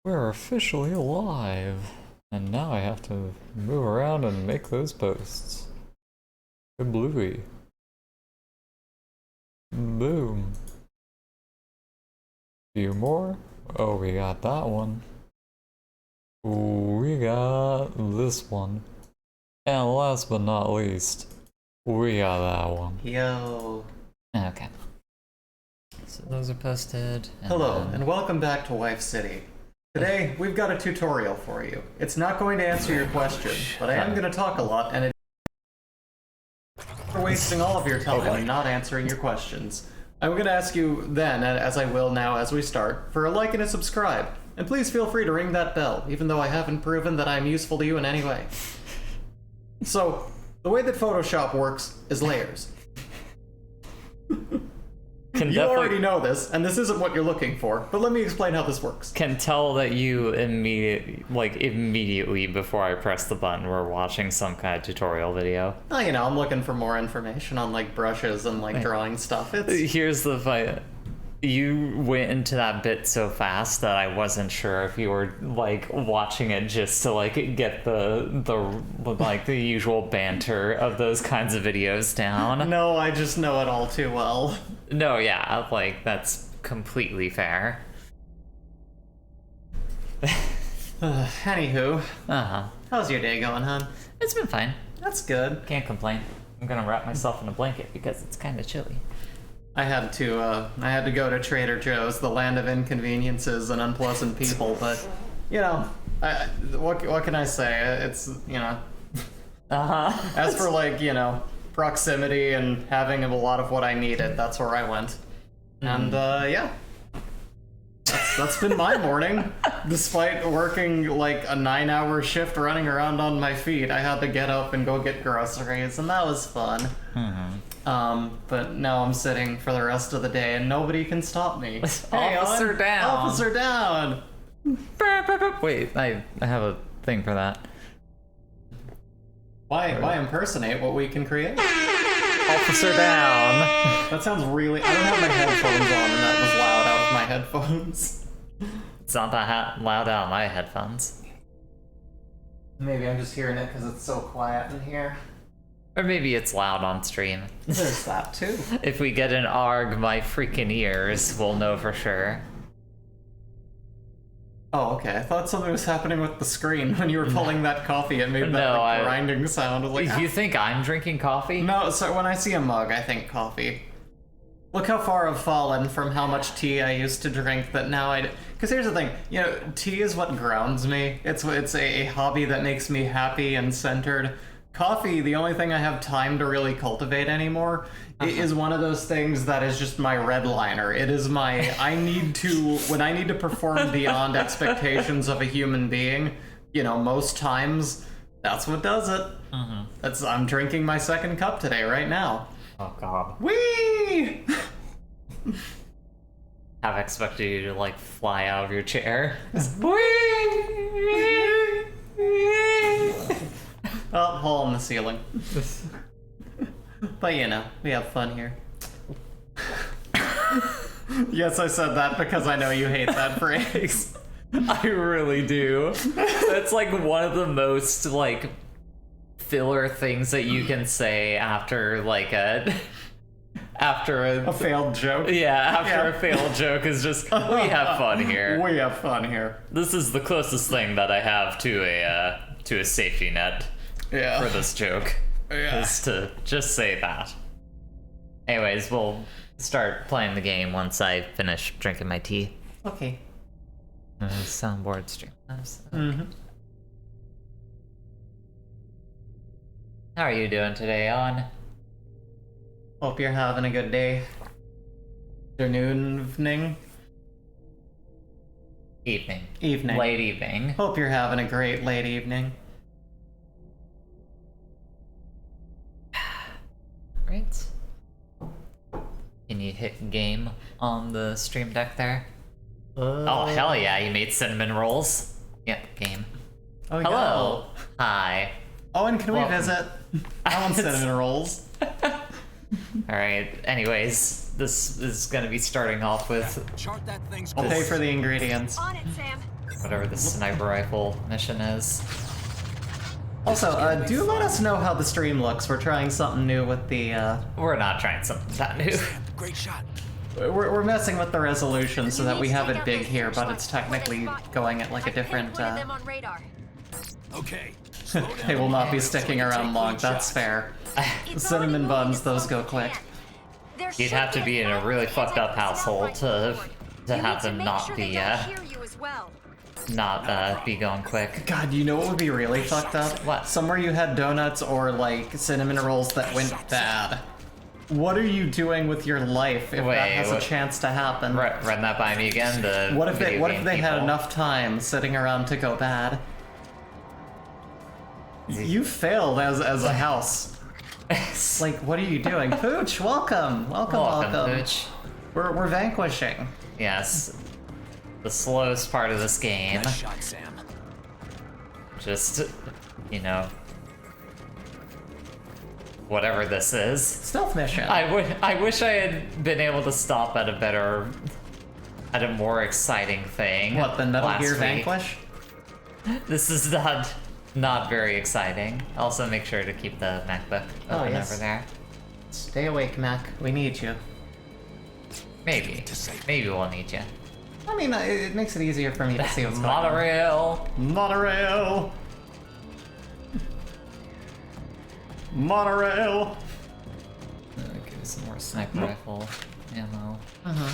We're officially alive. And now I have to move around and make those posts. Bluey. Boom. Few more. Oh, we got that one. We got this one. And last but not least, we got that one. Yo. Okay. So those are posted. Hello, and welcome back to Wife City. Today, we've got a tutorial for you. It's not going to answer your question, but I am going to talk a lot, and for wasting all of your time and not answering your questions. I'm going to ask you then, as I will now as we start, for a like and a subscribe. And please feel free to ring that bell, even though I haven't proven that I'm useful to you in any way. So, the way that Photoshop works is layers. You already know this, and this isn't what you're looking for, but let me explain how this works. Can tell that you immediately before I press the button were watching some kind of tutorial video. Oh, you know, I'm looking for more information on, like, brushes and, like, drawing stuff. Here's the fight. You went into that bit so fast that I wasn't sure if you were like watching it just to like get the usual banter of those kinds of videos down. No, I just know it all too well. No, yeah, like that's completely fair. Anywho. How's your day going, hon? It's been fine. That's good. Can't complain. I'm gonna wrap myself in a blanket because it's kind of chilly. I had to go to Trader Joe's, the land of inconveniences and unpleasant people, but, you know, what can I say? It's, you know, as for, like, you know, proximity and having a lot of what I needed, that's where I went. And, yeah. That's been my morning. Despite working, like, a 9-hour shift running around on my feet, I had to get up and go get groceries, and that was fun. But now I'm sitting for the rest of the day and nobody can stop me. Hey, Officer down! Officer down! Wait, I have a thing for that. Why impersonate what we can create? Officer down! That sounds really... I don't have my headphones on and that was loud out of my headphones. It's not that loud out of my headphones. Maybe I'm just hearing it because it's so quiet in here. Or maybe it's loud on stream. There's that too. If we get an ARG, my freaking ears will know for sure. Oh, okay. I thought something was happening with the screen when you were pulling that coffee. It made that like, grinding sound. I was like, you think I'm drinking coffee? No, so when I see a mug, I think coffee. Look how far I've fallen from how much tea I used to drink that now I... Because here's the thing, you know, tea is what grounds me. It's a hobby that makes me happy and centered. Coffee, the only thing I have time to really cultivate anymore, is one of those things that is just my redliner. It is my, when I need to perform beyond expectations of a human being, you know, most times, that's what does it. I'm drinking my second cup today, right now. Oh god. Whee! I've expected you to, like, fly out of your chair. Oh, hole in the ceiling. But you know, we have fun here. Yes, I said that because I know you hate that phrase. I really do. That's like one of the most, like, filler things that you can say after, like, a failed joke. Yeah, after a failed joke is just, we have fun here. We have fun here. This is the closest thing that I have to a safety net. Yeah. For this joke. Yeah. Is to just say that. Anyways, we'll start playing the game once I finish drinking my tea. Okay. Soundboard stream. Okay. How are you doing today, Eoghan? Hope you're having a good day. Afternoon, evening. Evening. Late evening. Hope you're having a great late evening. Right. Can you hit game on the stream deck there? Oh, hell yeah, you made cinnamon rolls. Yep, game. Oh, hello. Yeah. Hi. Oh, and can we visit? I want cinnamon rolls. Alright, anyways, this is gonna be starting off with... I'll pay for the ingredients. On it, Sam. whatever the sniper rifle mission is. Also, do let us know how the stream looks. We're trying something new with the, We're not trying something that new. Great shot. We're messing with the resolution so that we have it big here, but it's technically going at like a different, Okay. They will not be sticking around long, that's fair. Cinnamon buns, those go quick. You'd have to be in a really fucked up household to have them not be be going quick. God, you know what would be really fucked up? What? Somewhere you had donuts or like cinnamon rolls that went bad. What are you doing with your life if that has a chance to happen? Run that by me again. What if they had enough time sitting around to go bad? You failed as a house. Like, what are you doing? Pooch, welcome. Welcome. Pooch. We're vanquishing. Yes. The slowest part of this game. Nice shot, Sam. Just, you know, whatever this is. Stealth mission. I wish I had been able to stop at a more exciting thing. What, the Metal last Gear week. Vanquish? This is not very exciting. Also, make sure to keep the MacBook open over there. Stay awake, Mac. We need you. Maybe we'll need you. I mean, it makes it easier for me to see what's going on. Monorail! Give me some more sniper rifle ammo. Uh-huh.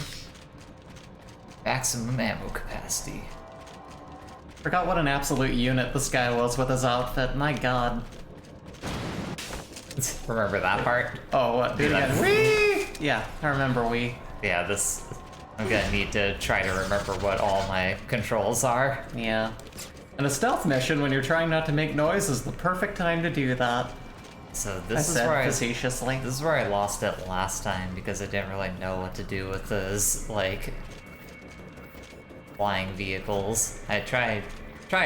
Maximum ammo capacity. Forgot what an absolute unit this guy was with his outfit. My god. Remember that part? Oh, what? Do it again. Whee! Yeah, I remember Wii. Yeah, I'm gonna need to try to remember what all my controls are. Yeah. And a stealth mission, when you're trying not to make noise, is the perfect time to do that. So I said facetiously. This is where I lost it last time because I didn't really know what to do with those like flying vehicles. I tried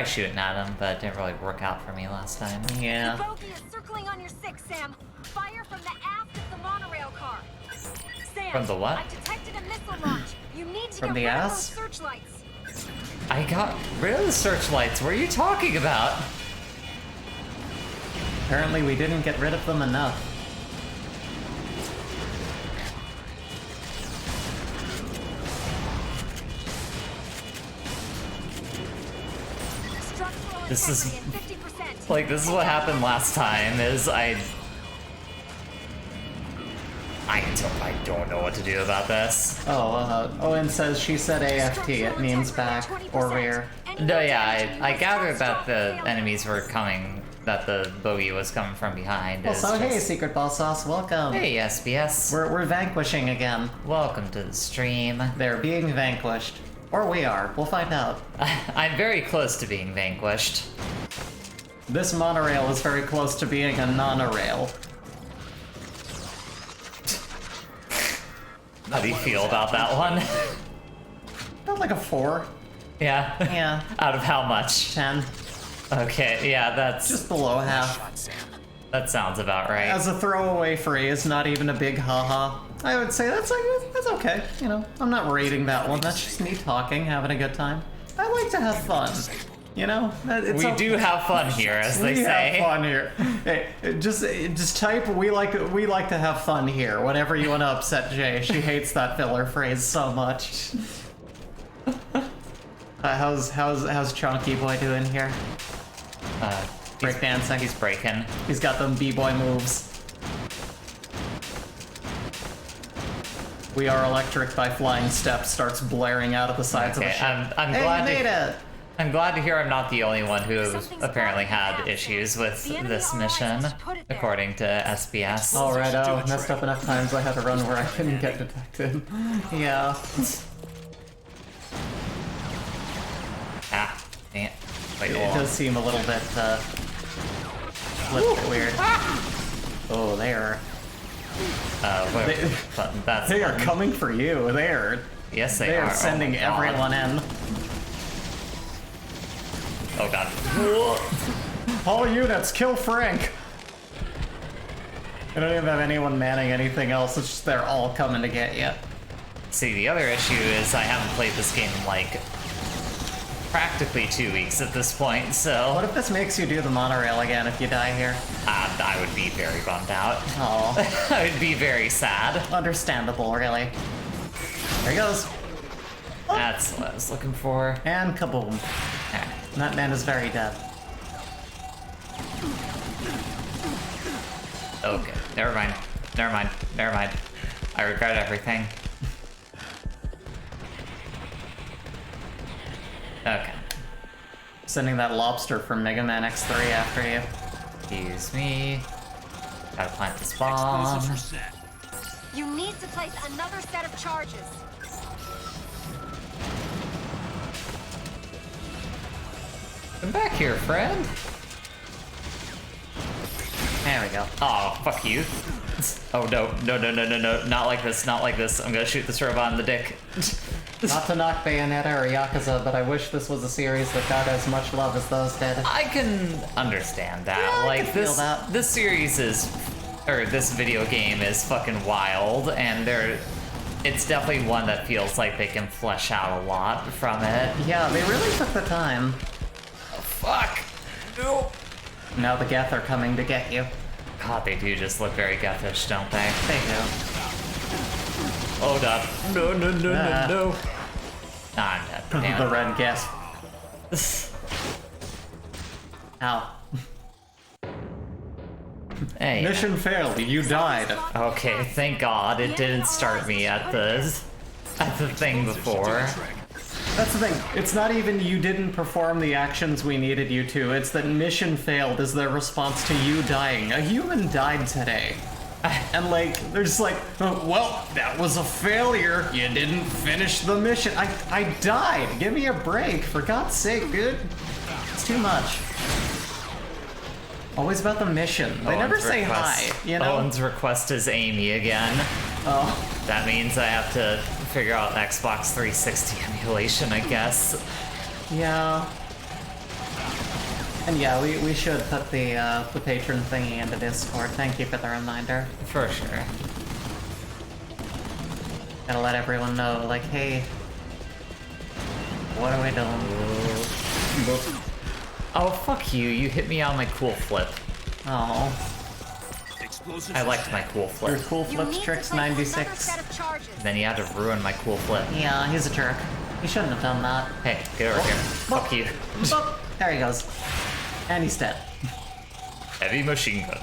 shooting at them, but it didn't really work out for me last time. Yeah. The bogey is circling on your six, Sam. Fire from the aft of the monorail car. Sam, From the what? I detected a missile launch. You need to From get the rid of ass? those searchlights. I got rid of the searchlights. What are you talking about? Apparently we didn't get rid of them enough. Structural This is- integrity at 50%. Like, this is what happened last time, is I don't know what to do about this. Oh, Owen says she said AFT, it means back or rear. No, yeah, I gathered that the enemies were coming, that the bogey was coming from behind. Well, It's so hey, just- Secret Ball Sauce, welcome. Hey, SBS. We're vanquishing again. Welcome to the stream. They're being vanquished. Or we are, we'll find out. I'm very close to being vanquished. This monorail is very close to being a non-rail. How do you feel about that one? About like a 4, Yeah? Yeah. Out of how much? 10, Okay, yeah, just below half. Shot, Sam. that sounds about right. As a throwaway phrase, not even a big haha. I would say that's okay. You know, I'm not rating that one. That's just me talking, having a good time. I like to have fun. You know, We do have fun here, as they We say. have fun here. Hey, just type we like to have fun here. Whenever you want to upset Jay, she hates that filler phrase so much. How's Chunky Boy doing here? Breakdancing. He's breaking. He's got them b-boy moves. We Are Electric by Flying Steps starts blaring out of the sides of the Okay, ship. I'm Hey, glad you made to, it! I'm glad to hear I'm not the only one who Something's apparently probably had happened. issues with The enemy this allies mission, just put it there. according to SBS. Alright, I messed up enough times I had to run where I couldn't get detected. Yeah. Ah, dang it. Wait, It hold on. does seem a little bit weird. Oh, they are Wait, but that's they are coming for you. Yes, They are. are sending Oh my God. everyone in. Oh god. All units, kill Frank. I don't even have anyone manning anything else. It's just they're all coming to get you. See, the other issue is I haven't played this game in like practically 2 weeks at this point, so What if this makes you do the monorail again if you die here? I would be very bummed out. Oh, I would be very sad. understandable, really. There he goes. That's what I was looking for. And kaboom. Alright. That man is very dead. Okay, never mind. Never mind. Never mind. I regret everything. Okay. Sending that lobster from Mega Man X3 after you. Excuse me. Gotta plant this bomb. You need to place another set of charges. Come back here, friend. There we go. Oh, fuck you. Oh, no. No, no, no, no, no. Not like this. Not like this. I'm gonna shoot this robot in the dick. Not to knock Bayonetta or Yakuza, but I wish this was a series that got as much love as those did. I can understand that. Yeah, I like, can feel that. this series is, or this video game is fucking wild, and it's definitely one that feels like they can flesh out a lot from it. Yeah, they really took the time. Oh, fuck. No. Now the Geth are coming to get you. God, they do just look very Gethish, don't they? They do. Oh, no. No, no, no, Ah. no, no. Ah, I'm dead. Damn The it. red Geth. Ow. Hey. Mission failed. You died. Okay, thank God it didn't start me at the thing before. That's the thing. It's not even you didn't perform the actions we needed you to. It's that mission failed is their response to you dying. A human died today. And like, they're just like, oh, well, that was a failure. You didn't finish the mission. I died. Give me a break. For God's sake, dude. It's too much. Always about the mission. They never say hi, you know? Owen's request is Amy again. Oh. That means I have to figure out Xbox 360 emulation, I guess. Yeah. And yeah, we should put the patron thingy into Discord. Thank you for the reminder. For sure. Gotta let everyone know, like, hey, what are we doing? Oh, fuck you. You hit me on my cool flip. Oh, I liked my cool your flip. cool You flips need to tricks place another 96. set of charges. Then you had to ruin my cool flip. Yeah, he's a jerk. He shouldn't have done that. Hey, get over here. Fuck you. Oh, there he goes. And he's dead. Heavy machine gun.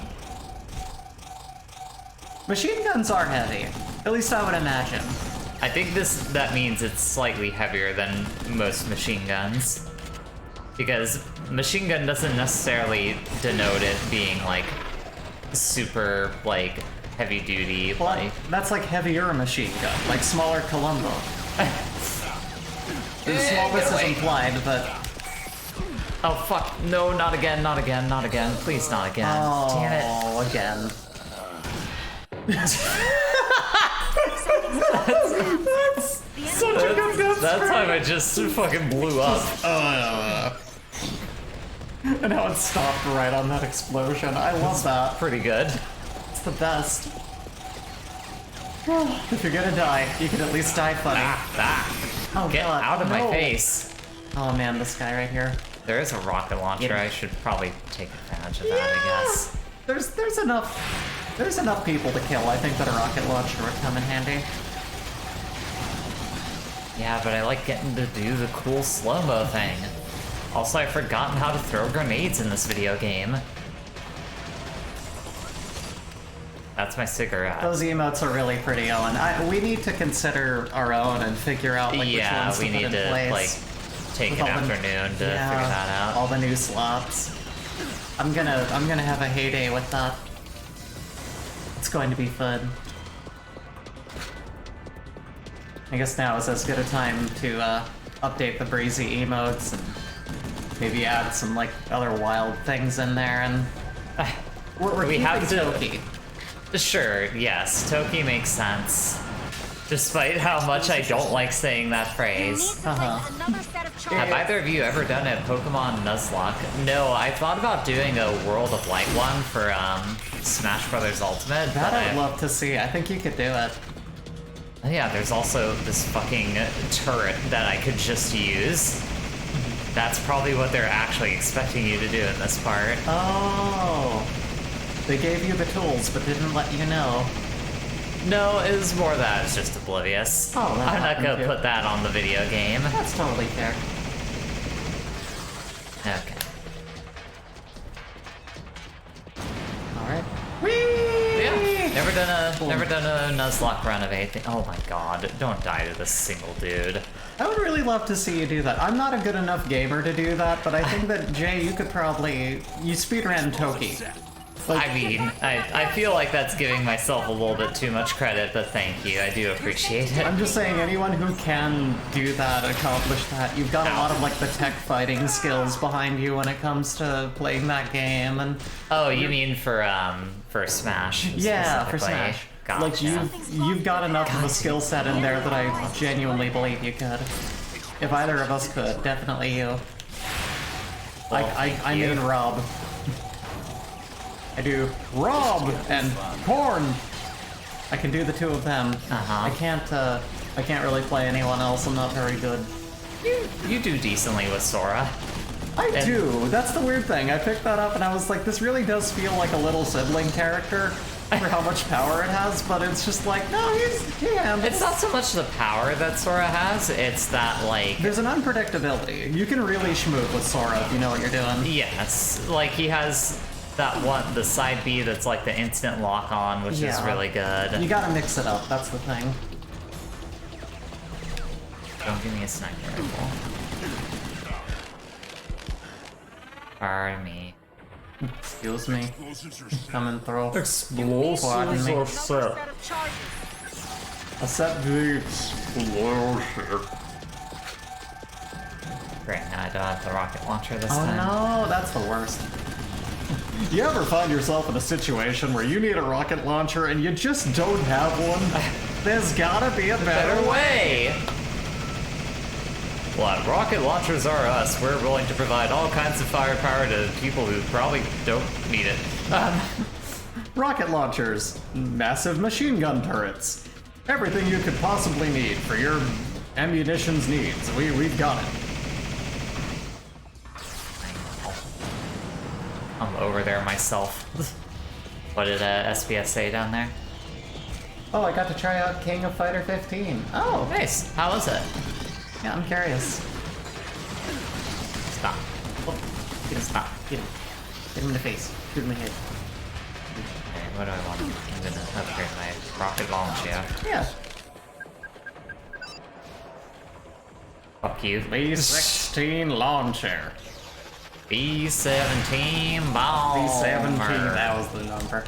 Machine guns are heavy. At least I would imagine. I think that means it's slightly heavier than most machine guns. Because machine gun doesn't necessarily denote it being like super like heavy duty. Well, Like that's like heavier machine gun, like smaller Columbo. The smallness is away. implied, but oh fuck, no, not again, not again, not again, please not again. Damn it. oh, again. That time it just fucking blew up. And how it stopped right on that explosion. I love that. Pretty good. It's the best. If you're gonna die, you can at least die funny. Oh, Get God, out of my no. face. Oh man, this guy right here. There is a rocket launcher. Yeah. I should probably take advantage of that, I guess. There's enough people to kill. I think that a rocket launcher would come in handy. Yeah, but I like getting to do the cool slow-mo thing. Also, I've forgotten how to throw grenades in this video game. That's my cigarette. Those emotes are really pretty, Owen. We need to consider our own and figure out like which Yeah, ones we to put need in to place. like take With an all the- afternoon to figure that out. All the new slots. I'm gonna have a heyday with that. It's going to be fun. I guess now is as good a time to update the breezy emotes and maybe add some like other wild things in there. And we're We have keeping to- Toki. Sure, yes, Toki makes sense. Despite how much I don't like saying that You need phrase. to place another set of Have charges. either of you ever done a Pokemon Nuzlocke? No, I thought about doing a World of Light one for Smash Brothers Ultimate. That but I'd love to see. I think you could do it. Yeah, there's also this fucking turret that I could just use. That's probably what they're actually expecting you to do in this part. Oh. They gave you the tools, but didn't let you know. No, it was more that it's just oblivious. Oh, that I'm not happened gonna too. put that on the video game. That's totally fair. Okay. Alright. Whee! Yeah. Never Boom. done a Nuzlocke run of anything. Oh my god, don't die to this single dude. I would really love to see you do that. I'm not a good enough gamer to do that, but I think that, Jay, you could probably... You speedran Toki. I mean, I feel like that's giving myself a little bit too much credit, but thank you. I do appreciate it. I'm just saying, anyone who can do that, accomplish that, you've got a lot of, like, the tech fighting skills behind you when it comes to playing that game, and... Oh, you mean for Smash? Yeah, for specifically. Smash. Gotcha. Like, you've got enough of a skill set in there that I genuinely believe you could. If either of us could, definitely you. Well, I thank you. mean Rob. I do Rob and Corn. I can do the two of them. Uh-huh. I can't really play anyone else. I'm not very good. You do decently with Sora. I And- do. That's the weird thing. I picked that up and I was like, this really does feel like a little sibling character for how much power it has, but it's just like, no, he handles. It's not so much the power that Sora has, it's that, like... There's an unpredictability. You can really schmoove with Sora if you know what you're doing. Yes, like he has that one, the side B that's like the instant lock on, which is Yeah. really good. You gotta mix it up, that's the thing. Don't give me a sniper rifle. Pardon me. Excuse me. Coming through. Explosives Pardon me. Another set of charges. I set the explosion. Great, now I don't have the rocket launcher this Oh time. no, that's the worst. You ever find yourself in a situation where you need a rocket launcher and you just don't have one? There's gotta be a better way. way! Well, rocket launchers are us. We're willing to provide all kinds of firepower to people who probably don't need it. Rocket launchers, massive machine gun turrets, everything you could possibly need for your ammunition's needs. We've got it. I'm over there myself. What did SBS say down there? Oh, I got to try out King of Fighter 15. Oh, Nice. How was it? yeah, I'm curious. Stop. Get him, stop. Get him. Get him in the face. Shoot him in the head. Okay, what do I want? I'm gonna upgrade my rocket launcher. Yeah. Fuck you. B-16 launcher. B-17 bomber. B-17, that was the number.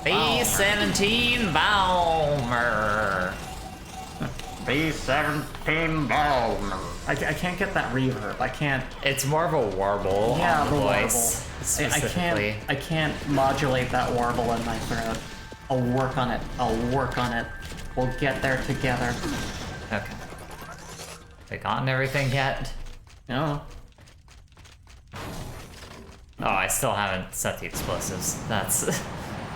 B-17 bomber. B-17 bomber. I can't get that reverb. I can't. It's more of a warble Yeah, on the the warble. voice. I Specifically. can't modulate that warble in my throat. I'll work on it. I'll work on it. We'll get there together. Okay. Have I gotten everything yet? No. Oh, I still haven't set the explosives. That's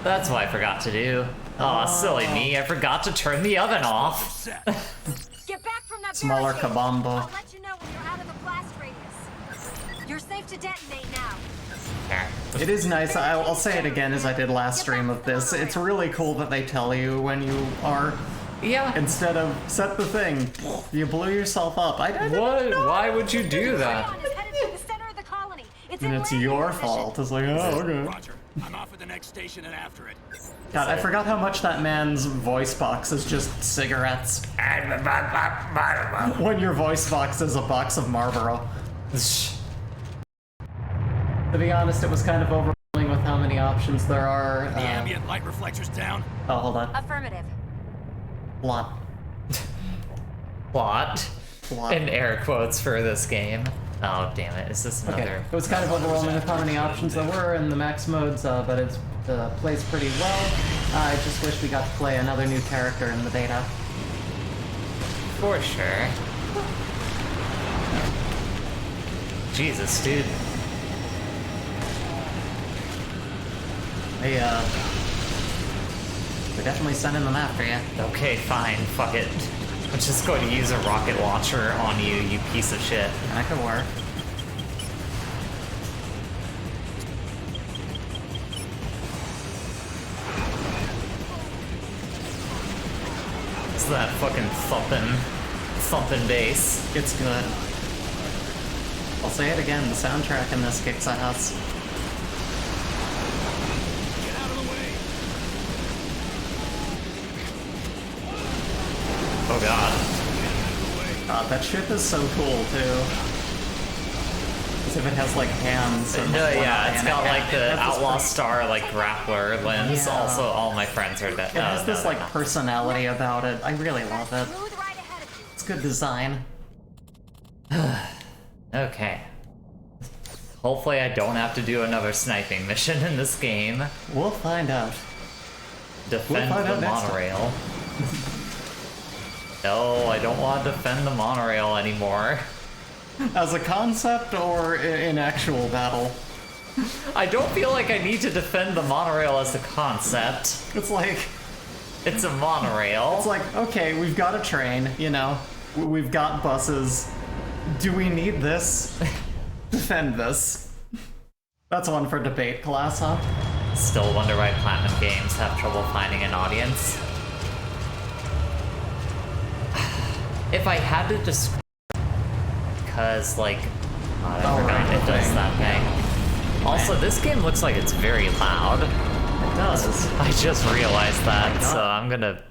what I forgot to do. Oh, silly me! I forgot to turn the oven off. Get back from that Smaller barricade. kabombo. I'll let you know when you're out of the blast radius. You're safe to detonate now. There. It is nice. I'll say it again as I did last stream of this. It's really cool that they tell you when you are, Yeah. instead of set the thing, you blew yourself up. I didn't What? know. Why would you do that? Eoghan is headed for the center of the colony. It's And in it's landing your position. fault. It's like, oh, okay. Roger. I'm off at the next station and after it. God, I forgot how much that man's voice box is just cigarettes. When your voice box is a box of Marlboro. To be honest, it was kind of overwhelming with how many options there are. The ambient light reflectors down. Oh, hold on. Affirmative. Plot. Plot. Plot. In air quotes for this game. Oh, damn it. Is this another... Okay. It was kind of overwhelming with how many options there were in the max modes, but it plays pretty well. I just wish we got to play another new character in the beta. For sure. Jesus, dude. We're definitely sending them after you. Okay, fine. Fuck it. I'm just going to use a rocket launcher on you, you piece of shit. That could work. that fucking thumping bass. It's good. I'll say it again, the soundtrack in this kicks ass. Get out of the way. Oh god. God, that ship is so cool too. As if it has like hands. And No, one yeah, eye it's and a got like hand. the It has this Outlaw Star like grappler lens. Yeah. Also, all my friends are dead. It has this like personality about it. I really love it. Smooth right ahead of you. It's good design. Okay. Hopefully I don't have to do another sniping mission in this game. We'll find out. Defend We'll find the out next time. monorail. No, I don't want to defend the monorail anymore. As a concept or in actual battle? I don't feel like I need to defend the monorail as a concept. It's like, It's a monorail. it's like, okay, we've got a train, you know, we've got buses. Do we need this? Defend this. That's one for debate class, huh? Still wonder why Platinum Games have trouble finding an audience. If I had to describe, because like, I Oh, forgot right, it does thing. that thing. Also, this game looks like it's very loud. It does. I just realized that, God. so I'm gonna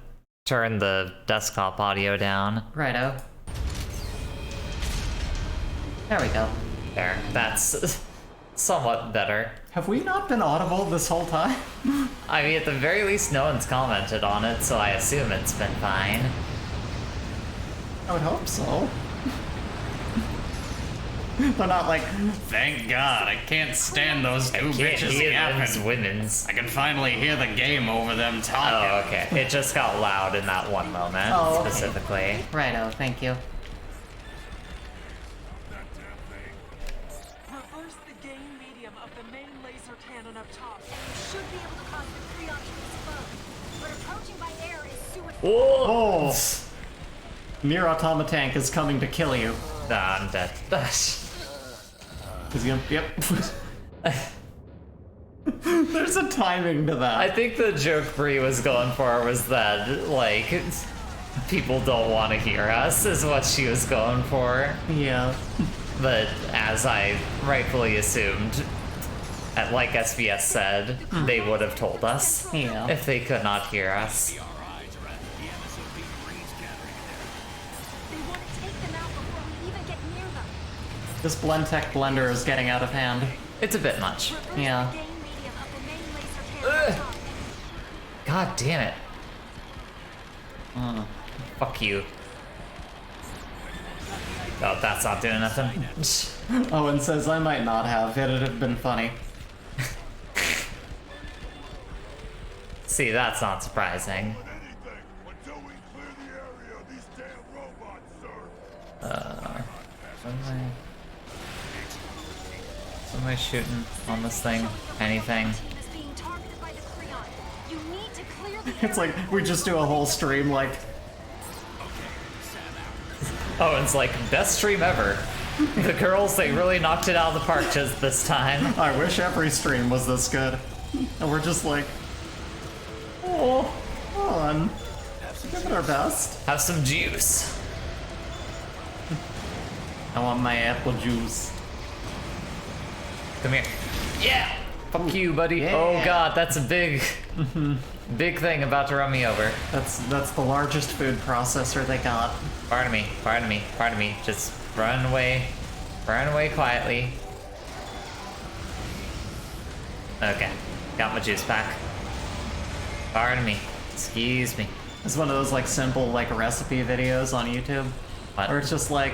turn the desktop audio down. Righto. There we go. There, that's somewhat better. Have we not been audible this whole time? I mean, at the very least, no one's commented on it, so I assume it's been fine. I would hope so. They're not like, thank God, I can't stand those two Can't bitches hear them's yapping. women's. I can finally hear the game over them talking. Oh, okay. It just got loud in that one moment, Oh, okay. specifically. Righto, thank you. Reverse the gain medium of the main laser cannon up top. You should be able to cause the Creon to explode. But approaching by air is suicide. Oh! Oh! Near Automa Tank is coming to kill you. Nah, I'm dead. Is he gonna, yep. There's a timing to that. I think the joke Bree was going for was that, like, people don't want to hear us, is what she was going for. Yeah. But as I rightfully assumed, like SBS said, they would have told us Yeah. if they could not hear us. PRIs are at the MSOP Marines gathering They want to take them out before we even get near them. This Blendtec blender is getting out of hand. It's a bit much. Reverse Yeah. the gain medium of the main laser cannon up top. God damn it. Fuck you. Oh, that's not doing nothing. Owen says I might not have. It'd have been funny. See, that's not surprising. Anything until we clear the area of these damn robots, sir. What am I shooting on this thing? Anything? Team is being targeted by the Creon. You need to clear the It's like area. we just do a whole stream like, Oh, it's like, best stream ever. The girls, they really knocked it out of the park just this time. I wish every stream was this good. And we're just like, oh, come on. Give it our best. Have some juice. I want my apple juice. Come here. Yeah! Fuck you, buddy. Yeah. Oh god, that's a big, big thing about to run me over. That's the largest food processor they got. Pardon me, pardon me, pardon me. Just run away quietly. Okay, got my juice back. Pardon me, excuse me. It's one of those like simple like recipe videos on YouTube. What? Where it's just like,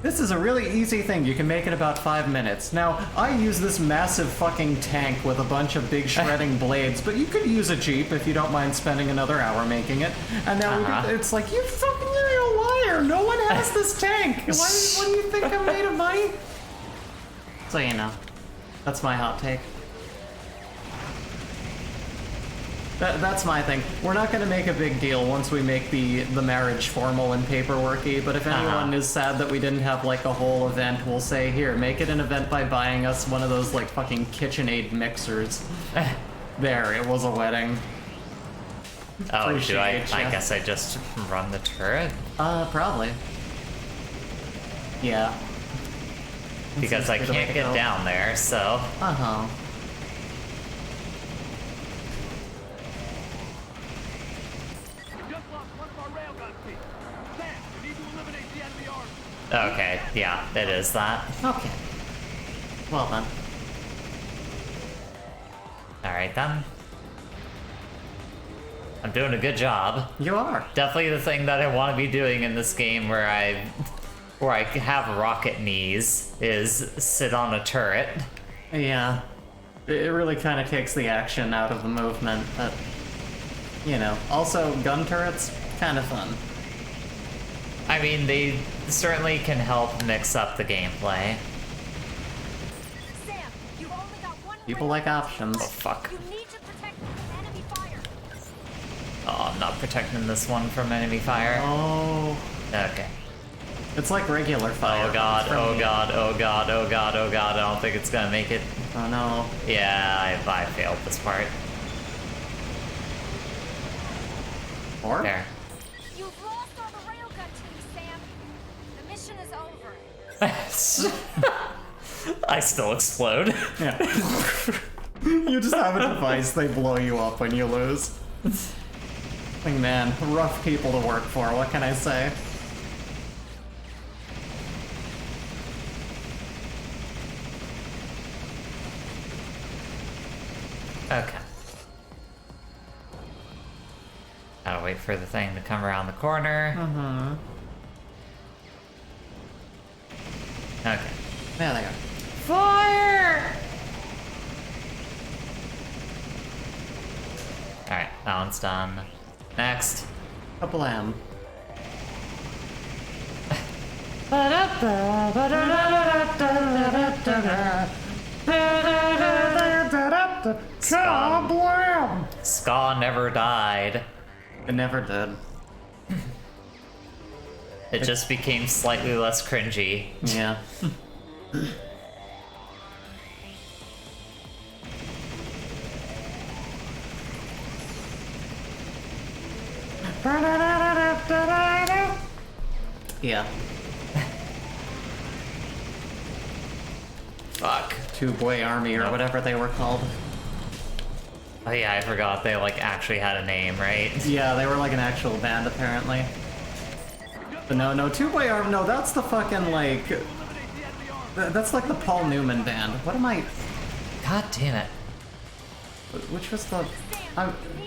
this is a really easy thing, you can make in about 5 minutes. Now, I use this massive fucking tank with a bunch of big shredding blades, but you could use a Jeep if you don't mind spending another hour making it. And now it's like, you fucking you're a liar, no one has this tank. What do you think I'm made of money? So you know, that's my hot take. That's my thing. We're not going to make a big deal once we make the marriage formal and paperworky, but if anyone is sad that we didn't have like a whole event, we'll say, here, make it an event by buying us one of those like fucking KitchenAid mixers. There, it was a wedding. Oh, do I? Appreciate I ya. guess I just run the turret Probably. Yeah. because I Seems to be the way can't to get go. down there. So Uh-huh. Just lost one of our railgun feet. Sam, we need to eliminate the enemy army. okay, yeah, it is that. Okay. Well then. All right then. I'm doing a good job. You are. Definitely the thing that I want to be doing in this game where I have rocket knees is sit on a turret. Yeah. It really kind of takes the action out of the movement, but, you know, also gun turrets, kind of fun. I mean, they certainly can help mix up the gameplay. Sam, you've only got one People rail like gun to options. Oh fuck. You need to protect them from enemy fire. Oh, I'm not protecting this one from enemy fire. Oh. Okay. It's like regular fire. Oh god, It's from oh the- god, oh god, oh god, oh god, I don't think it's gonna make it. Oh no. Yeah, I failed this part. Or? There. You've lost all the railgun teams, Sam. The mission is over. I still explode. Yeah. You just have a device, they blow you up when you lose. Like, man, rough people to work for, what can I say? Okay. Gotta wait for the thing to come around the corner. Mm-hmm. Okay. There they are. Fire! Alright, that one's done. Next. Kablam. Kablam! Ska never died. It never did. It just became slightly less cringy. Yeah. Yeah. Fuck. Two-boy army or Nope. whatever they were called. Oh yeah, I forgot they like actually had a name, right? Yeah, they were like an actual band apparently. But no, two-boy army, no, that's the fucking like... That's like the Paul Newman band. What am I... God damn it. Which was the...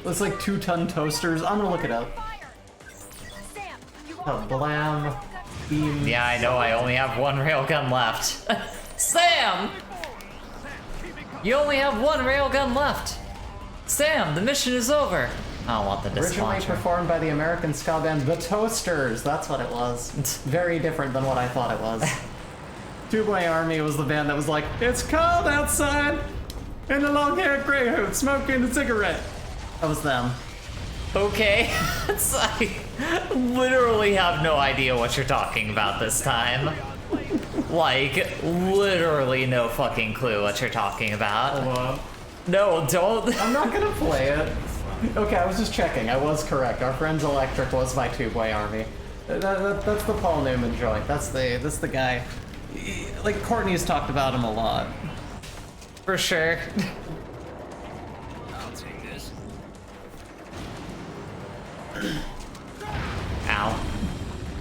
It's like 2-ton toasters. I'm gonna look it up. Fire. Sam, you've only got Blam. one railgun to Beam. Yeah, I know, I only have one railgun left. Sam! You only have one railgun left! Sam, the mission is over! I don't want the disc Originally launcher. performed by the American ska band The Toasters. That's what it was. Very different than what I thought it was. Two-Boy Army was the band that was like, it's cold outside, and the long-haired greyhound smoking a cigarette. That was them. Okay. I literally have no idea what you're talking about this time. Like, literally no fucking clue what you're talking about. No, don't. I'm not gonna play it. Okay, I was just checking. I was correct. Our Friends Electric was by Two-Boy Army. That's the Paul Newman joint. That's the guy. Like, Courtney's talked about him a lot. For sure. I'll take this. Ow.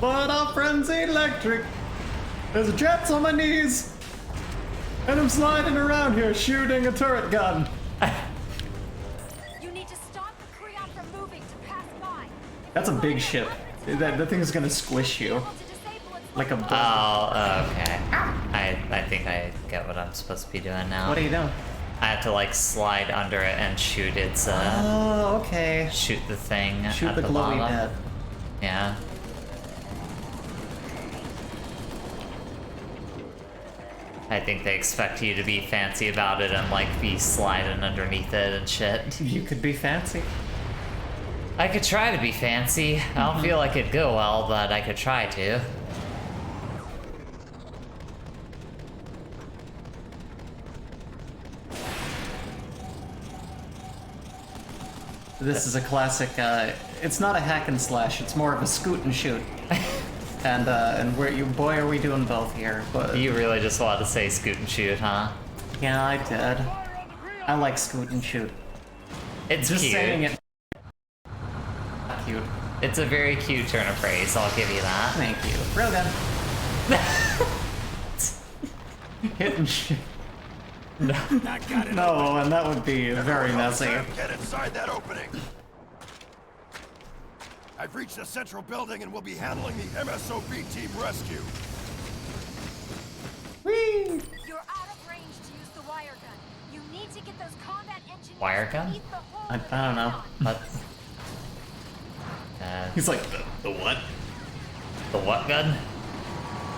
But our Friends Electric. There's jets on my knees. And I'm sliding around here shooting a turret gun. You need to stop the Creon from moving to pass by. That's a big ship. That thing's gonna squish you. Able to disable its Like a bug. Oh, okay. I think I get what I'm supposed to be doing now. What are you doing? I have to like slide under it and shoot its Oh, okay. shoot the thing Shoot at the the glowy bottom. head. Yeah. I think they expect you to be fancy about it and like be sliding underneath it and shit. You could be fancy. I could try to be fancy. I don't feel like it'd go well, but I could try to. This is a classic, it's not a hack and slash, it's more of a scoot and shoot. And boy, are we doing both here. But You really just wanted to say scoot and shoot, huh? yeah, I did. I like scoot and shoot. It's Just cute. saying it. Cute. It's a very cute turn of phrase, I'll give you that. Thank you. Railgun. Hit and shoot. Not got it. No, and that would be very messy. Sam, get inside that opening. I've reached the central building and will be handling the MSOB team rescue. Whee! You're out of range to use the wire gun. You need to get those combat engineers Wire gun? beneath the hull I of the don't know. Eoghan. What? He's like, the what? The what gun?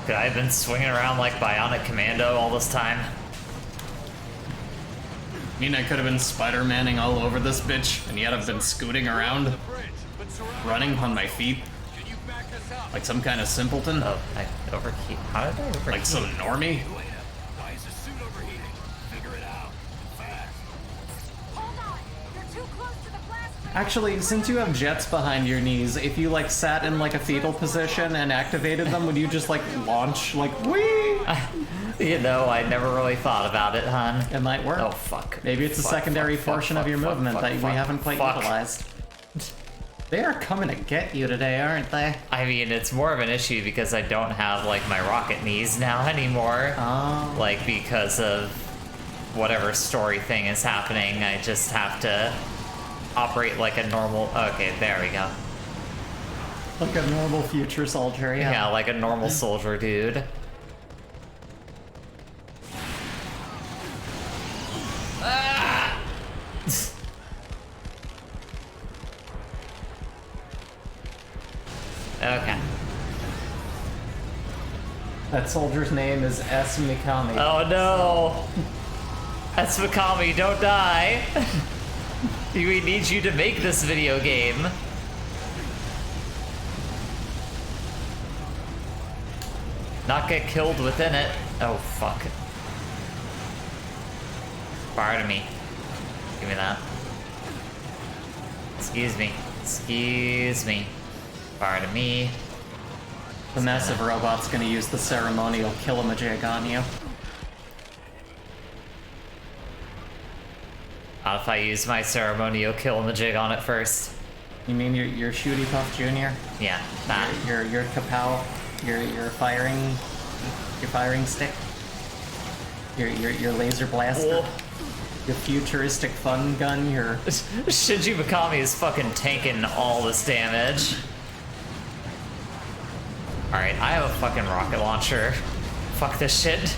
Could I have been swinging around like Bionic Commando all this time? I mean, I could have been Spider-Manning all over this bitch, and yet I've been scooting around, Bridge, but surround. running on my feet, Can you back us up? like some kind of simpleton, Oh, I overheat. How did I overheat? like some normie. Why is the suit overheating? Figure it out. Fast. Hold on. You're too close to the blast. Actually, since you have jets behind your knees, if you like sat in like a fetal position and activated them, would you just like launch like whee? You know, I never really thought about it, hon. It might work. Oh, fuck. Maybe it's a Fuck, secondary fuck, fuck, portion fuck, of your fuck, movement fuck, that we fuck, haven't quite fuck. utilized. They are coming to get you today, aren't they? I mean, it's more of an issue because I don't have, like, my rocket knees now anymore. Oh. Like, because of whatever story thing is happening, I just have to operate like a normal... Okay, there we go. Like a normal future soldier, yeah. Yeah, like a normal soldier dude. Ah! Okay. That soldier's name is S. Mikami. Oh no! That's Mikami, don't die! We need you to make this video game. Not get killed within it. Oh fuck. Fire to me. Give me that. Excuse me. Excuse me. Fire to me. The massive robot's gonna use the ceremonial kill-a-majig on you. Not if I use my ceremonial kill and the jig on it first. You mean your Shooty Puff Jr.? Yeah, that. Your kapow? Your firing stick? Your laser blaster? Oh. Your futuristic fun gun? Your... Shinji Mikami is fucking tanking all this damage. Alright, I have a fucking rocket launcher. Fuck this shit.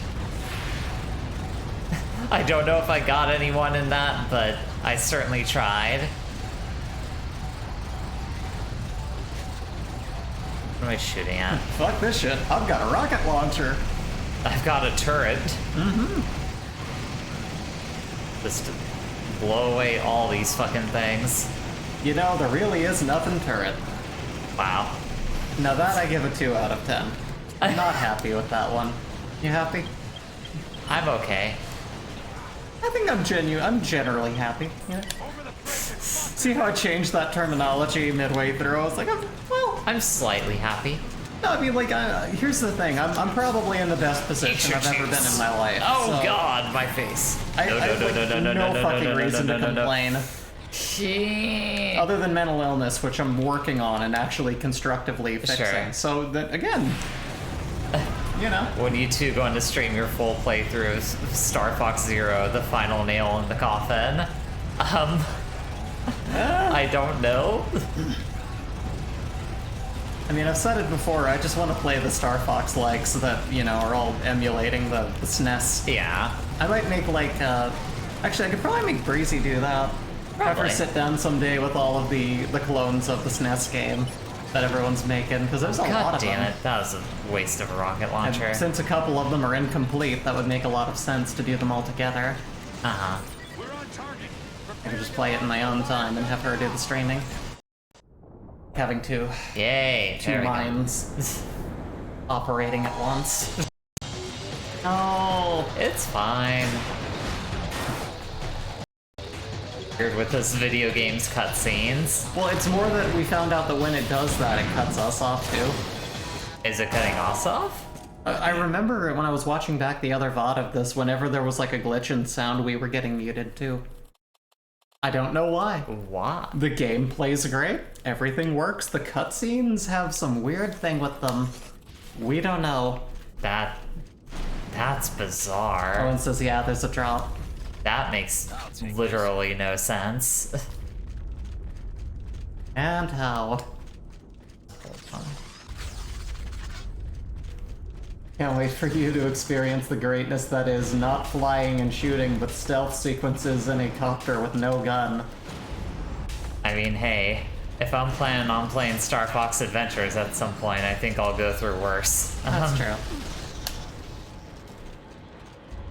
I don't know if I got anyone in that, but I certainly tried. What am I shooting at? Fuck this shit. I've got a rocket launcher. I've got a turret. Mm-hmm. Just to blow away all these fucking things. You know, there really is nothing turret. Wow. Now that I give a 2 out of 10. I'm not happy with that one. You happy? I'm okay. I think I'm generally happy. Yeah. See how I changed that terminology midway through? I was like, well, I'm slightly happy. no, I mean, like, here's the thing. I'm probably in the best position I've ever been in my life. Oh so god, my face. I have like, no fucking reason to complain. Other than mental illness, which I'm working on and actually constructively fixing. Sure. So that, again, you know. When you two going to stream your full playthrough of Star Fox Zero, the final nail in the coffin? I don't know. I mean, I've said it before, I just want to play the Star Fox likes that, you know, are all emulating the SNES. Yeah. I might make, like, actually, I could probably make Breezy do that. Have her Probably. sit down someday with all of the clones of the SNES game that everyone's making, because there's a lot God of damn them. it, that was a waste of a rocket And launcher. since a couple of them are incomplete, that would make a lot of sense to do them all together. Uh-huh. We're on target. I could just play it in my own time and have her do the streaming. Having two Yay, there we go. minds operating at once. Oh, It's fine. Weird with this video games cutscenes. Well, it's more that we found out that when it does that, it cuts us off too. Is it cutting us off? I remember when I was watching back the other VOD of this, whenever there was like a glitch in sound, we were getting muted too. I don't know why. Why? The game plays great. Everything works. The cutscenes have some weird thing with them. We don't know. That's bizarre. Owen says, yeah, there's a drop. That makes literally no sense. And how? Can't wait for you to experience the greatness that is not flying and shooting, but stealth sequences in a copter with no gun. I mean, hey, if I'm planning on playing Star Fox Adventures at some point, I think I'll go through worse. That's true.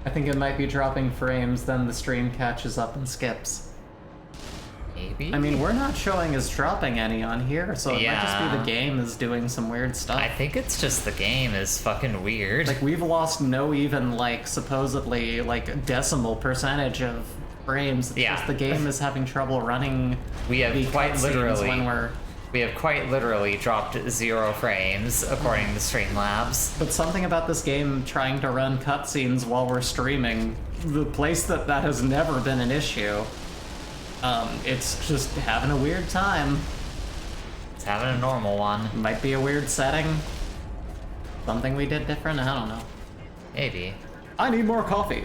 I think it might be dropping frames, then the stream catches up and skips. Maybe? I mean, we're not showing as dropping any on here, so it might just be Yeah. the game is doing some weird stuff. I think it's just the game is fucking weird. Like, we've lost no even, like, supposedly, like, decimal percentage of frames. It's Yeah. just the game is having trouble running We have the quite cutscenes literally- when we're... We have quite literally dropped 0 frames, according to Streamlabs. But something about this game trying to run cutscenes while we're streaming, the place that has never been an issue, it's just having a weird time. It's having a normal one. Might be a weird setting. Something we did different, I don't know. Maybe. I need more coffee.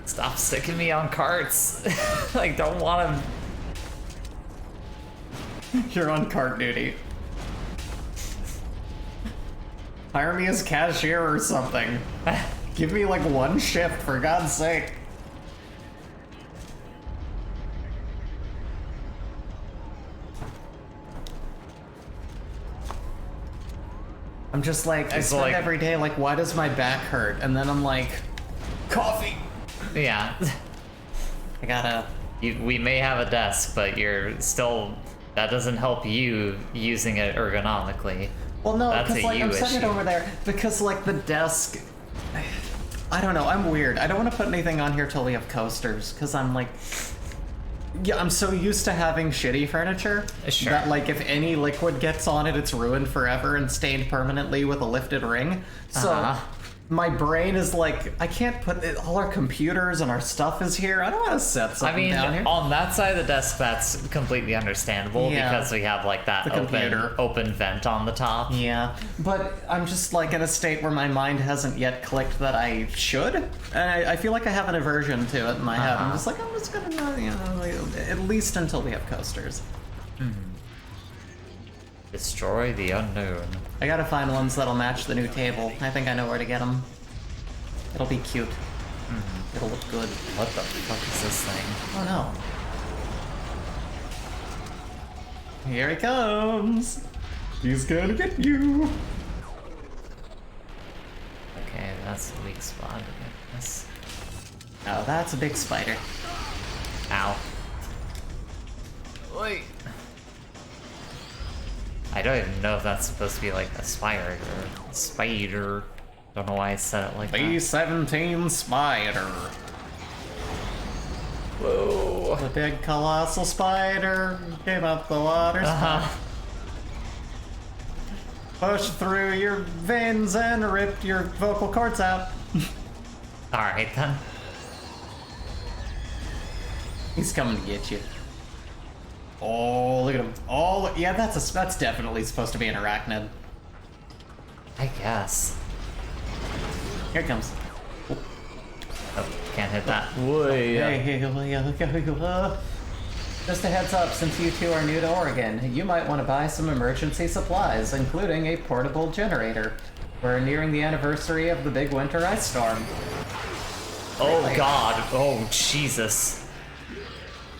Stop sticking me on carts. I don't want to. You're on cart duty. Hire me as cashier or something. Give me like one shift, for God's sake. I'm just like, I It's spend like- every day like, why does my back hurt? And then I'm like, coffee. Yeah. I gotta... We may have a desk, but you're still. That doesn't help you using it ergonomically. Well, no, That's because a like you I'm setting it issue. over there because like the desk. I don't know. I'm weird. I don't want to put anything on here till we have coasters because I'm like, yeah, I'm so used to having shitty furniture Sure. that like if any liquid gets on it, it's ruined forever and stained permanently with a lifted ring. So. Uh-huh. My brain is like, I can't put it, all our computers and our stuff is here. I don't want to set I something mean, down here. on that side of the desk, that's completely understandable Yeah. because we have like that The computer. open vent on the top. Yeah, but I'm just like in a state where my mind hasn't yet clicked that I should, and I feel like I have an aversion to it in my head. I'm just like, I'm just gonna, like, at least until we have coasters. Destroy the unknown. I gotta find ones that'll match the new table. I think I know where to get them. It'll be cute. It'll look good. What the fuck is this thing? Oh no. Here he comes. He's gonna get you. Okay, that's a weak spot. I guess. Oh, that's a big spider. Ow. Wait. I don't even know if that's supposed to be like a spider or a spider. Don't know why I said it like that. B-17 spider. Whoa. The big colossal spider came up the water spout, pushed through your veins and ripped your vocal cords out. Alright then. He's coming to get you. Oh, look at him. Oh, yeah, that's definitely supposed to be an arachnid. I guess. Here it comes. Oh, can't hit that. Just a heads up, since you two are new to Oregon, you might want to buy some emergency supplies, including a portable generator. We're nearing the anniversary of the big winter ice storm. Oh god. Oh Jesus.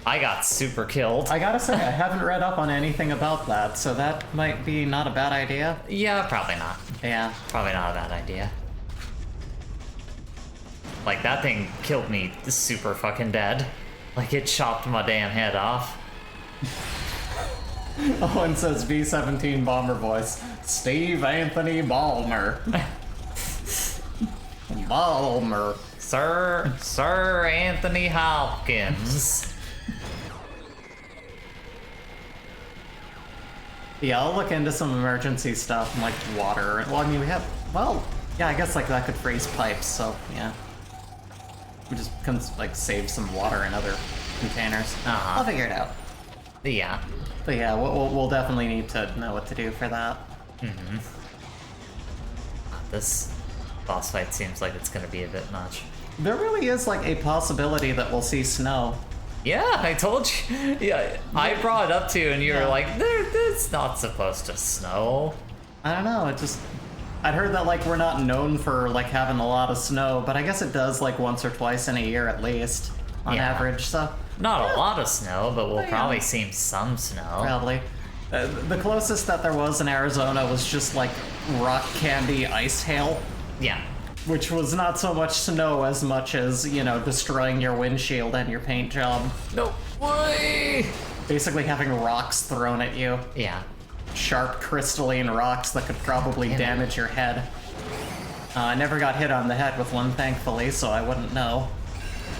I got super killed. I gotta say, I haven't read up on anything about that, so that might be not a bad idea. Yeah, probably not. Yeah. Probably not a bad idea. Like, that thing killed me super fucking dead. Like, it chopped my damn head off. Owen says B-17 bomber voice. Steve Anthony Ballmer. Balmer. Sir Anthony Hopkins. Yeah, I'll look into some emergency stuff like water. Well, I mean, we have. Well, yeah, I guess like that could freeze pipes. So yeah, we just can like save some water in other containers. Uh-huh. I'll figure it out. Yeah. But yeah, we'll definitely need to know what to do for that. This boss fight seems like it's gonna be a bit much. There really is like a possibility that we'll see snow. Yeah, I told you. Yeah, I brought it up to you, and you were Yeah. like, "It's not supposed to snow." I don't know. It just. I'd heard that like we're not known for like having a lot of snow, but I guess it does like once or twice in a year at least, on Yeah. average. So Not a lot of snow, but we'll yeah. probably see some snow. probably. The closest that there was in Arizona was just like rock candy ice hail, Yeah. which was not so much snow as much as, you know, destroying your windshield and your paint job. No way. Basically having rocks thrown at you. Yeah. Sharp crystalline rocks that could probably damage your head. I never got hit on the head with one, thankfully, so I wouldn't know.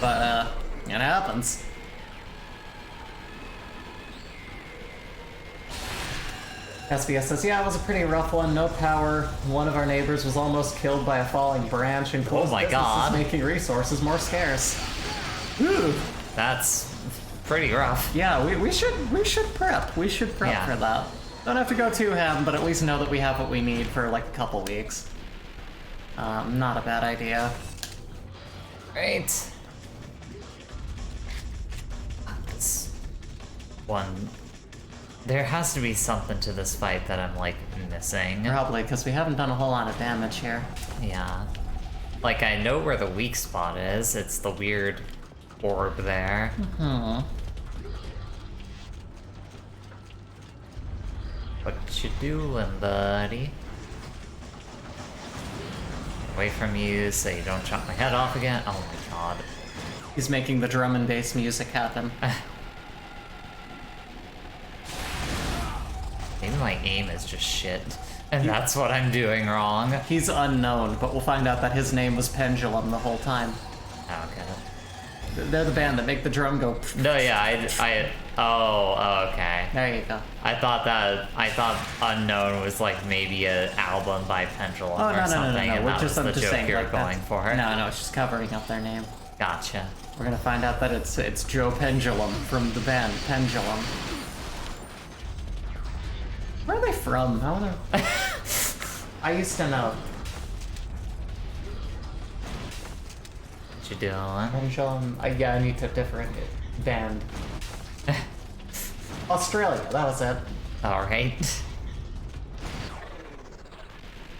But, it happens. SBS says, yeah, it was a pretty rough one, no power. One of our neighbors was almost killed by a falling branch, and close my business God. is making resources more scarce. Ooh. That's pretty rough. Yeah, we should prep. We should prep Yeah. for that. Don't have to go too ham, but at least know that we have what we need for like a couple weeks. Not a bad idea. Right. This one. There has to be something to this fight that I'm like missing. Probably, because we haven't done a whole lot of damage here. Yeah. Like, I know where the weak spot is. It's the weird orb there. What you doing, buddy? Away from you so you don't chop my head off again. Oh my god. He's making the drum and bass music happen. Maybe my aim is just shit. And that's what I'm doing wrong. He's unknown, but we'll find out that his name was Pendulum the whole time. Okay. They're the band that make the drum go. No, yeah, oh, okay. There you go. I thought Unknown was like maybe an album by Pendulum Oh, or no, something, and We're that was I'm the just joke saying, you were like, going for. No, it's just covering up their name. Gotcha. We're gonna find out that it's Joe Pendulum from the band Pendulum. Where are they from? I wanna. I used to know. What you doing? Pendulum. Yeah, I need to different band. Australia. That was it. Alright.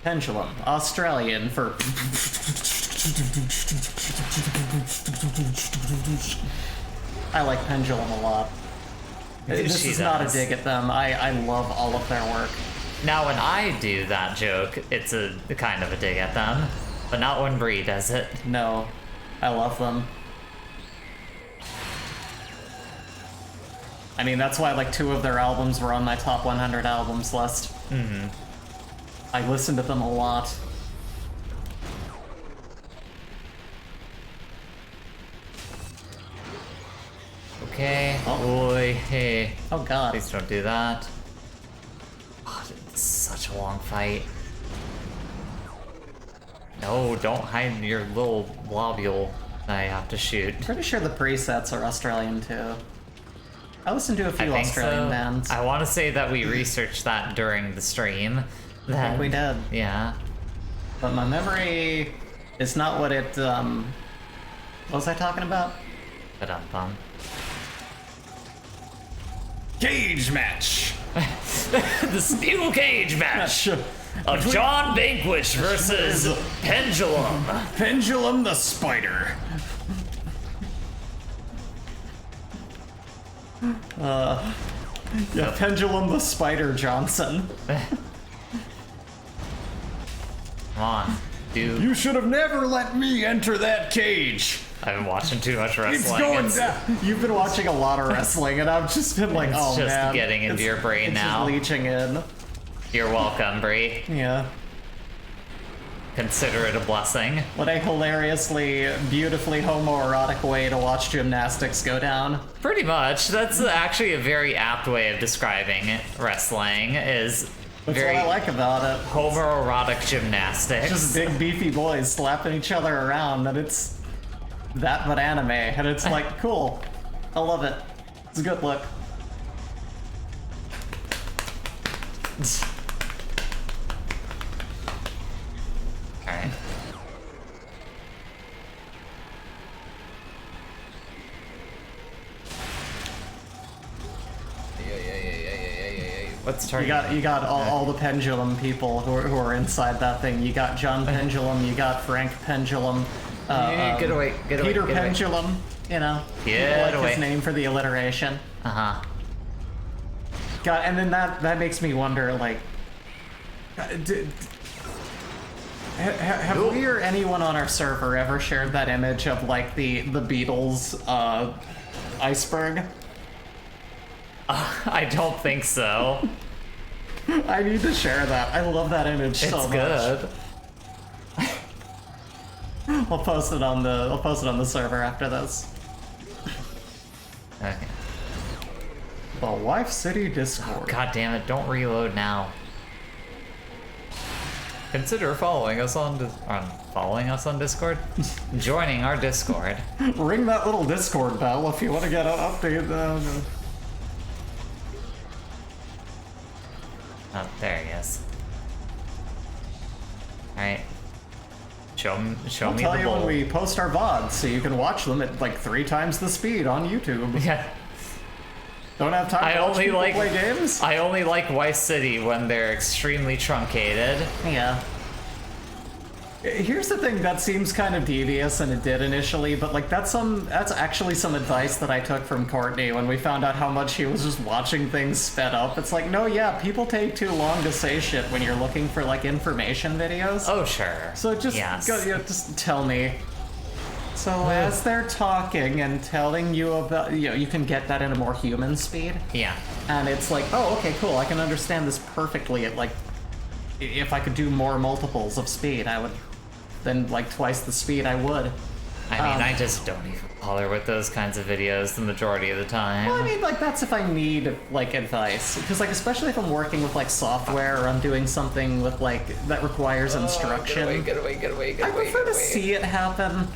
Pendulum. Australian for. I like Pendulum a lot. This She is not a does. dig at them. I love all of their work. Now, when I do that joke, it's a kind of a dig at them, but not when Bree does it. No, I love them. I mean, that's why like 2 of their albums were on my top 100 albums list. I listen to them a lot. Okay. Oi, hey. Oh god. Please don't do that. Oh, it's such a long fight. No, don't hide your little globule that I have to shoot. Pretty sure the presets are Australian too. I listened to a I few think Australian so. bands. I want to say that we researched that during the stream. I think we did. Yeah. But my memory is not what it, what was I talking about? But bum. Cage match! The steel cage match of John Vanquish versus Pendulum. Pendulum the Spider. Yeah, Pendulum the Spider Johnson. Come on, dude. You should have never let me enter that cage. I've been watching too much wrestling. It's going It's- down. You've been watching a lot of wrestling, and I've just been like, It's oh just man. getting into your brain it's now. Just leeching in. You're welcome, Bree. Yeah. consider it a blessing. What a hilariously, beautifully homoerotic way to watch gymnastics go down. Pretty much. That's actually a very apt way of describing wrestling, is That's very what I like about it. homoerotic gymnastics. Just big beefy boys slapping each other around, and it's that but anime, and it's like, cool. I love it. It's a good look. Alright. What's target? You got all the Pendulum people who are inside that thing. You got John Pendulum, you got Frank Pendulum, Get away, get away, Peter get away. Pendulum, you know. Get like away. his name for the alliteration. Uh-huh. God, and then that makes me wonder, like, have we or anyone on our server ever shared that image of like the Beatles iceberg? I don't think so. I need to share that. I love that image so much. It's good. I'll post it on the server after this. Okay. The Wife City Discord. God damn it, don't reload now. Consider following us on Discord? Joining our Discord. Ring that little Discord bell if you want to get an update. Oh, there he is. Alright. Show I'll me tell the you when bowl. we post our VODs so you can watch them at like 3 times the speed on YouTube. Yeah. Don't have time to watch people play games? I only like Vice City when they're extremely truncated. Yeah. Here's the thing that seems kind of devious, and it did initially, but like that's actually some advice that I took from Courtney when we found out how much he was just watching things sped up. It's like, no, yeah, people take too long to say shit when you're looking for like information videos. Oh sure. So just yes. just tell me. So as they're talking and telling you about, you can get that in a more human speed. Yeah. And it's like, oh, okay, cool. I can understand this perfectly at like, if I could do more multiples of speed, I would. Then like twice the speed I would. I mean, I just don't even bother with those kinds of videos the majority of the time. Well, I mean, like that's if I need like advice, because like especially if I'm working with like software or I'm doing something with like that requires instruction. Get away. I prefer to see it happen.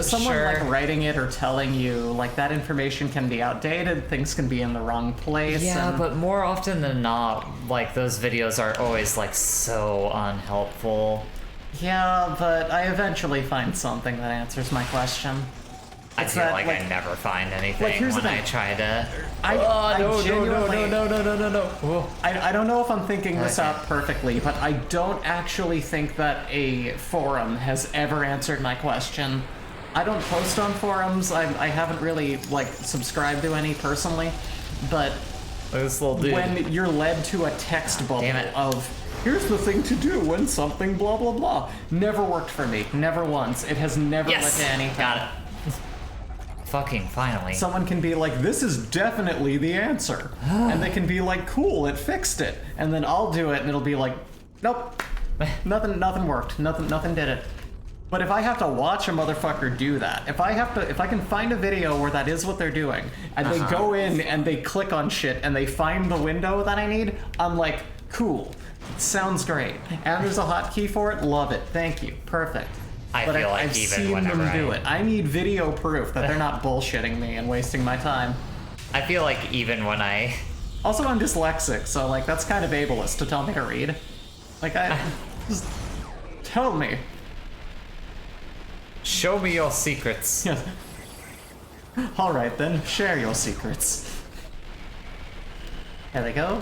Someone Sure. like writing it or telling you like that information can be outdated, things can be in the wrong place. Yeah, and... but more often than not, like those videos are always like so unhelpful. Yeah, but I eventually find something that answers my question. I It's feel that, like I never find anything here's the when I thing. try to. I genuinely... No. Whoa. I don't know if I'm thinking this Okay. out perfectly, but I don't actually think that a forum has ever answered my question. I don't post on forums. I haven't really like subscribed to any personally, but Look at this little dude. when you're led to a text bubble damn it. of here's the thing to do when something blah blah blah, never worked for me. Never once. It has never led Yes! to anything. Got it. Fucking finally. Someone can be like, this is definitely the answer. And they can be like, cool, it fixed it. And then I'll do it and it'll be like, nope. Nothing worked. Nothing did it. But if I have to watch a motherfucker do that, if I can find a video where that is what they're doing, and they go in and they click on shit and they find the window that I need, I'm like, cool. Sounds great. And there's a hotkey for it, love it. Thank you. Perfect. I But feel like I've even seen whenever them do I- it. I need video proof that they're not bullshitting me and wasting my time. I feel like even when I. Also, I'm dyslexic, so like that's kind of ableist to tell me to read. Like just tell me. Show me your secrets. Yes. All right then, share your secrets. There they go.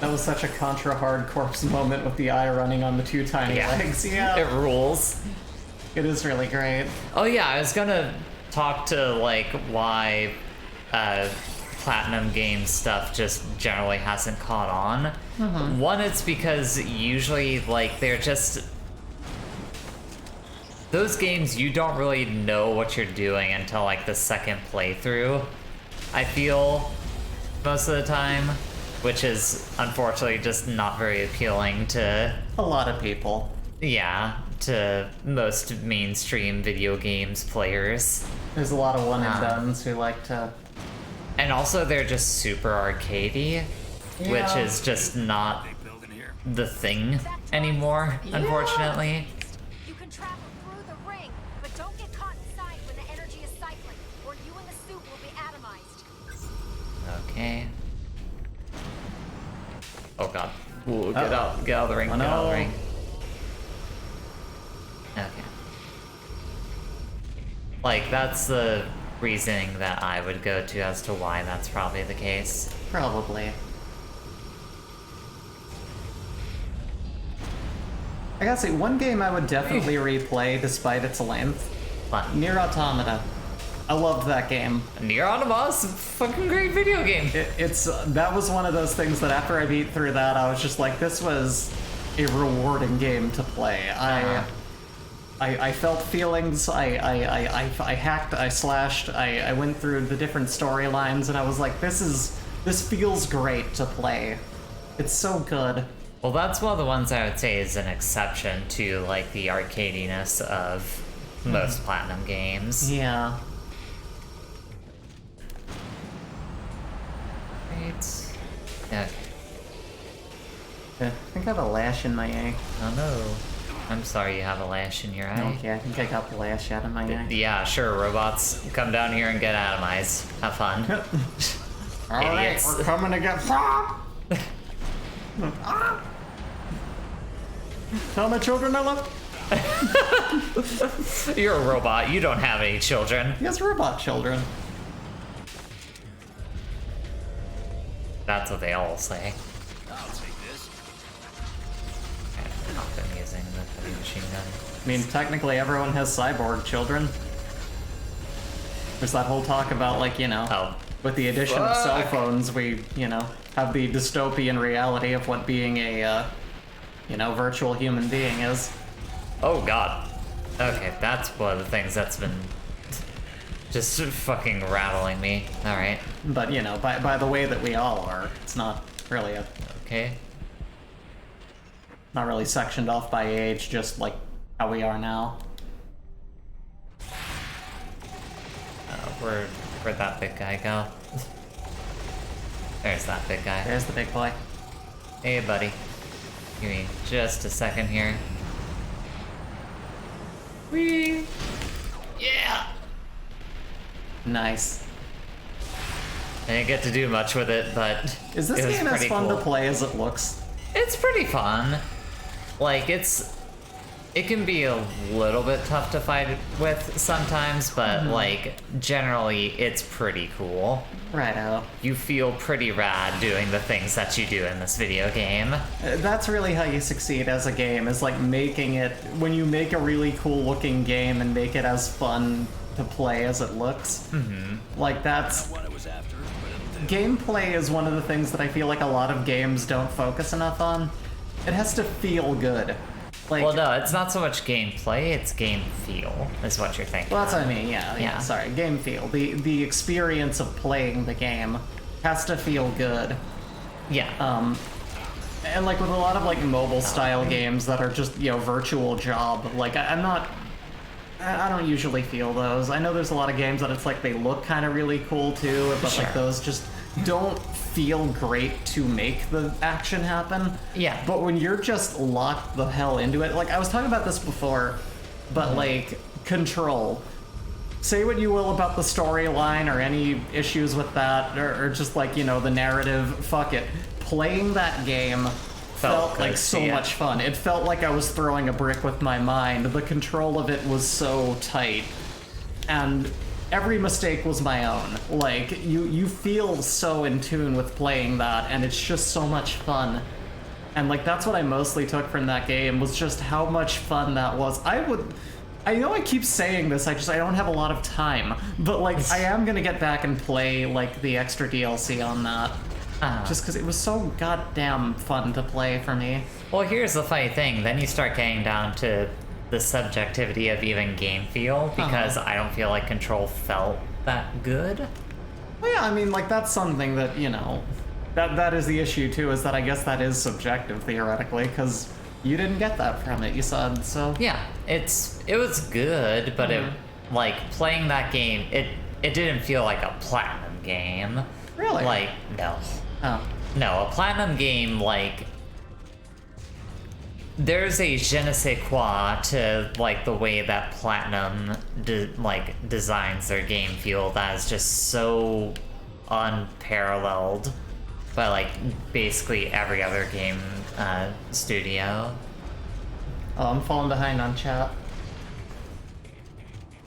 That was such a Contra Hard Corpse moment with the eye running on the two tiny legs. Yeah, It rules. it is really great. Oh yeah, I was gonna talk to like why Platinum Games stuff just generally hasn't caught on. One, it's because usually like they're just those games you don't really know what you're doing until like the second playthrough. I feel most of the time. which is unfortunately just not very appealing to, A lot of people. yeah, to most mainstream video games players. There's a lot of one and dones who like to. And also they're just super arcadey, which Yeah. is just not the thing anymore, unfortunately. You can travel through the ring, but don't get caught inside when the energy is cycling, or you and the suit will be atomized. Okay. Oh god. Ooh, get out of the ring, Oh, get out of the no. ring. Okay. Like, that's the reasoning that I would go to as to why that's probably the case. Probably. I gotta say, one game I would definitely replay despite its length. Fun. Nier Automata. I loved that game. Nier Automata's a fucking great video game. That was one of those things that after I beat through that, I was just like, this was a rewarding game to play. I felt feelings. I hacked. I slashed. I went through the different storylines, and I was like, this feels great to play. It's so good. Well, that's one of the ones I would say is an exception to, like, the arcadiness of most Platinum games. Yeah. Right. Okay. I think I have a lash in my eye. Oh no. I'm sorry you have a lash in your eye. Okay, I think I got the lash out of my eye. Yeah, sure, robots. Come down here and get atomized. Have fun. Alright, Idiots. we're coming to get. Tell my children I love. You're a robot. You don't have any children. He has robot children. That's what they all say. I'll take this. I've not been using the heavy machine gun. I mean, technically everyone has cyborg children. There's that whole talk about, like, you know, Oh. with the addition of cell Fuck. phones, we, you know, have the dystopian reality of what being a, you know, virtual human being is. Oh god. Okay, that's one of the things that's been just fucking rattling me. Alright. But, you know, by the way that we all are, it's not really Okay. not really sectioned off by age, just like how we are now. Where'd that big guy go? There's that big guy. There's the big boy. Hey, buddy. Give me just a second here. Whee! Yeah! Nice. I didn't get to do much with it, but Is this it was game as pretty fun cool. to play as it looks? It's pretty fun. Like, it can be a little bit tough to fight with sometimes, but like, generally, it's pretty cool. Righto. You feel pretty rad doing the things that you do in this video game. That's really how you succeed as a game, is like making it, when you make a really cool looking game and make it as fun to play as it looks. Like that's, What I was after, but gameplay is one of the things that I feel like a lot of games don't focus enough on. It has to feel good. Like, Well, no, it's not so much gameplay, it's game feel, is what you're thinking. well, that's what I mean, yeah, Yeah. sorry, game feel. The experience of playing the game has to feel good. Yeah. And like with a lot of like mobile style games that are just, you know, virtual job, like I don't usually feel those. I know there's a lot of games that it's like they look kind of really cool too, but like Sure. those just don't feel great to make the action happen. Yeah. But when you're just locked the hell into it, like I was talking about this before, but like Control. Say what you will about the storyline or any issues with that, or just like, you know, the narrative, fuck it. Playing that game felt like good, so yeah. much fun. It felt like I was throwing a brick with my mind. The control of it was so tight. And every mistake was my own. Like, you feel so in tune with playing that, and it's just so much fun. And like, that's what I mostly took from that game, was just how much fun that was. I know I keep saying this, I don't have a lot of time, but like, I am gonna get back and play like the extra DLC on that. Just because it was so goddamn fun to play for me. Well, here's the funny thing. Then you start getting down to the subjectivity of even game feel, because I don't feel like Control felt that good. Well, yeah, I mean, like, that's something that, you know, That is the issue too, is that I guess that is subjective theoretically, because you didn't get that from it, you said, so. Yeah, it was good, but it like playing that game, it didn't feel like a platinum game. Really? Like no. Oh. No, a platinum game, like, there's a je ne sais quoi to, like, the way that Platinum, designs their game feel that is just so unparalleled by, like, basically every other game studio. Oh, I'm falling behind on chat.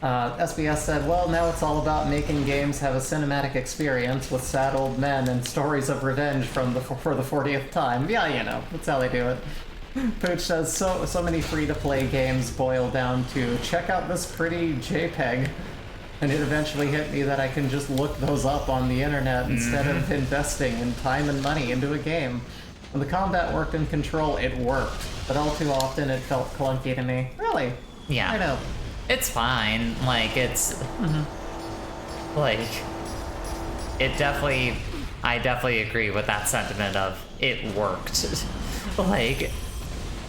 SBS said, well, now it's all about making games have a cinematic experience with sad old men and stories of revenge for the 40th time. Yeah, you know, that's how they do it. Pooch says, so many free-to-play games boil down to, check out this pretty JPEG. And it eventually hit me that I can just look those up on the internet instead of investing in time and money into a game. When the combat worked in Control, it worked. But all too often, it felt clunky to me. Really? Yeah. I know. It's fine. Like, it's... like... It definitely... I definitely agree with that sentiment of, it worked. Like...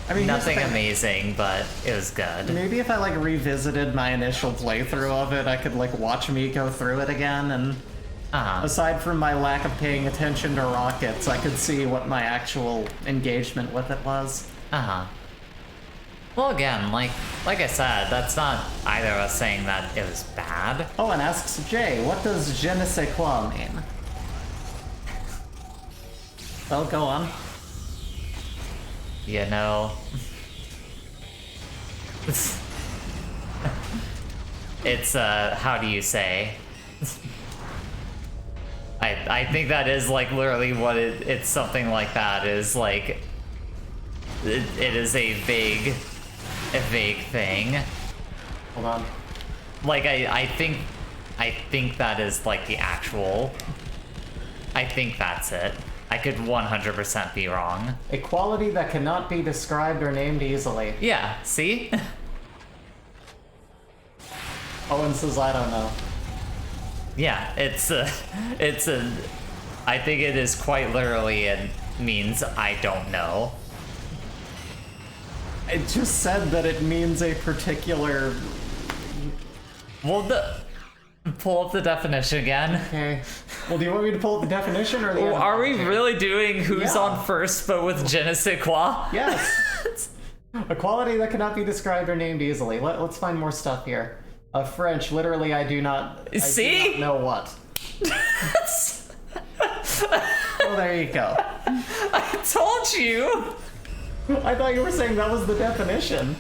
I mean, nothing amazing, but it was good. Maybe if I, like, revisited my initial playthrough of it, I could, like, watch me go through it again, and... aside from my lack of paying attention to rockets, I could see what my actual engagement with it was. Well, again, like I said, that's not either of us saying that it was bad. Oh, and asks Jay, what does je ne sais quoi mean? Well, go on. You know... it's, how do you say? I think that is, like, literally what it's something like that, is, like... It is a vague thing. Hold on. Like, I think that is, like, the actual... I think that's it. I could 100% be wrong. A quality that cannot be described or named easily. Yeah, see? Owen says, I don't know. Yeah, it's a... I think it is quite literally, it means I don't know. It just said that it means a particular... Well, pull up the definition again. Okay. Well, do you want me to pull up the definition or the... Well, are we really doing who's Yeah. on first, but with je ne sais quoi? Yes. A quality that cannot be described or named easily. Let's find more stuff here. French, literally, I do not know what. Well, there you go. I told you! I thought you were saying that was the definition.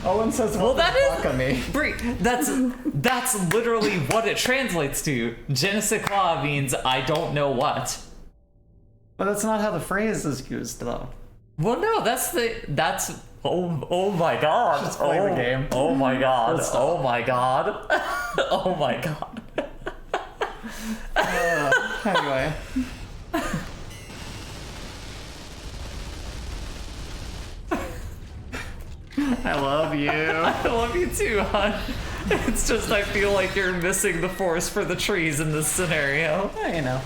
Owen says, Well, that is... me. Brie, that's literally what it translates to. Je ne sais quoi means I don't know what. But that's not how the phrase is used, though. Well, no, that's... Oh my god. Just play the game. Oh my god. Let's stop. Oh my god. Oh my god. Anyway. I love you. I love you too, hon. It's just I feel like you're missing the forest for the trees in this scenario. You know.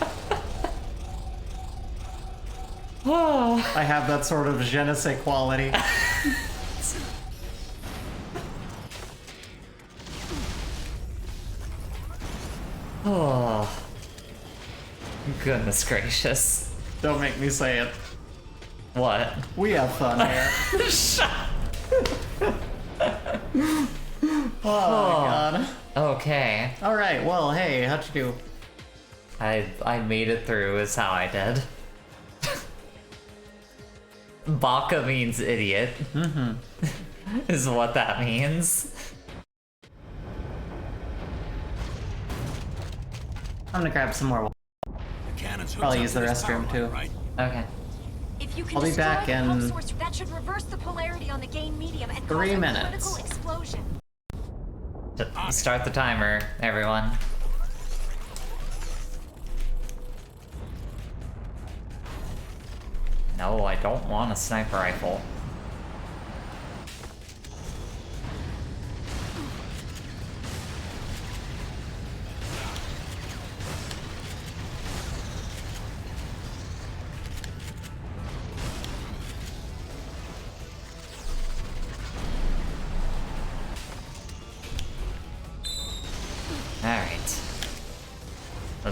Oh. I have that sort of je ne sais quality. Oh. Goodness gracious. Don't make me say it. What? We have fun here. Oh my god. Okay. Alright, well, hey, how'd you do? I made it through is how I did. Baka means idiot. Is what that means. I'm gonna grab some more. Probably use the restroom too. Okay. If you can I'll be destroy back the in hub source, that should reverse the polarity on the gain medium and 3 cause a minutes. critical explosion. Start the timer, everyone. No, I don't want a sniper rifle.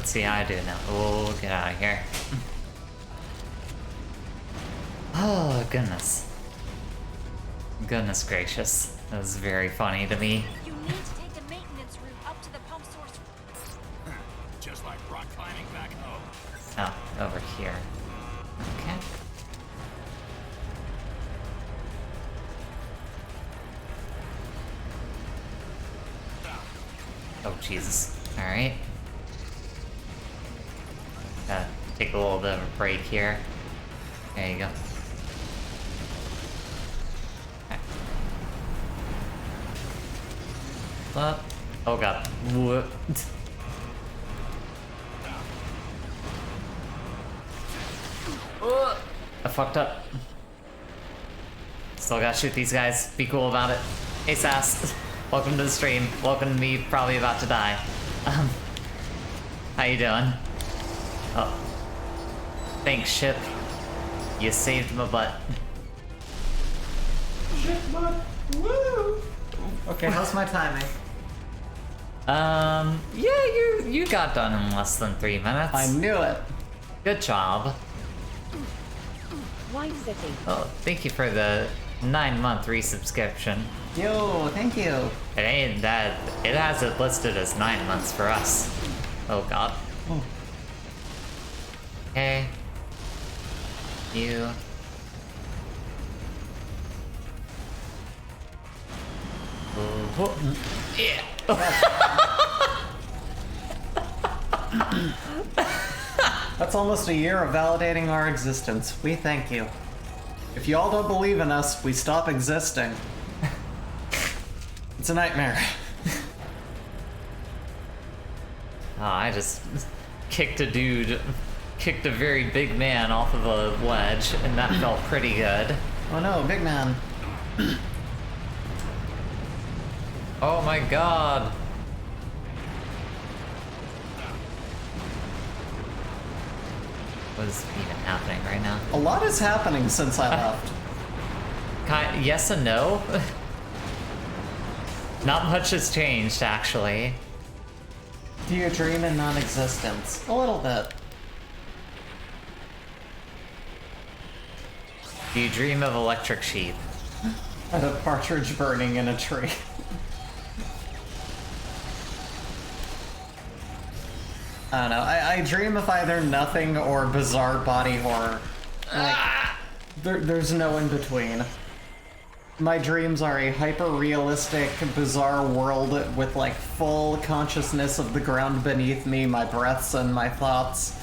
let's see how I do now. Oh, get out of here. Oh, goodness. Goodness gracious. That was very funny to me. You need to take the maintenance route up to the pump source. Just like rock climbing back home. Oh, over here. Okay. Oh, Jesus. Alright. Gotta take a little bit of a break here. There you go. Okay. Up. Oh god. Whoop. I fucked up. Still gotta shoot these guys. Be cool about it. Hey, Sass. Welcome to the stream. Welcome to me probably about to die. How you doing? Oh. Thanks, ship. You saved my butt. Shit, butt. Woo! Okay, how's my timing? Yeah, you got done in less than 3 minutes. I knew it. Good job. Wine City. Oh, thank you for the 9-month resubscription. Yo, thank you. It ain't that. It has it listed as 9 months for us. Oh god. Oh. Okay. You. Oh. Yeah. That's almost a year of validating our existence. We thank you. If you all don't believe in us, we stop existing. It's a nightmare. Oh, I just kicked a dude, kicked a very big man off of a ledge, and that felt pretty good. Oh no, big man. Oh my god. What is even happening right now? A lot is happening since I left. Yes and no. Not much has changed, actually. Do you dream in non-existence? A little bit. Do you dream of electric sheep? And a partridge burning in a tree. I don't know. I dream of either nothing or bizarre body horror. Like, there's no in between. My dreams are a hyper-realistic, bizarre world with like full consciousness of the ground beneath me, my breaths and my thoughts.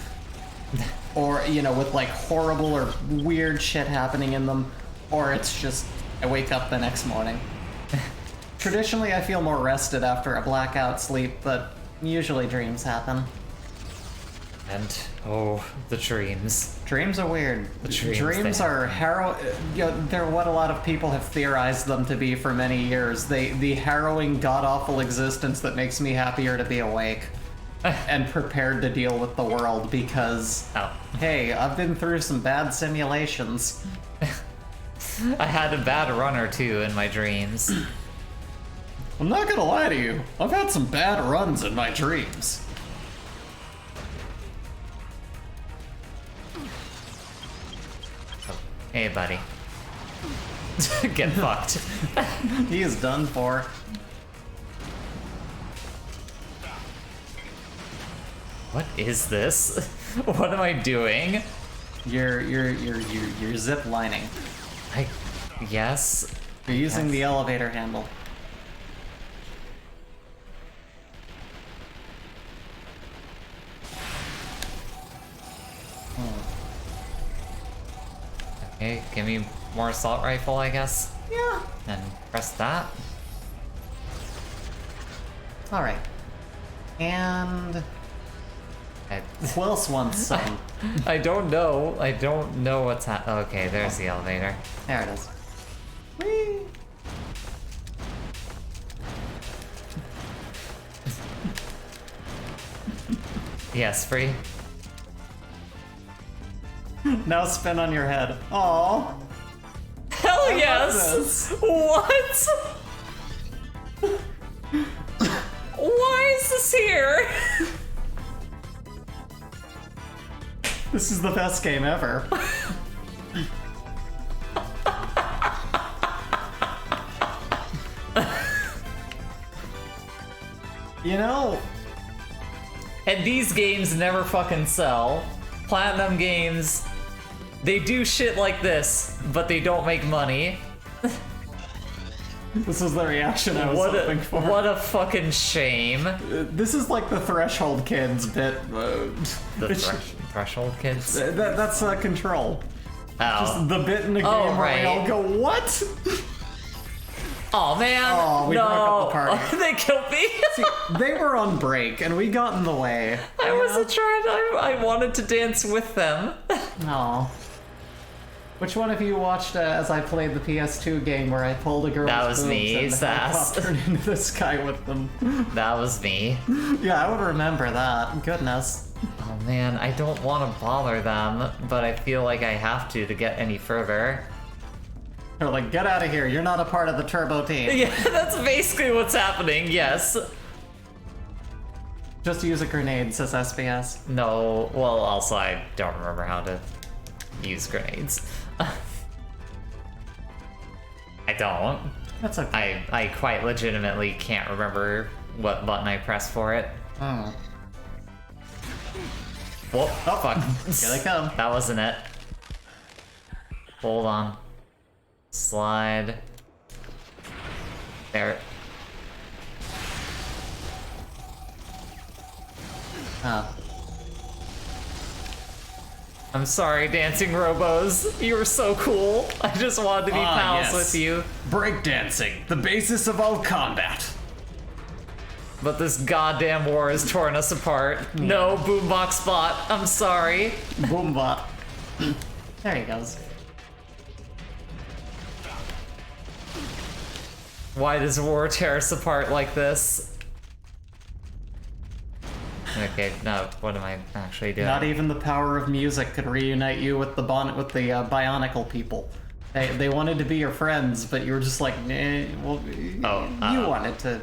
Or, you know, with like horrible or weird shit happening in them. Or it's just, I wake up the next morning. Traditionally, I feel more rested after a blackout sleep, but usually dreams happen. And, oh, the dreams. Dreams are weird. The dreams are you know, they're what a lot of people have theorized them to be for many years. The harrowing, god-awful existence that makes me happier to be awake. And prepared to deal with the world because, hey, I've been through some bad simulations. I had a bad run or two in my dreams. I'm not gonna lie to you, I've had some bad runs in my dreams. Hey, buddy. Get fucked. He is done for. What is this? What am I doing? You're zip lining. Yes. You're using the elevator handle. Okay, give me more assault rifle, I guess. Yeah. And press that. Alright. And who else wants some? I don't know. I don't know what's okay, there's the elevator. There it is. Whee! Yes, free. Now spin on your head. Aww. Hell yes! What? Why is this here? This is the best game ever. You know, And these games never fucking sell. Platinum games, they do shit like this, but they don't make money. this is the reaction I was hoping for. What a fucking shame. This is like the Threshold Kids bit. The Threshold Kids? That's Control. Oh. Just the bit in the game Oh, where we all right. go, what? Oh man! Oh, we no. broke up the party. They killed me. See, they were on break, and we got in the way. I wasn't trying. I wanted to dance with them. No. Which one of you watched as I played the PS2 game where I pulled a girl's That was boobs me, and the Sass. helicopter into the sky with them? That was me. Yeah, I would remember that. Goodness. Oh man, I don't want to bother them, but I feel like I have to get any further. They're like, get out of here. You're not a part of the Turbo team. Yeah, that's basically what's happening. Yes. Just use a grenade, says SBS. No. Well, also I don't remember how to use grenades. I don't. That's okay. I quite legitimately can't remember what button I pressed for it. Oh. Whoa, Oh, fuck. Here they come. That wasn't it. Hold on. Slide. There. Oh. I'm sorry, dancing robos. You were so cool. I just wanted to be pals with you. Breakdancing, the basis of all combat. But this goddamn war has torn us apart. No, boombox bot. I'm sorry. Boombot. There he goes. Why does war tear us apart like this? Okay, no, what am I actually doing? Not even the power of music could reunite you with the Bionicle people. They wanted to be your friends, but you were just like, nah, well, you wanted to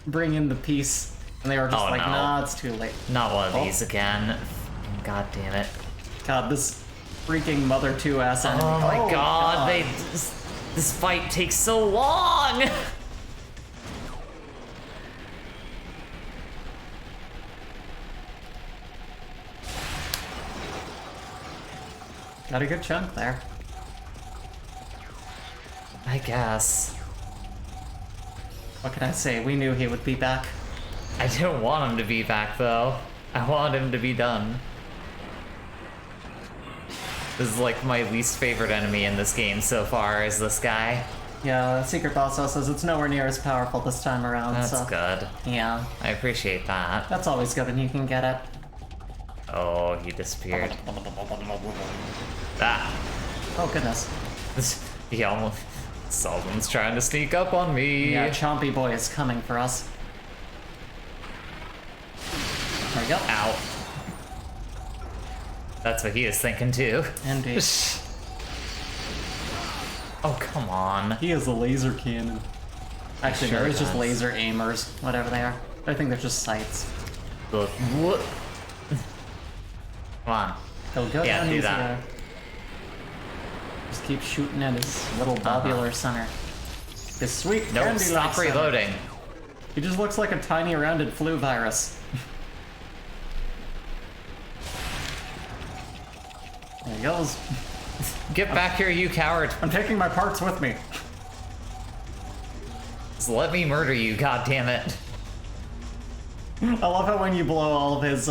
bring in the peace, and they were just like, no. nah, it's too late. Not one of these again. God damn it. God, this freaking Mother 2 ass enemy. Oh my god, this fight takes so long! Got a good chunk there. I guess. What can I say? We knew he would be back. I didn't want him to be back though. I want him to be done. This is like my least favorite enemy in this game so far, is this guy. Yeah, Secret Boss says it's nowhere near as powerful this time around, That's so... good. Yeah, I appreciate that. that's always good when you can get it. Oh, he disappeared. Ah! Oh, goodness. He almost... Someone's trying to sneak up on me. Yeah, Chompy Boy is coming for us. There we go. Ow. That's what he is thinking too. Indeed. Oh, come on. He is a laser cannon. Actually, Sure no, it's just does. laser aimers, whatever they are. I think they're just sights. Look, what? Come on. He'll go Yeah, down do easy that. there. Just keep shooting at his little bobular center. His sweet Nope, candy-like stop center. reloading. He just looks like a tiny rounded flu virus. There he goes. Get back here, you coward. I'm taking my parts with me. Just let me murder you, goddammit. I love how when you blow all of his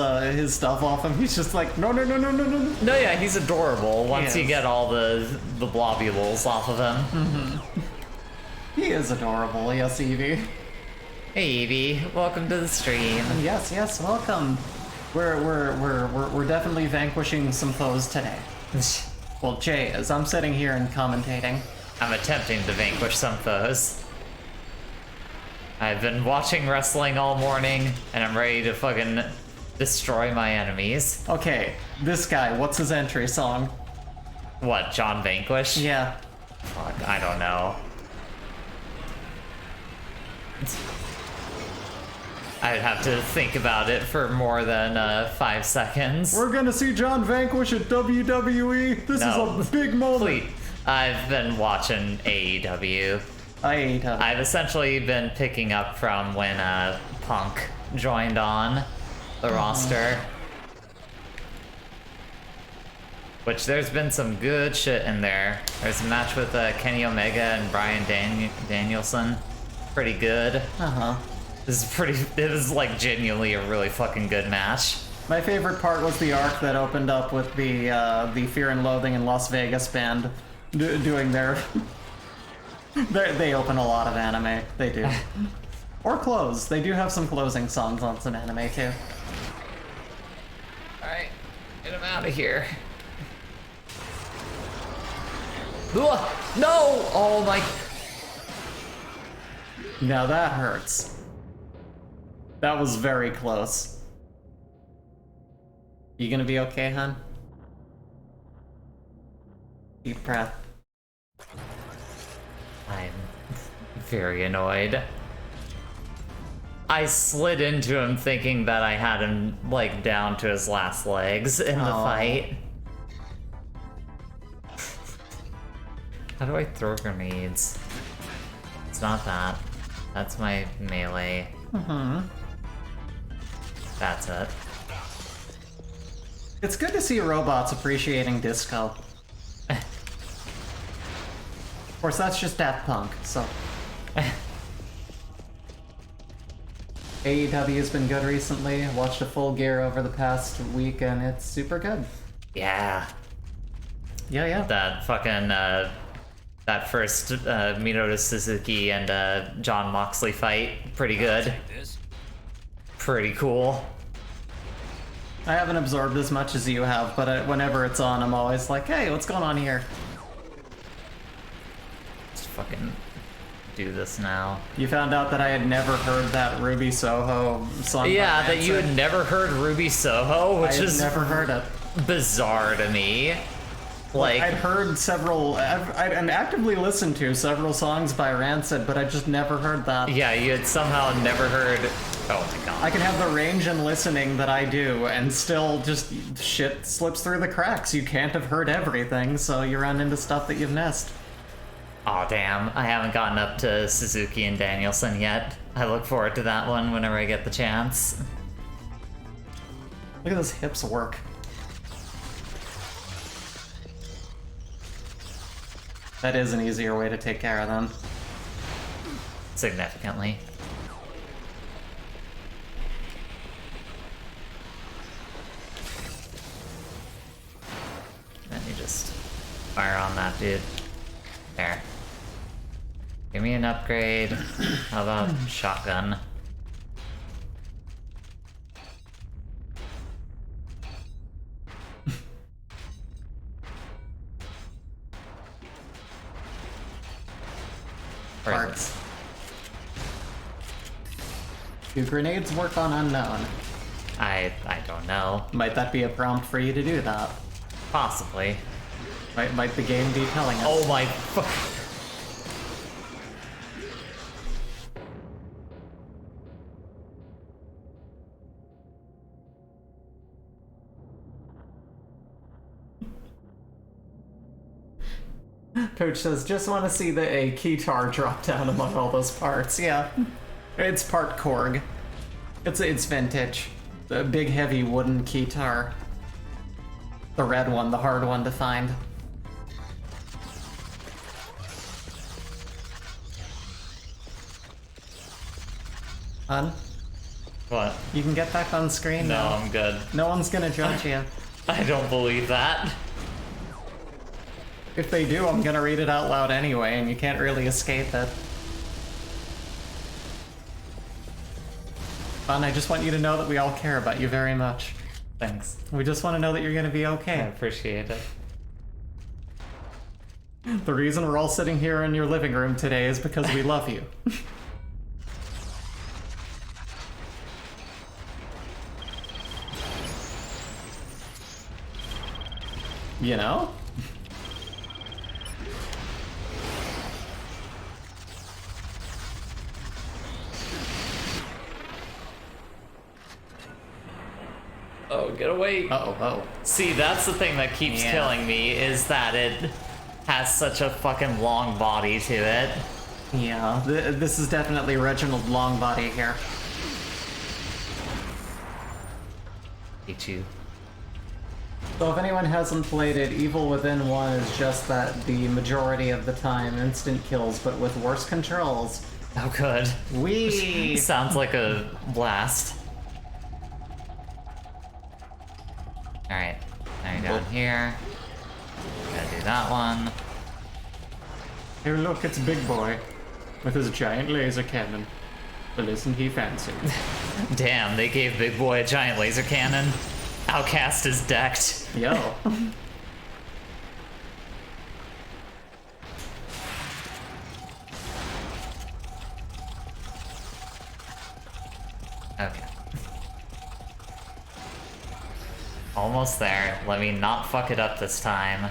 stuff off him, he's just like, no, no, no, no, no, no. No, yeah, he's adorable once you is. get all the blobules off of him. He is adorable, yes, Evie. Hey, Evie, welcome to the stream. Yes, yes, welcome. We're definitely vanquishing some foes today. Well, Jay, as I'm sitting here and commentating. I'm attempting to vanquish some foes. I've been watching wrestling all morning, and I'm ready to fucking destroy my enemies. Okay, this guy, what's his entry song? What, John Vanquish? Yeah. Fuck, I don't know. I'd have to think about it for more than 5 seconds. We're gonna see John Vanquish at WWE. This No. is a big moment. Please. I've been watching AEW. I've essentially been picking up from when Punk joined on the roster. Which there's been some good shit in there. There's a match with Kenny Omega and Bryan Danielson. Pretty good. It was like genuinely a really fucking good match. My favorite part was the arc that opened up with the Fear and Loathing in Las Vegas band doing their... They open a lot of anime. They do. Or close. They do have some closing songs on some anime too. Alright, get him out of here. Ugh, no! Oh my... Now that hurts. That was very close. You gonna be okay, hon? Deep breath. I'm very annoyed. I slid into him thinking that I had him, like, down to his last legs in the fight. How do I throw grenades? It's not that. That's my melee. That's it. It's good to see robots appreciating disco. Of course, that's just Daft Punk, so... AEW's been good recently. I watched a Full Gear over the past week, and it's super good. Yeah. Yeah. That fucking, that first Minoru Suzuki and John Moxley fight, pretty good. Pretty cool. I haven't absorbed as much as you have, but whenever it's on, I'm always like, hey, what's going on here? Let's fucking do this now. You found out that I had never heard that Ruby Soho song. Yeah, that you had never heard Ruby Soho, which is never heard it. bizarre to me. Like, I'd heard several, I'd actively listened to several songs by Rancid, but I just never heard that. yeah, you had somehow never heard. Oh my god. I can have the range in listening that I do, and still just shit slips through the cracks. You can't have heard everything, so you run into stuff that you've missed. Aw, damn. I haven't gotten up to Suzuki and Danielson yet. I look forward to that one whenever I get the chance. Look at those hips work. That is an easier way to take care of them. Significantly. Then you just fire on that dude. There. Give me an upgrade. How about shotgun? Parts. Do grenades work on unknown? I don't know. Might that be a prompt for you to do that? Possibly. Might the game be telling us? Oh my fuck. Coach says, just want to see a keytar drop down among all those parts. Yeah. It's part Korg. It's vintage. The big heavy wooden keytar. The red one, the hard one to find. Hun, What? you can get back on screen No, now. I'm good. No one's gonna judge you. I don't believe that. If they do, I'm gonna read it out loud anyway, and you can't really escape it. Fun, I just want you to know that we all care about you very much. Thanks. We just want to know that you're gonna be I okay. appreciate it. The reason we're all sitting here in your living room today is because we love you. You know? wait. Oh. See, that's the thing that keeps Yeah. killing me, is that it has such a fucking long body to it. Yeah, this is definitely Reginald Longbody here. Hate you. So if anyone hasn't played it, Evil Within 1 is just that the majority of the time instant kills, but with worse controls. Oh, good. Wee! Sounds like a blast. Alright, now you're down here. Gotta do that one. Here, look, it's Big Boy with his giant laser cannon. But isn't he fancy? Damn, they gave Big Boy a giant laser cannon. Outcast is decked. Yo. Okay. Almost there. Let me not fuck it up this time.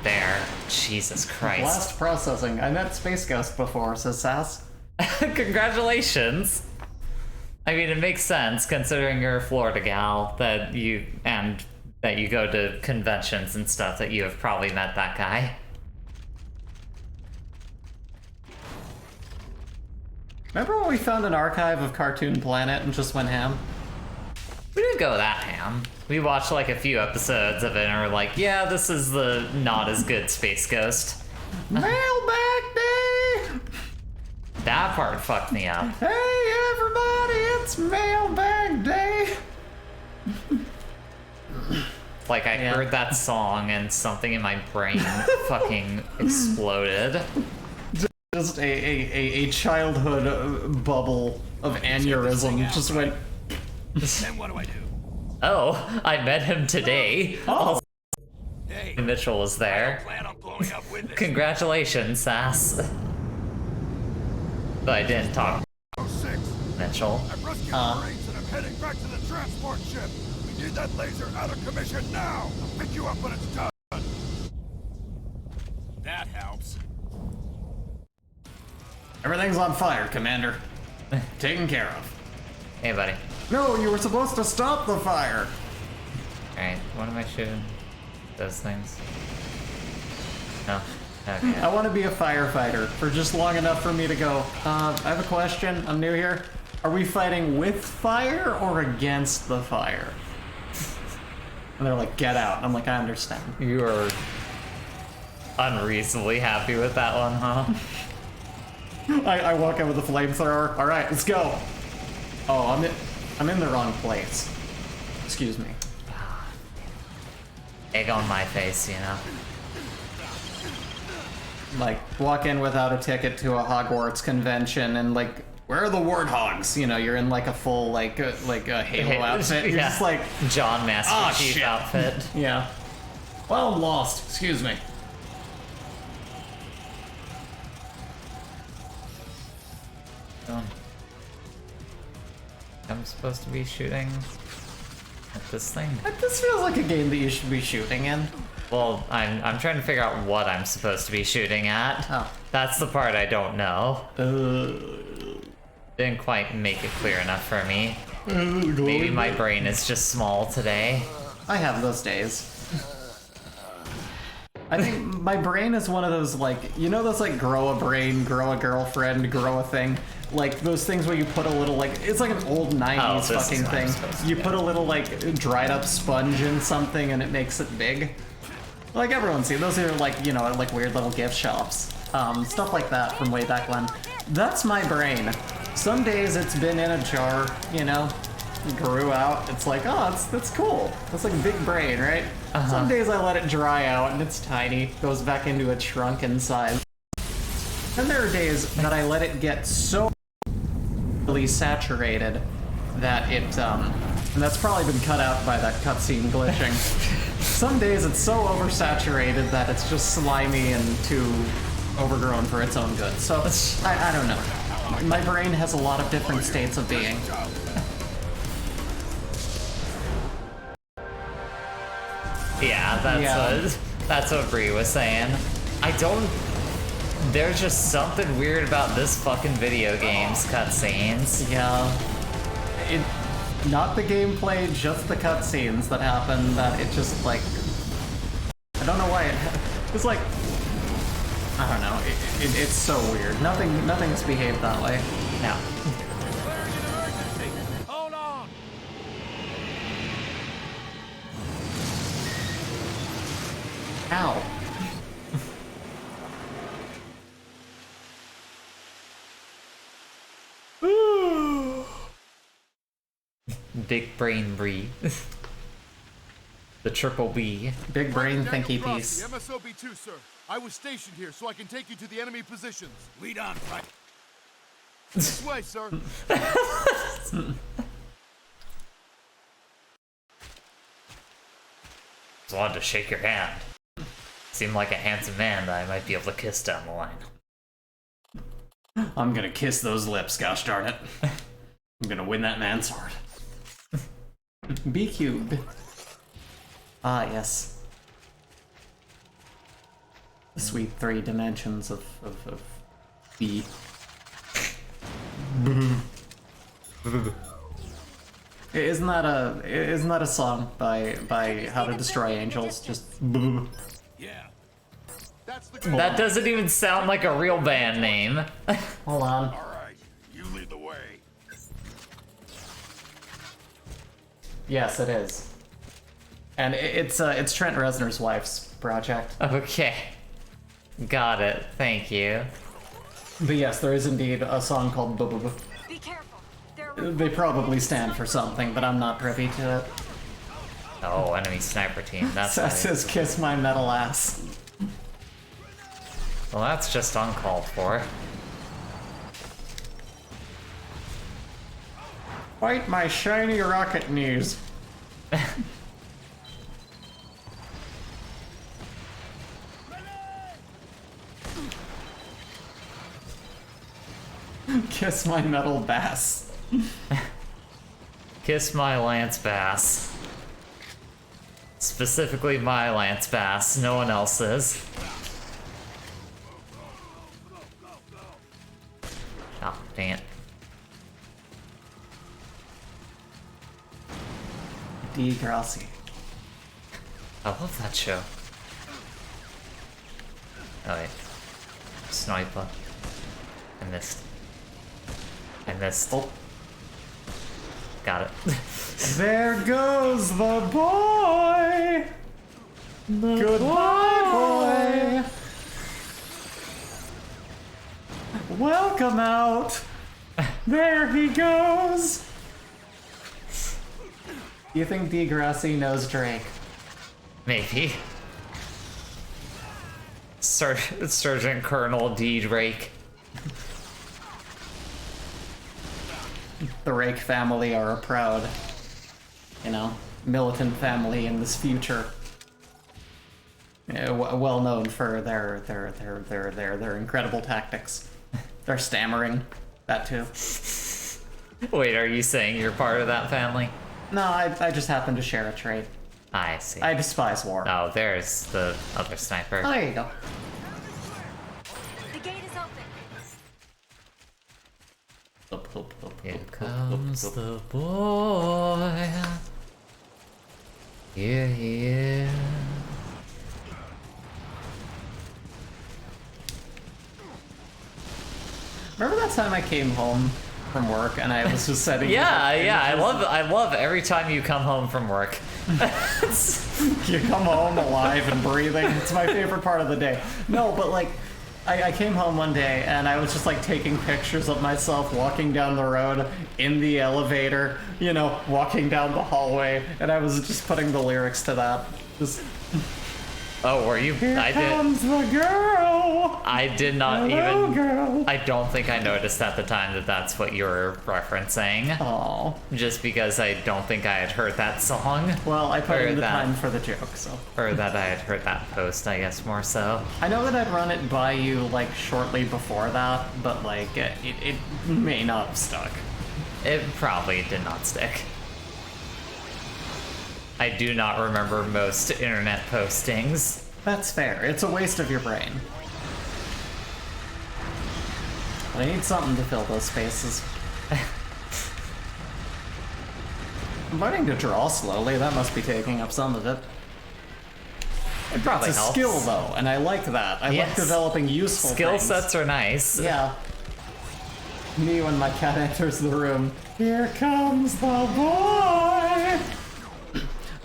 There. Jesus Christ. Blast processing. I met Space Ghost before, says Sass. Congratulations. I mean, it makes sense considering you're a Florida gal that you go to conventions and stuff, that you have probably met that guy. Remember when we found an archive of Cartoon Planet and just went ham? We didn't go that ham. We watched like a few episodes of it and were like, yeah, this is the not as good Space Ghost. Mailbag Day! That part fucked me up. Hey everybody, it's Mailbag Day! Like, I heard that song and something in my brain fucking exploded. Just a childhood bubble of aneurysm just went... Then what do I do? Oh, I met him today. Oh! Hey, Mitchell was there. plan on blowing up with this. Congratulations, Sass. But I didn't talk Oh, 06. to Mitchell. I'm rescuing Marines and I'm heading back to the transport ship. We need that laser out of commission now. I'll pick you up when it's done. That helps. Everything's on fire, Commander. Taken care of. Hey, buddy. No, you were supposed to stop the fire! Alright, what am I shooting? Those things? No. Okay. I want to be a firefighter for just long enough for me to go, I have a question, I'm new here. Are we fighting with fire or against the fire? And they're like, get out. I'm like, I understand. You are unreasonably happy with that one, huh? I walk in with a flamethrower. All right, let's go. Oh, I'm in the wrong place. Excuse me. Egg on my face, you know? Like, walk in without a ticket to a Hogwarts convention and like, where are the warthogs? You know, you're in like a full like a Halo outfit. You're just like, John Master "Ah, Chief shit." outfit. yeah. Well, I'm lost. Excuse me. I'm supposed to be shooting at this thing. This feels like a game that you should be shooting in. Well, I'm trying to figure out what I'm supposed to be shooting at. Oh. That's the part I don't know. Didn't quite make it clear enough for me. Maybe my brain is just small today. I have those days. I think my brain is one of those, like, you know those, like, grow a brain, grow a girlfriend, grow a thing? Like, those things where you put a little, like, it's like an old 90s this fucking is what I'm thing. supposed to You do. put a little, like, dried up sponge in something and it makes it big. Like, everyone's seen those are, like, you know, like weird little gift shops. Stuff like that from way back when. That's my brain. Some days it's been in a jar, you know, grew out. It's like, oh, that's cool. That's like a big brain, right? Some days I let it dry out and it's tiny, goes back into a trunk inside. Then there are days that I let it get so really saturated that it, and that's probably been cut out by that cutscene glitching. Some days it's so oversaturated that it's just slimy and too overgrown for its own good. So, I don't know. My brain has a lot of different states of being. Yeah, that's what Bree was saying. There's just something weird about this fucking video game's cutscenes. Yeah. Not the gameplay, just the cutscenes that happen, that it just, like... I don't know why it's like... I don't know, it's so weird. Nothing's behaved that way. No. Declaring an emergency. Hold on. Ow. Big brain breathe. The triple B. Big brain Daniel thinky Cross, piece. the MSOB-2, sir. I was stationed here so I can take you to the enemy positions. Lead on, right? This way, sir. Just wanted to shake your hand. Seemed like a handsome man that I might be able to kiss down the line. I'm gonna kiss those lips, gosh darn it. I'm gonna win that man's heart. B cubed. Ah, yes. The sweet 3 dimensions of B. Isn't that a song by How to Destroy Angels? Just Yeah. That's the goal. That doesn't even sound like a real band name. hold on. All right, you lead the way. Yes, it is. And it's Trent Reznor's wife's project. Okay. Got it. Thank you. But yes, there is indeed a song called Boo Boo Boo. Be careful. They're They probably stand for something, but I'm not privy to it. Oh, enemy sniper team. That's That nice. says kiss my metal ass. Well, that's just uncalled for. Fight my shiny rocket knees. Kiss my metal bass. Kiss my Lance Bass. Specifically my Lance Bass, no one else's. Oh, dang it. Degrassi. I love that show. Oh wait. Sniper. I missed. Oh, Got it. there goes the boy. Goodbye, boy. Welcome out. There he goes. Do you think Degrassi knows Drake? Maybe. Sergeant Colonel D. Drake. The Rake family are a proud, militant family in this future. Well known for their incredible tactics. Their stammering, that too. Wait, are you saying you're part of that family? No, I just happen to share a trait. I see. I despise war. Oh, there's the other sniper. Oh, there you go. The gate is open. Here comes the boy. Here he is. Remember that time I came home from work and I was just setting. Yeah. I love every time you come home from work. You come home alive and breathing. It's my favorite part of the day. No, but like, I came home one day and I was just like taking pictures of myself walking down the road in the elevator, walking down the hallway, and I was just putting the lyrics to that. Just, Oh, were you? here I did. comes the girl. I did not Hello, even. girl. I don't think I noticed at the time that that's what you were referencing. Oh, Just because I don't think I had heard that song. well, I put Or in the that. time for the joke, so. Or that I had heard that post, I guess more so. I know that I'd run it by you like shortly before that, but like it may not have stuck. It probably did not stick. I do not remember most internet postings. That's fair. It's a waste of your brain. But I need something to fill those spaces. I'm learning to draw slowly. That must be taking up some of it. It probably It's a helps. skill, though, and I like that. I like Yes. developing useful Skill things. sets are nice. Yeah. Me when my cat enters the room. Here comes the boy!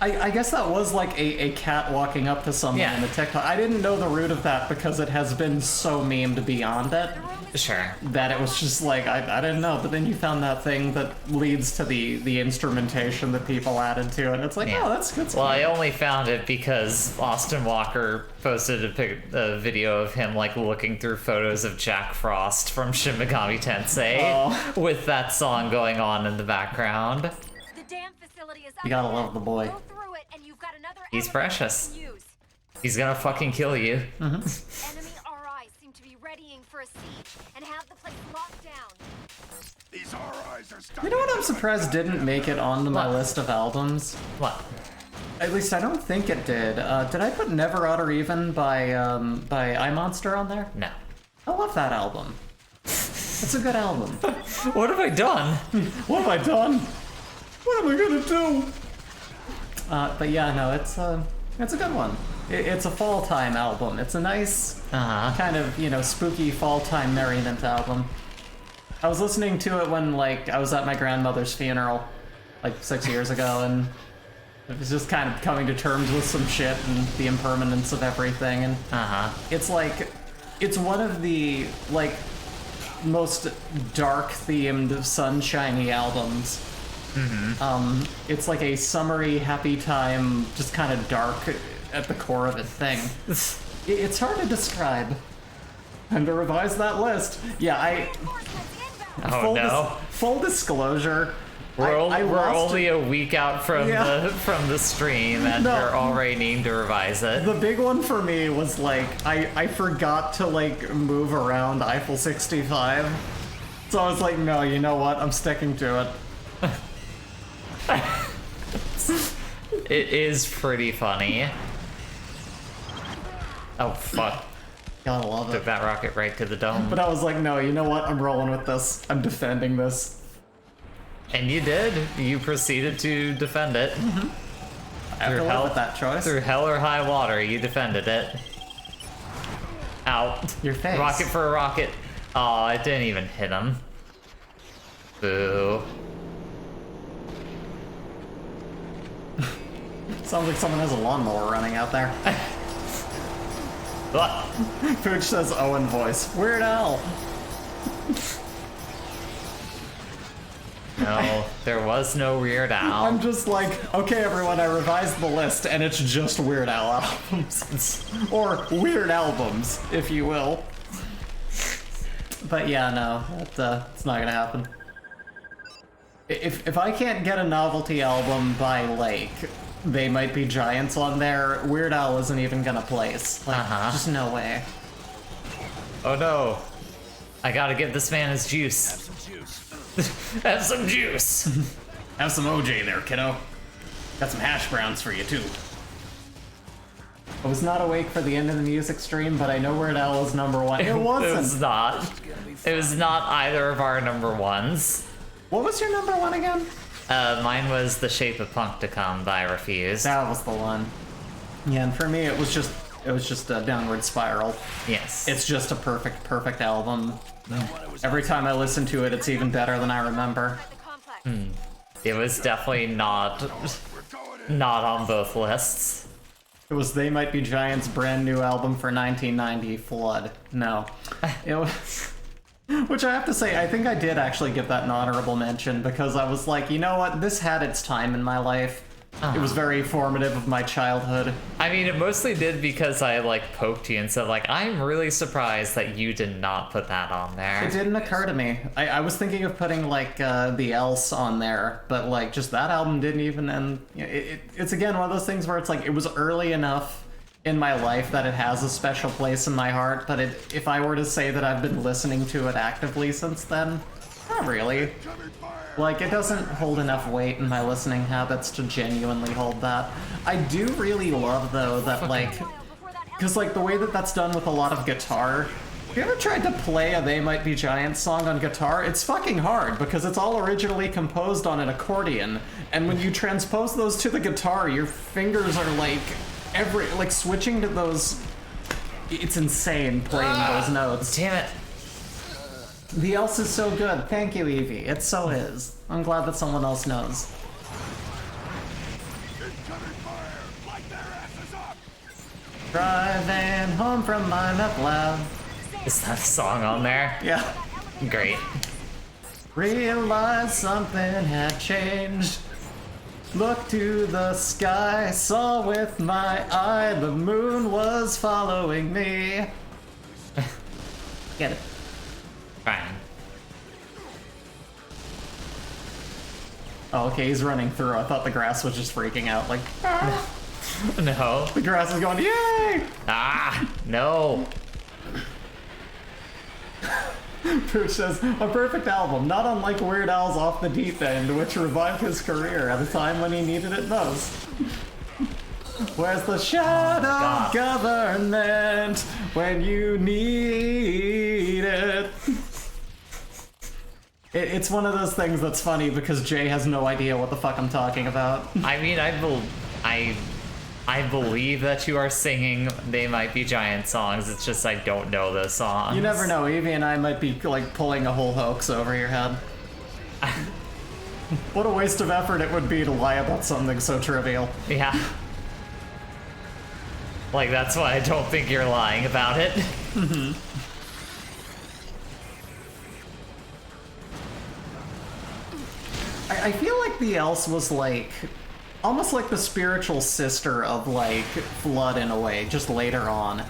I guess that was like a cat walking up to someone Yeah. in the TikTok. I didn't know the root of that because it has been so memed beyond it Sure. that it was just like, I didn't know. But then you found that thing that leads to the instrumentation that people added to it. And it's like, Yeah. oh, that's good. Well, I only found it because Austin Walker posted a video of him like looking through photos of Jack Frost from Shin Megami Tensei with that song going on in the background. The dam facility is up You gotta ahead. love the boy. Go through it and you've got another He's elevator precious. you can use. He's gonna fucking kill you. Enemy RIs seem to be readying for a siege and have the place locked down. These RIs are starting. You know what I'm surprised didn't make it onto my What? list of albums? What? At least I don't think it did. Did I put Never Odd or Even by iMonster on there? No. I love that album. It's a good album. What have I done? What have I done? What am I gonna do? But yeah, no, it's a good one. It's a fall time album. It's a nice kind of, spooky fall time merriment album. I was listening to it when like I was at my grandmother's funeral like 6 years ago, and it was just kind of coming to terms with some shit and the impermanence of everything, and it's like it's one of the like most dark themed sunshiny albums. It's like a summery happy time, just kind of dark at the core of it thing. It's hard to describe. And to revise that list, yeah, Reinforcements inbound. Oh no. full disclosure, We're lost only a week out from Yeah. the stream, and No. we're already needing to revise it. The big one for me was like I forgot to like move around Eiffel 65, so I was like, no, you know what? I'm sticking to it. It is pretty funny. Oh fuck! Gotta love Took it. that rocket right to the dome. But I was like, no, you know what? I'm rolling with this. I'm defending this. And you did. You proceeded to defend it. I have to live with that choice. Through hell or high water, you defended it. Ow. Your face. Rocket for a rocket. Oh, it didn't even hit him. Boo. Sounds like someone has a lawnmower running out there. What? Pooch says Owen voice. Weird Al. No, there was no Weird Al. I'm just like, okay, everyone, I revised the list, and it's just Weird Al albums. Or weird albums, if you will. But yeah, no, it's not gonna happen. If I can't get a novelty album by, like, They Might Be Giants on there, Weird Al isn't even gonna place. Like, just no way. Oh no. I gotta give this man his juice. Have some juice. Have some OJ there, kiddo. Got some hash browns for you, too. I was not awake for the end of the music stream, but I know Weird Al is number one. It wasn't. It was not. It was not either of our number ones. What was your number one again? Mine was The Shape of Punk to Come by Refused. That was the one. Yeah, and for me, it was just a downward spiral. Yes. It's just a perfect album. Every time I listen to it, it's even better than I remember. The complex. It was definitely not on both lists. It was They Might Be Giants' brand new album for 1990, Flood. No. It was... Which I have to say, I think I did actually get that an honorable mention because I was like, you know what, this had its time in my life. It was very formative of my childhood. I mean, it mostly did because I, like, poked you and said, like, I'm really surprised that you did not put that on there. It didn't occur to me. I was thinking of putting, like, The Else on there, but, like, just that album didn't even, and it's, again, one of those things where it's like, it was early enough in my life that it has a special place in my heart, but if I were to say that I've been listening to it actively since then, not really. Like, it doesn't hold enough weight in my listening habits to genuinely hold that. I do really love, though, that, like, because, like, the way that that's done with a lot of guitar, Have you ever tried to play a They Might Be Giants song on guitar? It's fucking hard because it's all originally composed on an accordion, and when you transpose those to the guitar, your fingers are like switching to those. It's insane playing those notes. Damn it. The else is so good. Thank you, Evie. It so is. I'm glad that someone else knows. Incoming fire! Light their asses up! Driving home from my meth lab. Is that a song on there? Yeah. Great. Realized something had changed. Looked to the sky, saw with my eye the moon was following me. Get it. Fine. Oh, okay, he's running through. I thought the grass was just freaking out, like, ah! No. The grass is going, yay! Ah, no. Pooch says, a perfect album, not unlike Weird Al's Off the Deep End, which revived his career at a time when he needed it most. Where's the shadow government when you need it? It's one of those things that's funny because Jay has no idea what the fuck I'm talking about. I mean, I believe that you are singing They Might Be Giant songs. It's just I don't know those songs. You never know. Evie and I might be like pulling a whole hoax over your head. What a waste of effort it would be to lie about something so trivial. Yeah. Like, that's why I don't think you're lying about it. Mm-hmm. I feel like the Else was like almost like the spiritual sister of like Flood in a way, just later on.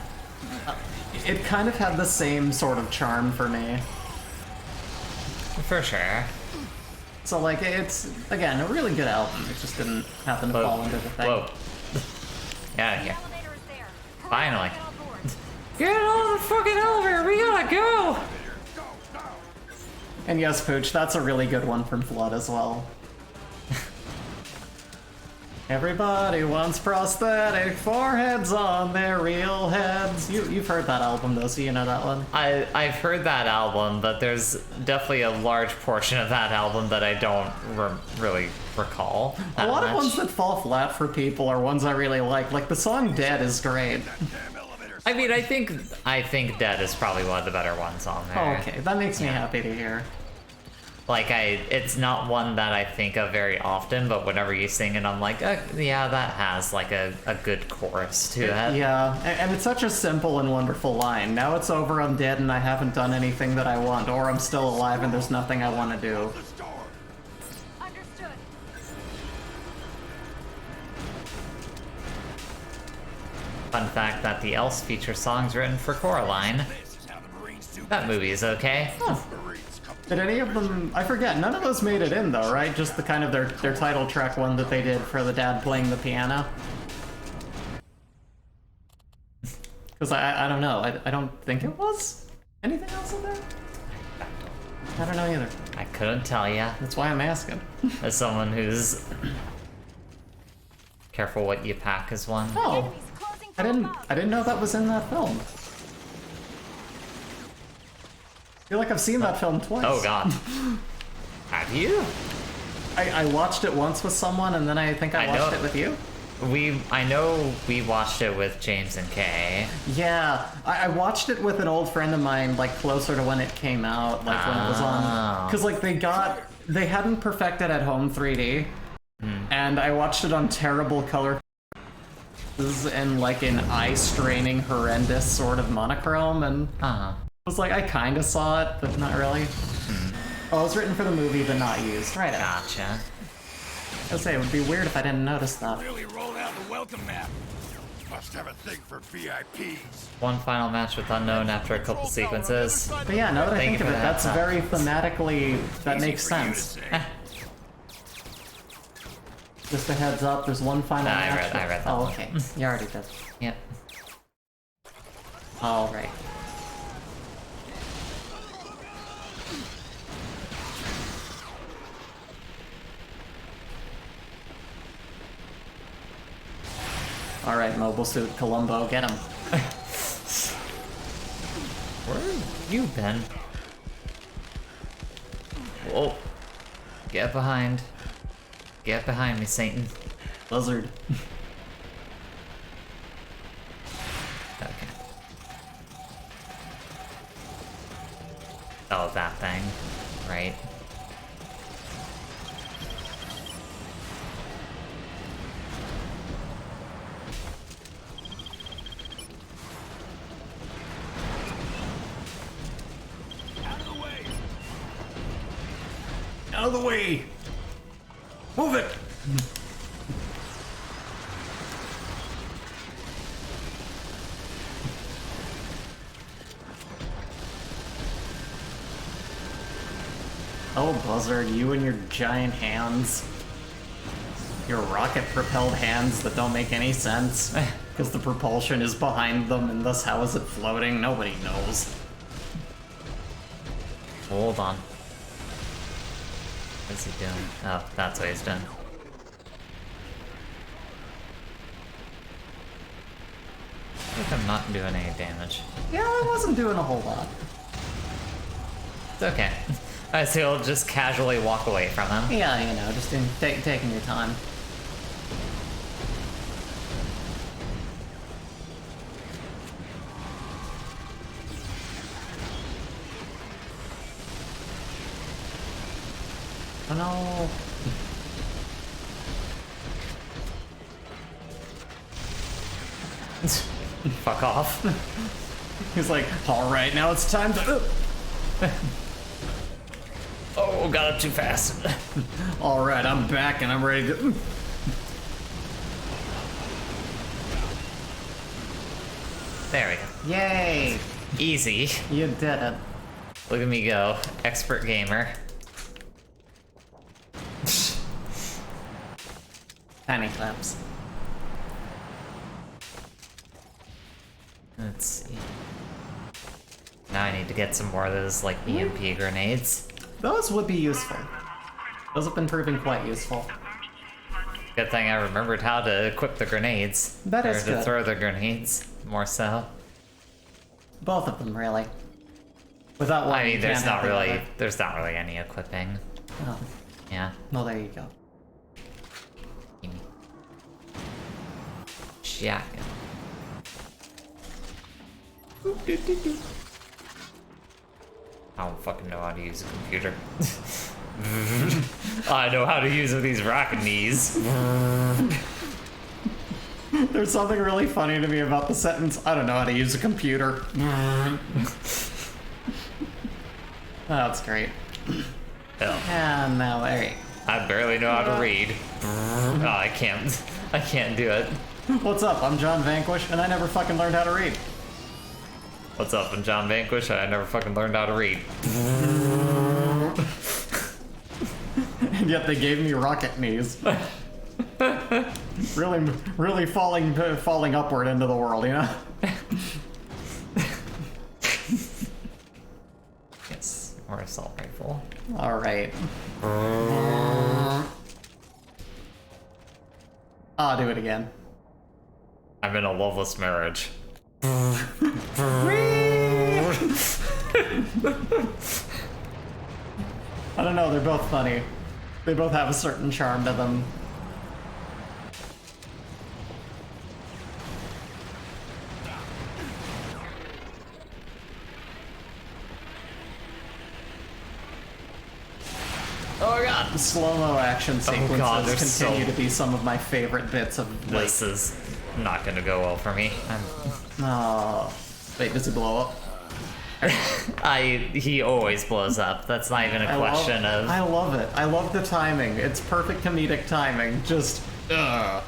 It kind of had the same sort of charm for me. For sure. So like it's again a really good album. It just didn't happen to fall into the thing. Whoa. Get out of here. Elevator is there. Hurry, Finally. get on board. Get on the fucking elevator, we gotta go! And yes, Pooch, that's a really good one from Flood as well. Everybody wants prosthetic foreheads on their real heads. You've heard that album though, so you know that one. I've heard that album, but there's definitely a large portion of that album that I don't really recall. A lot much. of ones that fall flat for people are ones I really like the song Dead is great. I mean, I think Dead is probably one of the better ones on there. Okay, that makes me happy to hear. Like, it's not one that I think of very often, but whenever you sing it, I'm like, yeah, that has like a good chorus to it. Yeah, and it's such a simple and wonderful line. Now it's over, I'm dead, and I haven't done anything that I want, or I'm still alive and there's nothing I want to do. Understood. Fun fact that the Else features songs written for Coraline. That movie is okay. Huh. Did any of them... I forget, none of those made it in though, right? Just the kind of their title track one that they did for the dad playing the piano. Because I don't know, I don't think it was? Anything else in there? I don't know either. I couldn't tell ya. That's why I'm asking. As someone who's careful what you pack is one. Oh, Enemies closing from I didn't know that was in that film. I feel like I've seen that film twice. Oh god. Have you? I watched it once with someone, and then I think I watched it with you. I know we watched it with James and Kay. Yeah, I watched it with an old friend of mine, like closer to when it came out, like when it was on. Because like they hadn't perfected at home 3D, and I watched it on terrible color and like an eye-straining, horrendous sort of monochrome, and I was like, I kind of saw it, but not really. Oh, it was written for the movie, but not used. Right. Gotcha. I was say it would be weird if I didn't notice that. Really rolled out the welcome map. Must have a thing for VIPs. One final match with Unknown after a couple sequences. But yeah, now that I Thank think you of for it, that, that's Tom. very thematically, that makes For you to sense. say. Just a heads up, there's one final Nah, I match. read that Oh, one. okay. You already did. Yep. Alright. Alright, Mobile Suit Columbo, get him. you been? Whoa. Get behind. Get behind me, Satan. Buzzard. Okay. Oh, that thing. Right. Out of the way! Move it! Oh, Buzzard, you and your giant hands. Your rocket-propelled hands that don't make any sense. Because the propulsion is behind them, and thus how is it floating? Nobody knows. Hold on. What's he doing? Oh, that's what he's doing. I think I'm not doing any damage. Yeah, I wasn't doing a whole lot. It's okay. I see he'll just casually walk away from him. Yeah, you know, just taking your time. Oh no. Fuck off. He's like, alright, now it's time to... Oh, got up too fast. Alright, I'm back and I'm ready to... There we go. Yay! Easy. You did it. Look at me go. Expert gamer. Tiny claps. Let's see. Now I need to get some more of those, like, EMP grenades. Those would be useful. Those have been proving quite useful. Good thing I remembered how to equip the grenades. That is or to good. throw the grenades, more so. Both of them, really. Without one, I mean, you there's can't not have the really, other. there's not really any equipping. Oh, Yeah. well, there you go. Gimme. Shotgun. I don't fucking know how to use a computer. I know how to use these rocket knees. There's something really funny to me about the sentence, I don't know how to use a computer. That's great. Hell, And now there you I barely know how to read. Oh, I can't do it. go. What's up? I'm John Vanquish, and I never fucking learned how to read. What's up, I'm John Vanquish. I never fucking learned how to read. And yet they gave me rocket knees. really falling upward into the world, you know? Yes, or assault rifle. All right. I'll do it again. I'm in a loveless marriage. I don't know, they're both funny. They both have a certain charm to them. Oh god! Slow-mo action sequences God, they're continue so- to be some of my favorite bits of, like... This is not gonna go well for me. Oh. Wait, does it blow up? He always blows up. That's not even a question of. I love it. I love the timing. It's perfect comedic timing. Just... and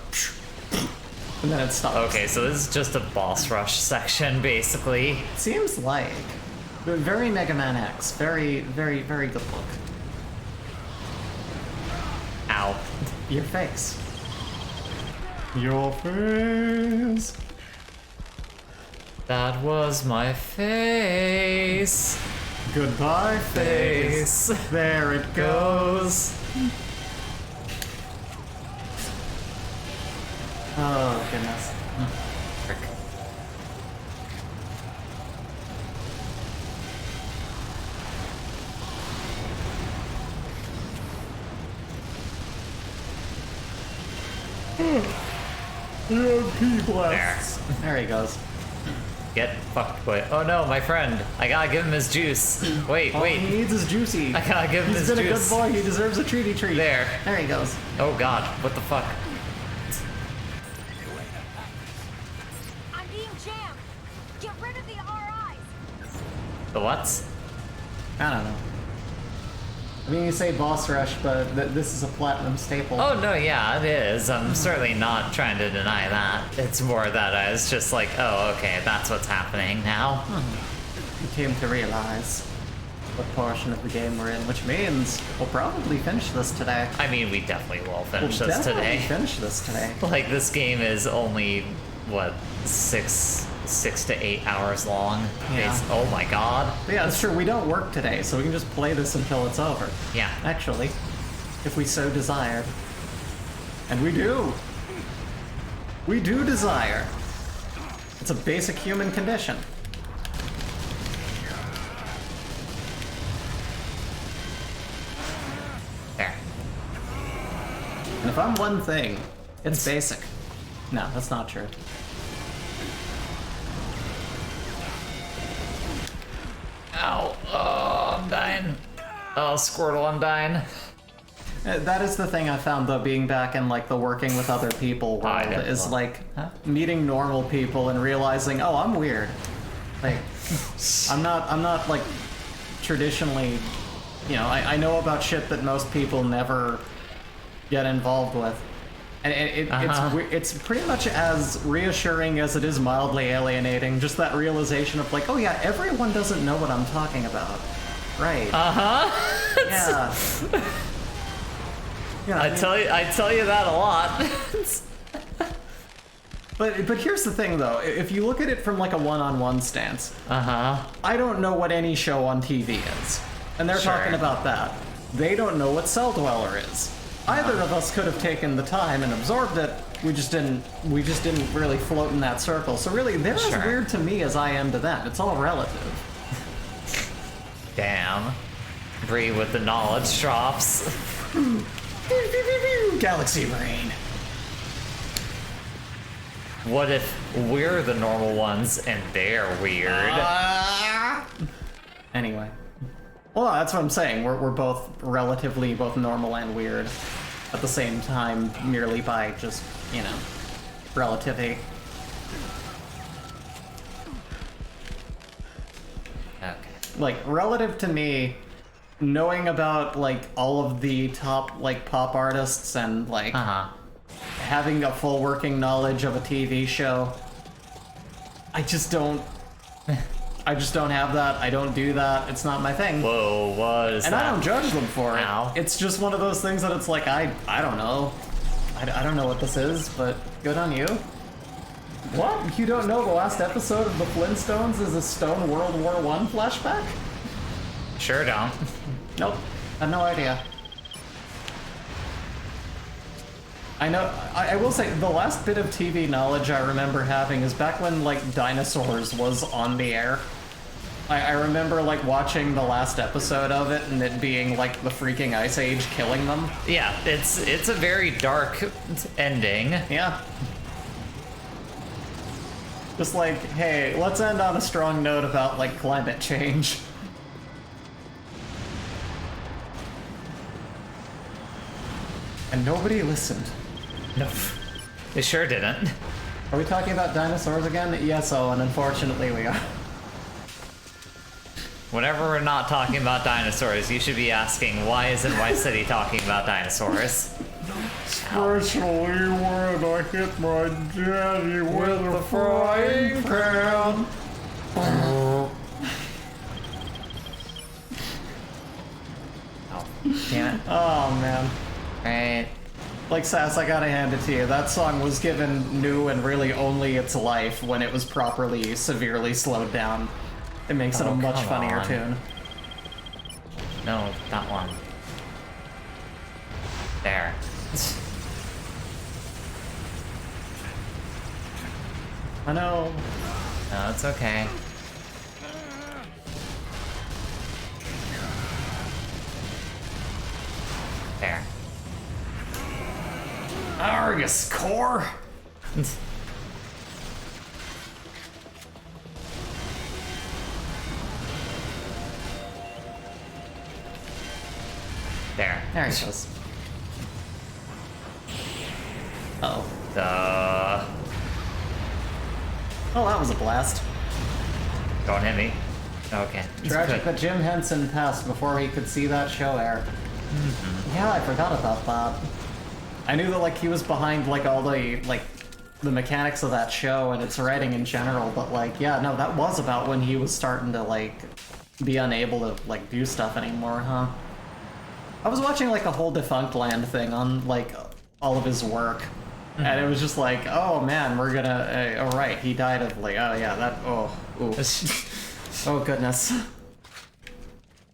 then it stops. Okay, so this is just a boss rush section, basically. Seems like. Very Mega Man X. Very, very, very good look. Ow. Your face. Your face. That was my face. Goodbye, face. There it goes. Oh, goodness. Frick. There he goes. Get fucked, boy. Oh no, my friend. I gotta give him his juice. Wait, All wait. he needs is juicy. I gotta give him He's his been juice. a good boy. He deserves a treaty treat. There. There he goes. Oh god, what the fuck? I'm being jammed. Get rid of the RIs. The what's? I don't know. I mean, you say boss rush, but this is a platinum staple. Oh no, yeah, it is. I'm certainly not trying to deny that. It's more that I was just like, oh, okay, that's what's happening now. You came to realize what portion of the game we're in, which means we'll probably finish this today. I mean, we definitely will We'll finish this definitely today. finish this today. Like, this game is only, what, 6 to 8 hours long? Yeah. Oh my god. But yeah, it's true. We don't work today, so we can just play this until it's over. Yeah. Actually, if we so desired. And we do. We do desire. It's a basic human condition. There. And if I'm one thing, it's basic. No, that's not true. Ow. Oh, I'm dying. Oh, Squirtle, I'm dying. That is the thing I found, though, being back in like the working with other people world, yeah. is like meeting normal people and realizing, oh, I'm weird. Like, I'm not like traditionally, you know, I know about shit that most people never get involved with. And it's pretty much as reassuring as it is mildly alienating. Just that realization of like, oh yeah, everyone doesn't know what I'm talking about, right? Yeah. Yeah, I tell you that a lot. But here's the thing though, if you look at it from like a one-on-one stance, I don't know what any show on TV is, and they're Sure. talking about that. They don't know what Cell Dweller is. Either of us could have taken the time and absorbed it. We just didn't really float in that circle. So really, they're Sure. as weird to me as I am to them. It's all relative. Damn. Bree with the knowledge drops. Galaxy brain. What if we're the normal ones and they're weird? Anyway. Well, that's what I'm saying. We're both relatively both normal and weird at the same time, merely by just, you know, relativity. Okay. Like, relative to me, knowing about, like, all of the top, like, pop artists and, like, having a full working knowledge of a TV show, I just don't have that. I don't do that. It's not my thing. Whoa, what is And that? I don't judge them for it. Ow. It's just one of those things that it's like, I don't know. I don't know what this is, but good on you. What? You don't know the last episode of The Flintstones is a Stone World War I flashback? Sure don't. Nope. I have no idea. I know, I will say, the last bit of TV knowledge I remember having is back when, like, Dinosaurs was on the air. I remember, like, watching the last episode of it and it being, like, the freaking Ice Age killing them. Yeah, it's a very dark ending. Yeah. Just like, hey, let's end on a strong note about, like, climate change. And nobody listened. No, they sure didn't. Are we talking about dinosaurs again? Yes, and unfortunately we are. Whenever we're not talking about dinosaurs, you should be asking, why isn't Vice City talking about dinosaurs? Especially when I hit my daddy with a frying pan. Oh, damn it. Oh, man. Right. Like, Sass, I gotta hand it to you. That song was given new and really only its life when it was properly, severely slowed down. It makes it a much come funnier on. tune. No, that one. There. I know. No, it's okay. There. Argus core. There. There he goes. Uh-oh. Oh, that was a blast. Don't hit me. Okay. Tragic that Jim Henson passed before he could see that show air. Yeah, I forgot about that. I knew that like he was behind like all the the mechanics of that show and its writing in general, but like yeah, no, that was about when he was starting to like be unable to like do stuff anymore, huh? I was watching like a whole Defunct Land thing on like all of his work. And it was just like, oh man, we're gonna. Oh right, he died of like, oh yeah, that. Oh, ooh. Oh goodness.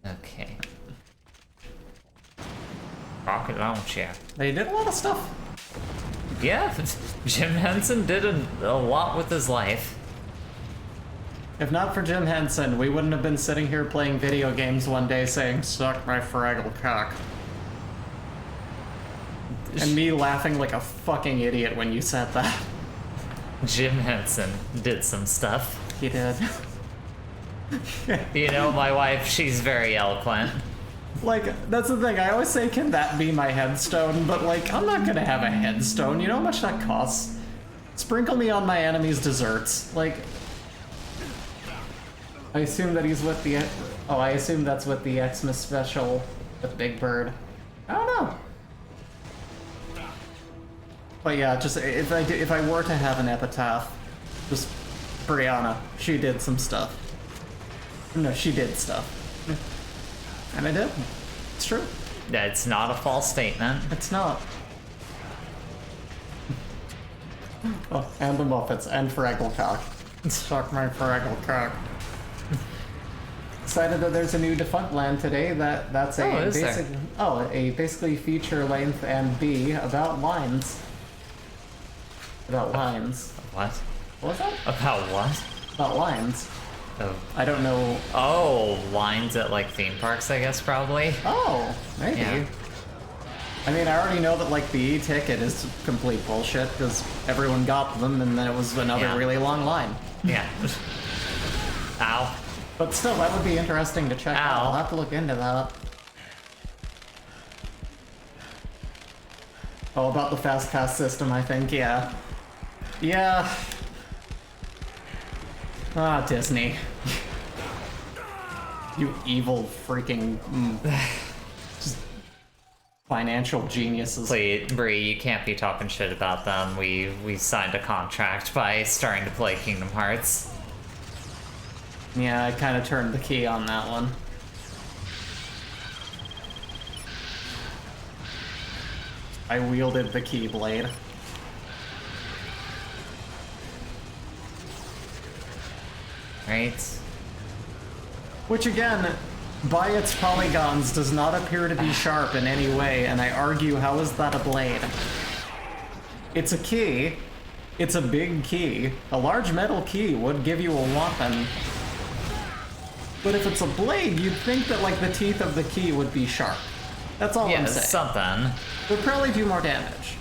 Okay. Rocket launcher. They did a lot of stuff. Yeah, Jim Henson did a lot with his life. If not for Jim Henson, we wouldn't have been sitting here playing video games one day saying, "Suck my fraggle cock." And me laughing like a fucking idiot when you said that. Jim Henson did some stuff. He did. You know, my wife, she's very eloquent. Like, that's the thing, I always say, can that be my headstone? But like, I'm not gonna have a headstone, you know how much that costs? Sprinkle me on my enemy's desserts. Like, I assume that he's with the, oh, I assume that's with the Xmas special with Big Bird. I don't know. But yeah, just if I were to have an epitaph, just Brianna, she did some stuff. No, she did stuff. And I did. It's true. It's not a false statement. It's not. Oh, and the Muppets, and Fragglecock. Suck my Fragglecock. Excited that there's a new Defunct Land today. That's a basically feature length and B about lines. About lines. What? What was that? About what? About lines. Oh. I don't know. Oh, lines at like theme parks, I guess, probably. Oh, maybe. Yeah. I mean, I already know that like the e-ticket is complete bullshit because everyone got them and then it was another really long line. Yeah. Ow. But still, that would be interesting to check out. I'll have to look into that. Oh, about the fast pass system, I think, yeah. Yeah. Ah, Disney. You evil freaking just financial geniuses. Please, Bree, you can't be talking shit about them. We signed a contract by starting to play Kingdom Hearts. Yeah, I kind of turned the key on that one. I wielded the Keyblade. Right? Which again, by its polygons, does not appear to be sharp in any way, and I argue, how is that a blade? It's a key. It's a big key. A large metal key would give you a weapon. But if it's a blade, you'd think that like the teeth of the key would be sharp. That's all I'm saying. Something. Would probably do more damage.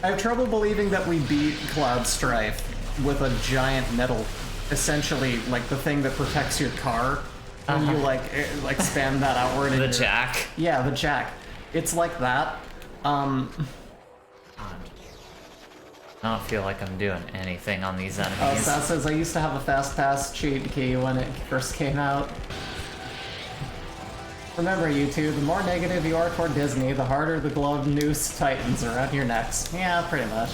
I have trouble believing that we beat Cloud Strife with a giant metal, essentially like the thing that protects your car when you like spam that outward. The jack. Yeah, the jack. It's like that. I don't feel like I'm doing anything on these enemies. Sas says, I used to have a fast pass cheat key when it first came out. Remember, you two, the more negative you are toward Disney, the harder the glove noose tightens around your necks. Yeah, pretty much.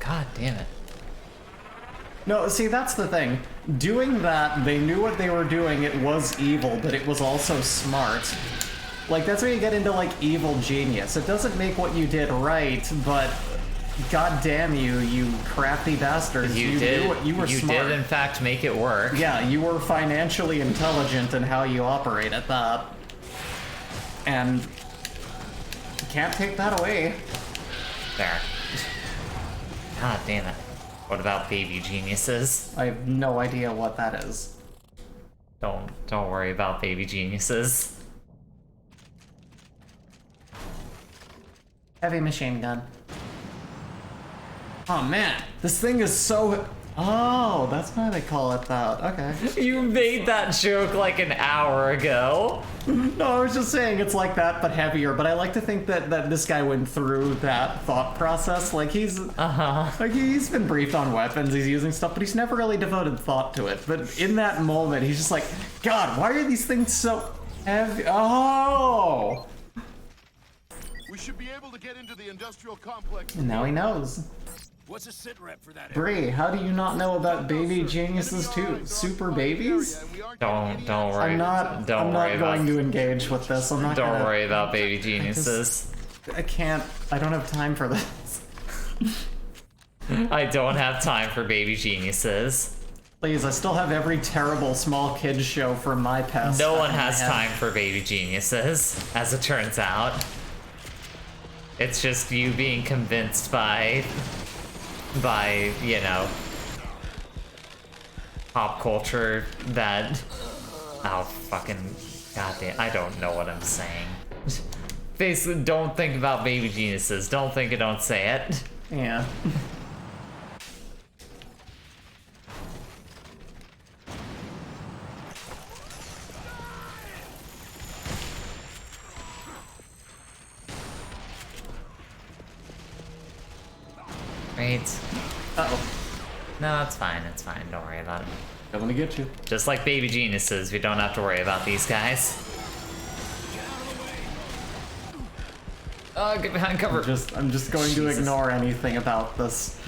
God damn it. No, see, that's the thing. Doing that, they knew what they were doing, it was evil, but it was also smart. Like, that's where you get into, like, evil genius. It doesn't make what you did right, but god damn you, you crafty bastards. You were smart. You did, in fact, make it work. Yeah, you were financially intelligent in how you operate at that. And you can't take that away. There. God damn it. What about baby geniuses? I have no idea what that is. Don't worry about baby geniuses. Heavy machine gun. Oh man, this thing is so... Oh, that's why they call it that. Okay. You made that joke like an hour ago. No, I was just saying it's like that, but heavier. But I like to think that this guy went through that thought process. Like he's been briefed on weapons, he's using stuff, but he's never really devoted thought to it. But in that moment, he's just like, God, why are these things so heavy? Oh! We should be able to get into the industrial complex. And now he knows. What's a sit rep for that? Bree, how do you not know about baby geniuses too? Super babies? Don't worry. I'm not going to engage with this. I'm not Don't gonna, worry about baby geniuses. I can't. I don't have time for this. I don't have time for baby geniuses. Please, I still have every terrible small kids show from my past. No one has time for baby geniuses, as it turns out. It's just you being convinced by, you know, pop culture that... Oh, fucking... Goddamn, I don't know what I'm saying. Basically, don't think about baby geniuses. Don't think it, don't say it. Yeah. Right? Uh-oh. No, it's fine, don't worry about it. I'm gonna get you. Just like baby geniuses, we don't have to worry about these guys. Get behind cover. I'm just going to ignore anything about this.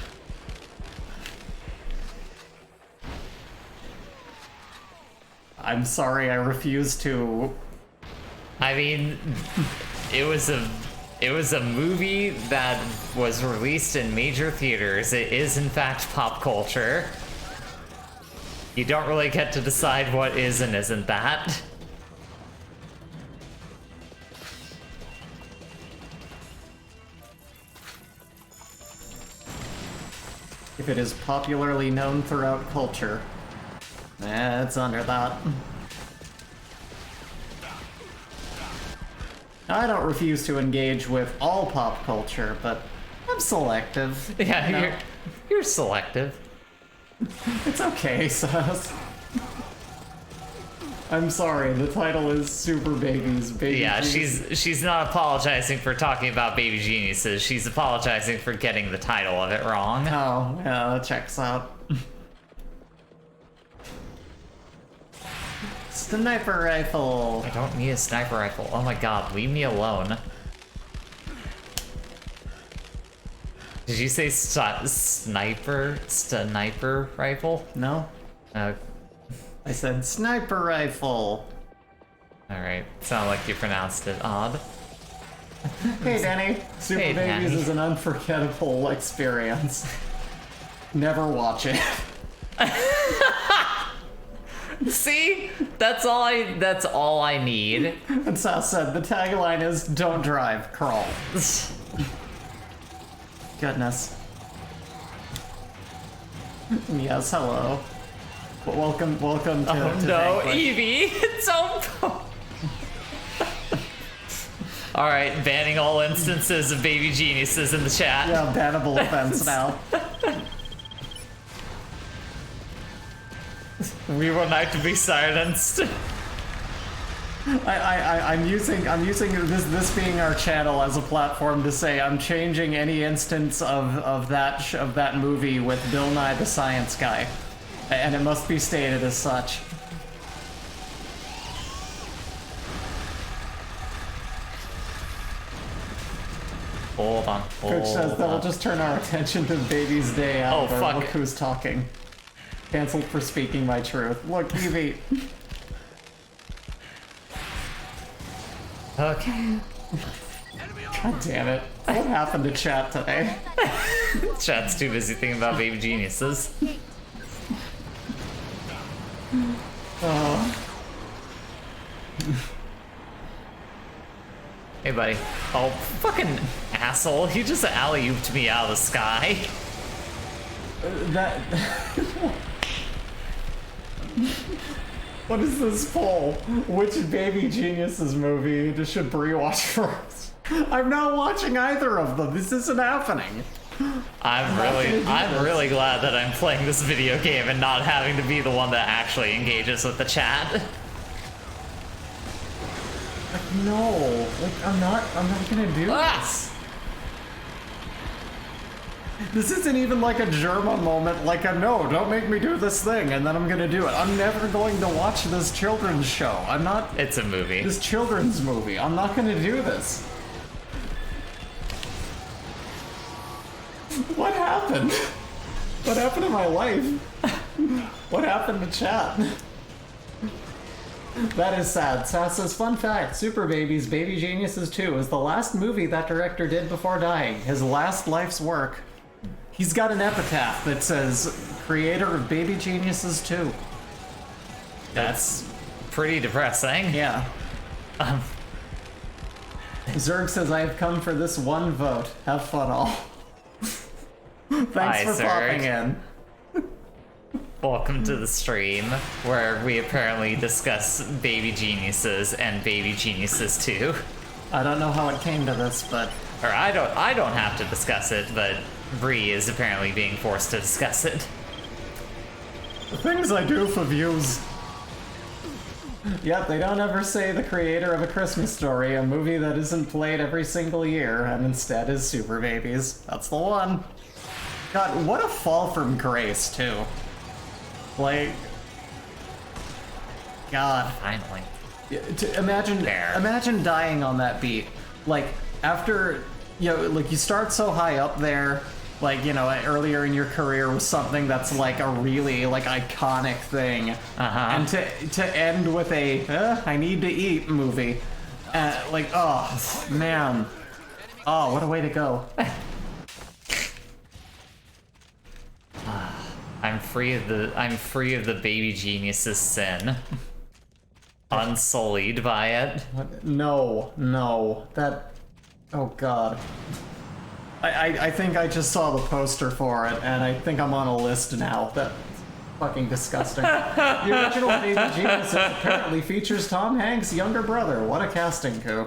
I'm sorry, I refuse to. I mean, it was a movie that was released in major theaters. It is in fact pop culture. You don't really get to decide what is and isn't that. If it is popularly known throughout culture, it's under that. I don't refuse to engage with all pop culture, but I'm selective. Yeah, you know? you're selective. It's okay, Sus. I'm sorry, the title is Super Babies. Yeah, she's not apologizing for talking about baby geniuses. She's apologizing for getting the title of it wrong. Oh, yeah, that checks out. Sniper rifle. I don't need a sniper rifle. Oh my god, leave me alone. Did you say sniper rifle? No, Uh, I said sniper rifle. Alright, sound like you pronounced it odd. Hey, Danny. Super Hey, Babies Danny. is an unforgettable experience. Never watch it. See? That's all I need. And Sas said the tagline is "Don't drive, crawl." Goodness. Yes, hello. Welcome to Oh to no, Vanquish. Evie! It's so... Alright, banning all instances of baby geniuses in the chat. Yeah, bannable offense now. We will not to be silenced. I'm using this being our channel as a platform to say I'm changing any instance of that movie with Bill Nye the Science Guy, and it must be stated as such. Hold on. Coach says that will just turn our attention to Baby's Day out. Oh, or fuck. Look who's talking. Cancelled for speaking my truth. Look, Evie. Okay. God damn it. What happened to chat today? Chat's too busy thinking about baby geniuses. Oh. Hey, buddy. Oh, fucking asshole. He just alley-ooped me out of the sky. That... What is this poll? Which Baby Geniuses movie should Bree watch first? I'm not watching either of them. This isn't happening. I'm really glad that I'm playing this video game and not having to be the one that actually engages with the chat. Like, no. Like, I'm not gonna do this. This isn't even like a Germa moment, like a no, don't make me do this thing, and then I'm gonna do it. I'm never going to watch this children's show. I'm not. It's a movie. This children's movie. I'm not gonna do this. What happened? What happened to my life? What happened to chat? That is sad. Sass says, fun fact, Super Babies, Baby Geniuses 2 is the last movie that director did before dying. His last life's work. He's got an epitaph that says, creator of Baby Geniuses 2. That's pretty depressing. Yeah. Zerg says, I have come for this one vote. Have fun all. Thanks Hi, for Zerg. popping in. Welcome to the stream, where we apparently discuss Baby Geniuses and Baby Geniuses 2. I don't know how it came to this, but... Or I don't have to discuss it, but Bree is apparently being forced to discuss it. The things I do for views. Yep, they don't ever say the creator of A Christmas Story, a movie that isn't played every single year, and instead is Super Babies. That's the one. God, what a fall from grace, too. Like... God. Finally. Imagine dying on that beat. Like, after, like you start so high up there, like, earlier in your career with something that's like a really, like, iconic thing. And to end with a, I need to eat movie. Like, oh, man. Oh, what a way to go. I'm free of the Baby Geniuses sin. Unsullied by it. No. That... Oh, God. I think I just saw the poster for it, and I think I'm on a list now. That's fucking disgusting. The original Baby Geniuses apparently features Tom Hanks' younger brother. What a casting coup.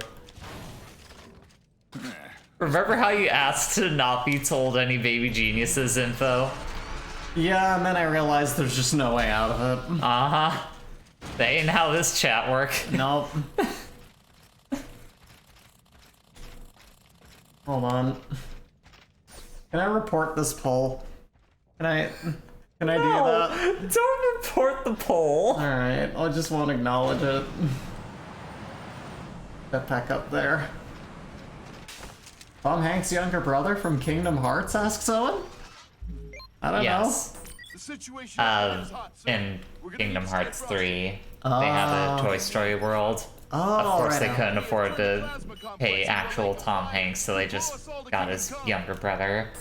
Remember how you asked to not be told any Baby Geniuses info? Yeah, and then I realized there's just no way out of it. That ain't how this chat work. Nope. Hold on. Can I report this poll? Can I do that? Don't report the poll. Alright, I just won't acknowledge it. That back up there. Tom Hanks' younger brother from Kingdom Hearts, asks Owen? I don't know. The situation is hot, so In we're gonna Kingdom need Hearts step 3, they have a Toy Story world. Of course, they couldn't afford to pay actual Tom Hanks, so they just got his younger brother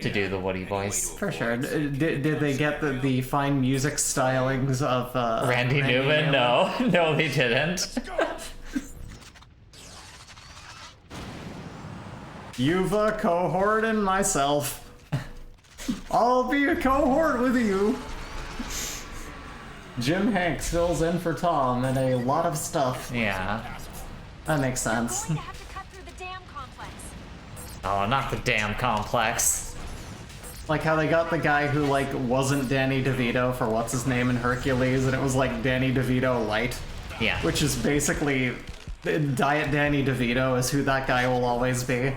to do the Woody voice. For sure. Did they get the fine music stylings of Randy Newman? No, they didn't. You've a cohort and myself. I'll be a cohort with you. Jim Hanks fills in for Tom and a lot of stuff. Yeah. That makes sense. Going to have to cut through the dam complex. Oh, not the damn complex. Like how they got the guy who, like, wasn't Danny DeVito for what's his name in Hercules, and it was like Danny DeVito light. Yeah. Which is basically Diet Danny DeVito is who that guy will always be.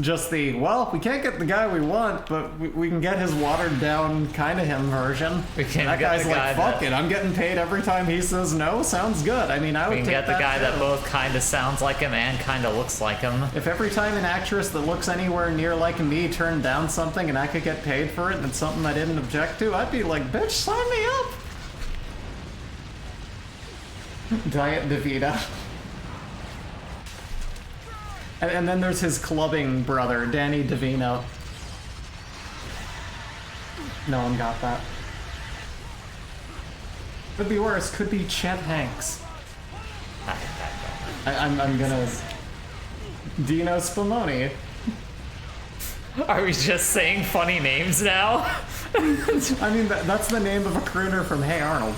Just the, well, we can't get the guy we want, but we can get his watered down kind of him version. That guy's like, fuck it, I'm getting paid every time he says no, sounds good. I mean, I would take that. We can get the guy too. that both kind of sounds like him and kind of looks like him. If every time an actress that looks anywhere near like me turned down something and I could get paid for it and it's something I didn't object to, I'd be like, bitch, sign me up. Diet DeVito. And then there's his clubbing brother, Danny DeVino. No one got that. Could be worse, could be Chet Hanks. I'm gonna... Dino Spumoni. Are we just saying funny names now? I mean, that's the name of a crooner from Hey Arnold.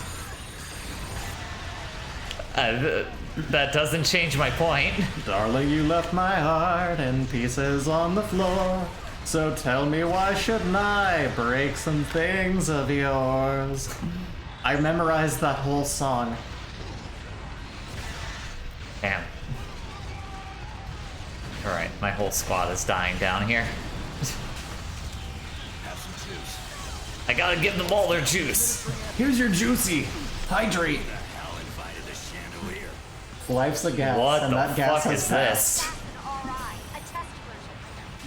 that doesn't change my point. Darling, you left my heart in pieces on the floor. So tell me, why shouldn't I break some things of yours? I memorized that whole song. Damn. Alright, my whole squad is dying down here. Have some juice. I gotta give them all their juice. Here's your juicy. Hydrate. Hell invited the chandelier. Life's a gas, What and the that gas fuck has is passed. this? RI, a test version.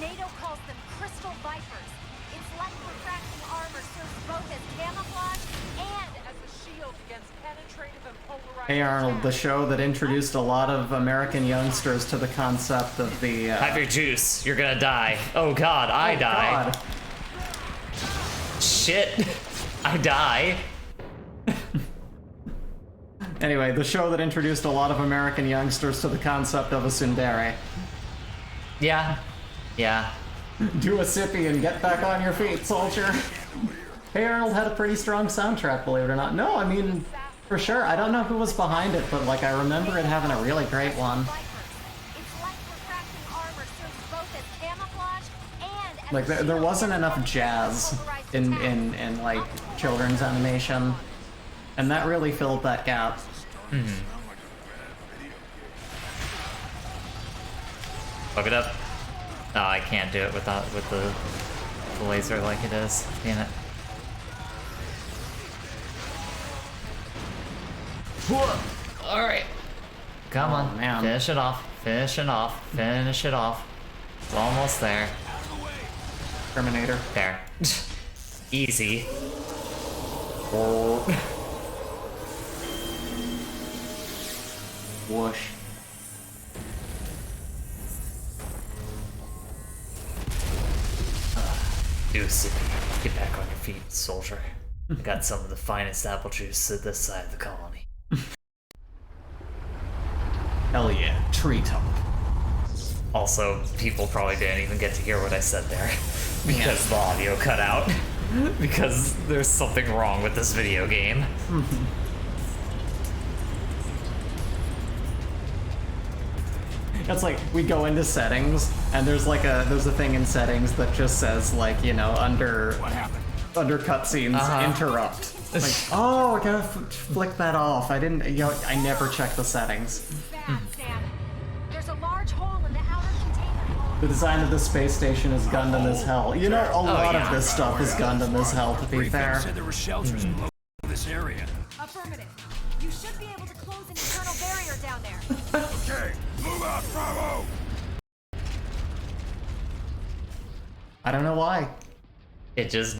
NATO calls them crystal vipers. Its light refracting armor serves both as camouflage and As a shield against penetrative and polarized Hey Arnold, the show that introduced a lot of American youngsters to the concept of the Have your juice. You're gonna die. Oh god, I die. God. Shit. I die. Anyway, the show that introduced a lot of American youngsters to the concept of a tsundere. Yeah. Yeah. Do a sippy and get back on your feet, soldier. Hey Arnold had a pretty strong soundtrack, believe it or not. No, I mean, for sure. I don't know who was behind it, but like I remember it having a really great one. vipers. Its light refracting armor serves both as camouflage and as Like a there shield wasn't against enough jazz polarized in attacks. like children's animation, and that really filled that gap. Fuck it up. Oh, I can't do it with the laser like it is. Damn it. Alright. Come on. man. Finish it off. Finish it off. Finish it off. It's almost there. Terminator. There. Easy. Whoosh. Deuce, get back on your feet, soldier. I got some of the finest apple juice at this side of the colony. Hell yeah, treetop. Also, people probably didn't even get to hear what I said there because the audio cut out. Because there's something wrong with this video game. It's like we go into settings, and there's a thing in settings that just says like, you know, under cutscenes, interrupt. Like, oh, I gotta flick that off. I didn't, you know, I never check the settings. Bad, Sam. There's a large hole in the outer containment hole. The design of this space station is Gundam as hell. You know, a lot yeah. of this stuff is Gundam as hell, to be fair. Said there were shelters below this area. Affirmative. You should be able to close an internal barrier down there. Okay, move out, Bravo! I don't know why. It just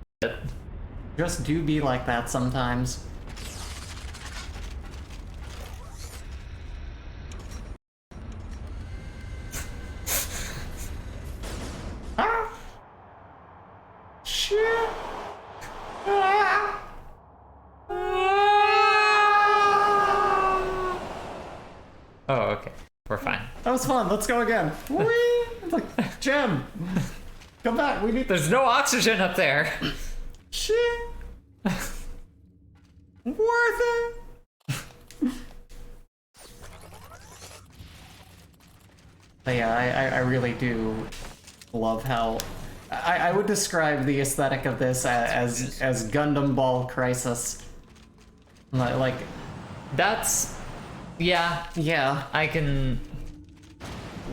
Just do be like that sometimes. Ah! Shit! Ah! Oh, okay. We're fine. That was fun. Let's go again. Whee! It's like, Jim, come back. We need There's no oxygen up there. shit. Worth it. But yeah, I really do love how I would describe the aesthetic of this as Gundam Ball Crisis. Like, That's... Yeah, yeah. I can...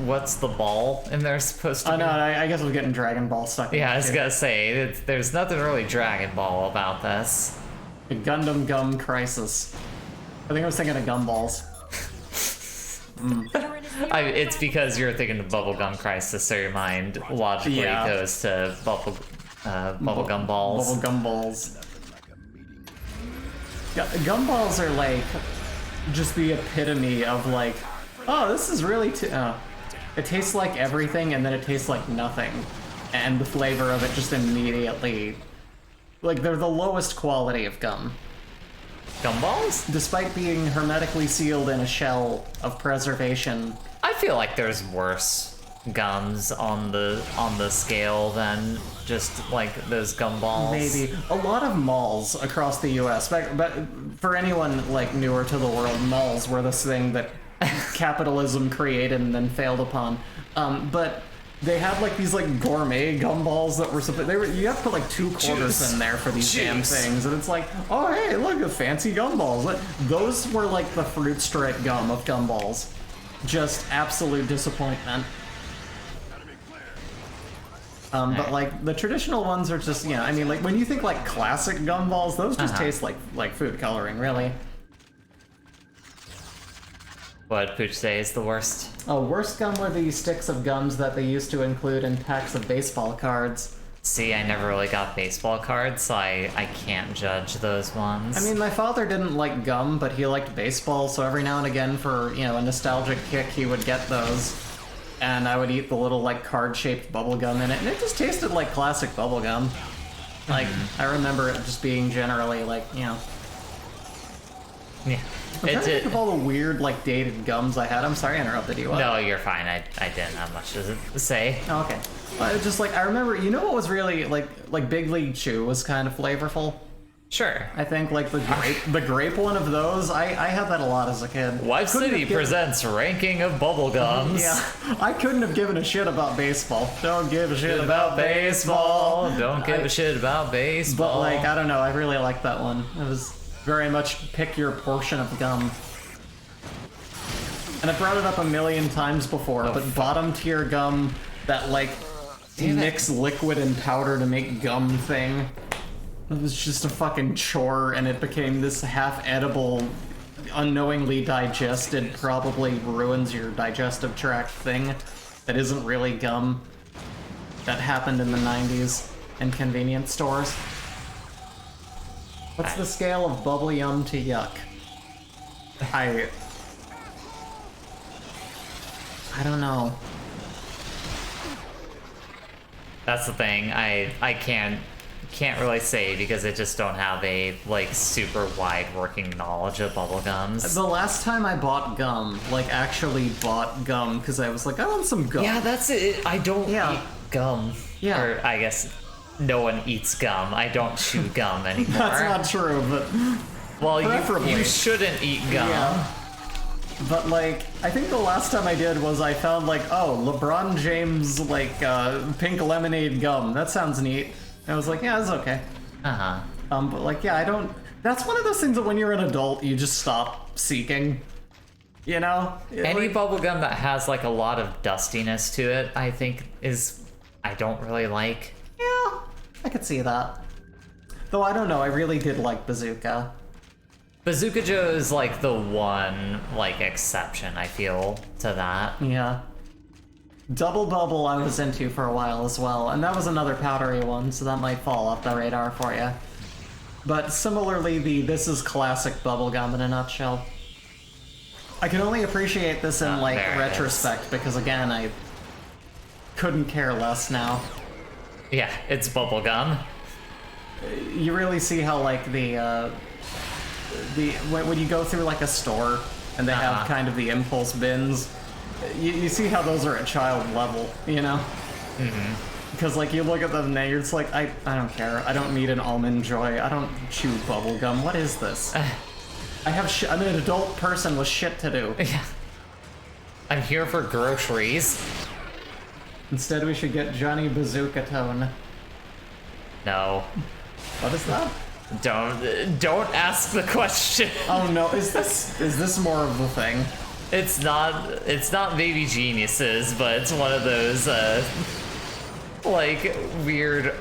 What's the ball in there supposed to Oh be? no, I guess we're getting Dragon Ball stuck. in Yeah, I was here. gonna say, there's nothing really Dragon Ball about this. Gundam Gum Crisis. I think I was thinking of Gumballs. It's because you're thinking of Bubblegum Crisis, so your mind logically Yeah. goes to Bubblegum Balls. Bubblegum Balls. Gumballs are like just the epitome of like, oh, this is really it tastes like everything and then it tastes like nothing. And the flavor of it just immediately, like, they're the lowest quality of gum. Gumballs? Despite being hermetically sealed in a shell of preservation. I feel like there's worse gums on the scale than just like those gumballs. Maybe. A lot of malls across the US, but for anyone like newer to the world, malls were this thing that capitalism created and then failed upon. But they had like these like gourmet gumballs that were you have to put like 2 quarters in there for these damn things, and it's like, oh hey, look at fancy gumballs. Those were like the fruit stripe gum of gumballs. Just absolute disappointment. But like the traditional ones are just, I mean, like when you think like classic gumballs, those just taste like food coloring, really. What Pooch say is the worst? Oh, worst gum were the sticks of gums that they used to include in packs of baseball cards. See, I never really got baseball cards, so I can't judge those ones. I mean, my father didn't like gum, but he liked baseball, so every now and again for, a nostalgic kick, he would get those. And I would eat the little, like, card-shaped bubble gum in it, and it just tasted like classic bubble gum. Like, I remember it just being generally, like, Yeah. I'm trying to think of all the weird, like, dated gums I had. I'm sorry I interrupted you. No, you're fine. I didn't have much to say. Oh, okay. Just, like, I remember, what was really, like Big League Chew was kind of flavorful? Sure. I think, like, the grape one of those, I had that a lot as a kid. Wife City presents ranking of bubblegums. Yeah, I couldn't have given a shit about baseball. Don't give a shit about baseball. Don't give a shit about baseball. But, like, I don't know, I really liked that one. It was very much pick your portion of gum. And I brought it up a million times before, but bottom tier gum, that, like, mix liquid and powder to make gum thing. It was just a fucking chore, and it became this half-edible, unknowingly digested, probably ruins your digestive tract thing that isn't really gum. That happened in the 90s in convenience stores. What's the scale of bubble yum to yuck? I don't know. That's the thing. I can't really say because I just don't have a like super wide working knowledge of bubblegums. The last time I bought gum, like actually bought gum, because I was like, I want some gum. Yeah, that's it. I don't eat gum. Yeah. Or I guess no one eats gum. I don't chew gum anymore. That's not true, but well, preferably. you shouldn't eat gum. Yeah. But like, I think the last time I did was I found like, oh, LeBron James like pink lemonade gum. That sounds neat. And I was like, yeah, that's okay. But like, yeah, I don't. That's one of those things that when you're an adult, you just stop seeking. You know? Any like, bubblegum that has like a lot of dustiness to it, I think I don't really like. Yeah, I could see that. Though I don't know, I really did like Bazooka. Bazooka Joe is like the one like exception, I feel, to that. Yeah. Double Bubble I was into for a while as well, and that was another powdery one, so that might fall off the radar for you. But similarly, this is classic bubblegum in a nutshell. I can only appreciate this in like retrospect because again, I couldn't care less now. Yeah, it's bubblegum. You really see how like when you go through like a store and they have kind of the impulse bins, you see how those are at child level, you know? Because like you look at them and you're just like, I don't care. I don't need an Almond Joy. I don't chew bubblegum. What is this? I'm an adult person with shit to do. Yeah. I'm here for groceries. Instead we should get Johnny Bazooka Tone. No. What is that? Don't ask the question. Oh no, is this more of the thing? It's not Baby Geniuses, but it's one of those like weird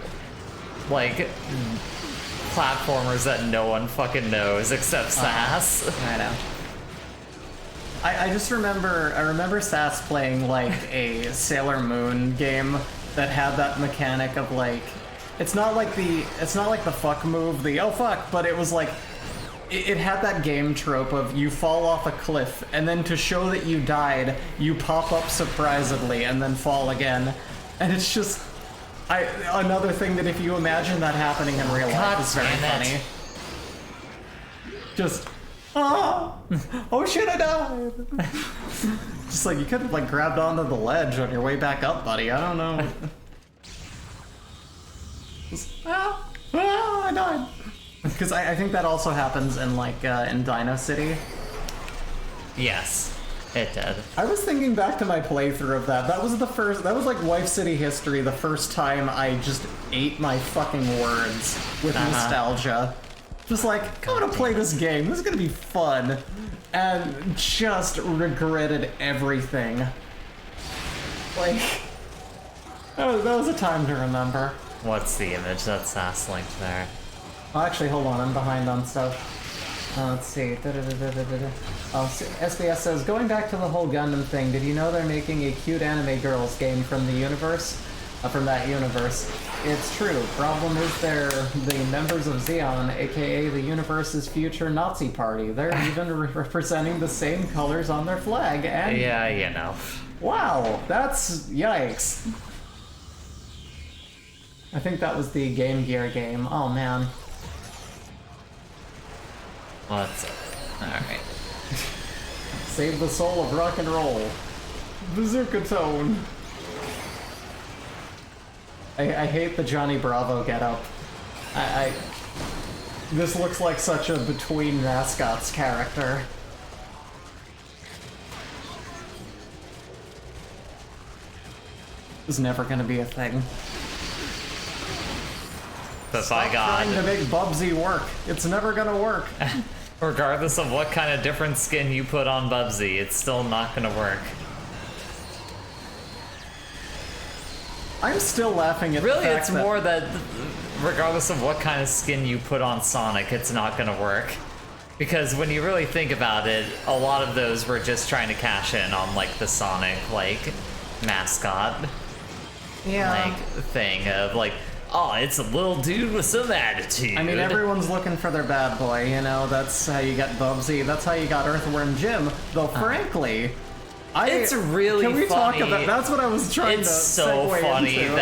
like platformers that no one fucking knows except Sass. I know. I just remember Sass playing like a Sailor Moon game that had that mechanic of like it's not like the fuck move, the oh fuck, but it was like it had that game trope of you fall off a cliff and then to show that you died, you pop up surprisedly and then fall again. And it's just another thing that if you imagine that happening in real life is very funny. Just oh shit, I died. Just like you could have like grabbed onto the ledge on your way back up, buddy. I don't know. I died. Because I think that also happens in like in Dino City. Yes. It did. I was thinking back to my playthrough of that. That was like Wife City history, the first time I just ate my fucking words with nostalgia. Just like, I'm gonna play this game, this is gonna be fun. And just regretted everything. Like, that was a time to remember. What's the image that Sass linked there? Oh, actually, hold on, I'm behind on stuff. Let's see. Oh, SBS says, going back to the whole Gundam thing, did you know they're making a cute anime girls game from the universe? From that universe. It's true. Problem is they're the members of Zeon, aka the universe's future Nazi party. They're even representing the same colors on their flag, and... Yeah, you know. Wow, that's... yikes. I think that was the Game Gear game. Oh, man. What's it? Alright. Save the soul of rock and roll. Bazooka tone. I hate the Johnny Bravo getup. This looks like such a between mascots character. It's never gonna be a thing. But by God. Trying to make Bubsy work. It's never gonna work. Regardless of what kind of different skin you put on Bubsy, it's still not gonna work. I'm still laughing at Really, the fact it's that... more that regardless of what kind of skin you put on Sonic, it's not gonna work. Because when you really think about it, a lot of those were just trying to cash in on, like, the Sonic, like, mascot. Yeah. Like, thing of, like, oh, it's a little dude with some attitude. I mean, everyone's looking for their bad boy, you know? That's how you got Bubsy. That's how you got Earthworm Jim. Though, frankly... It's really Can we funny. talk about... That's what I was trying it's to so segue funny into.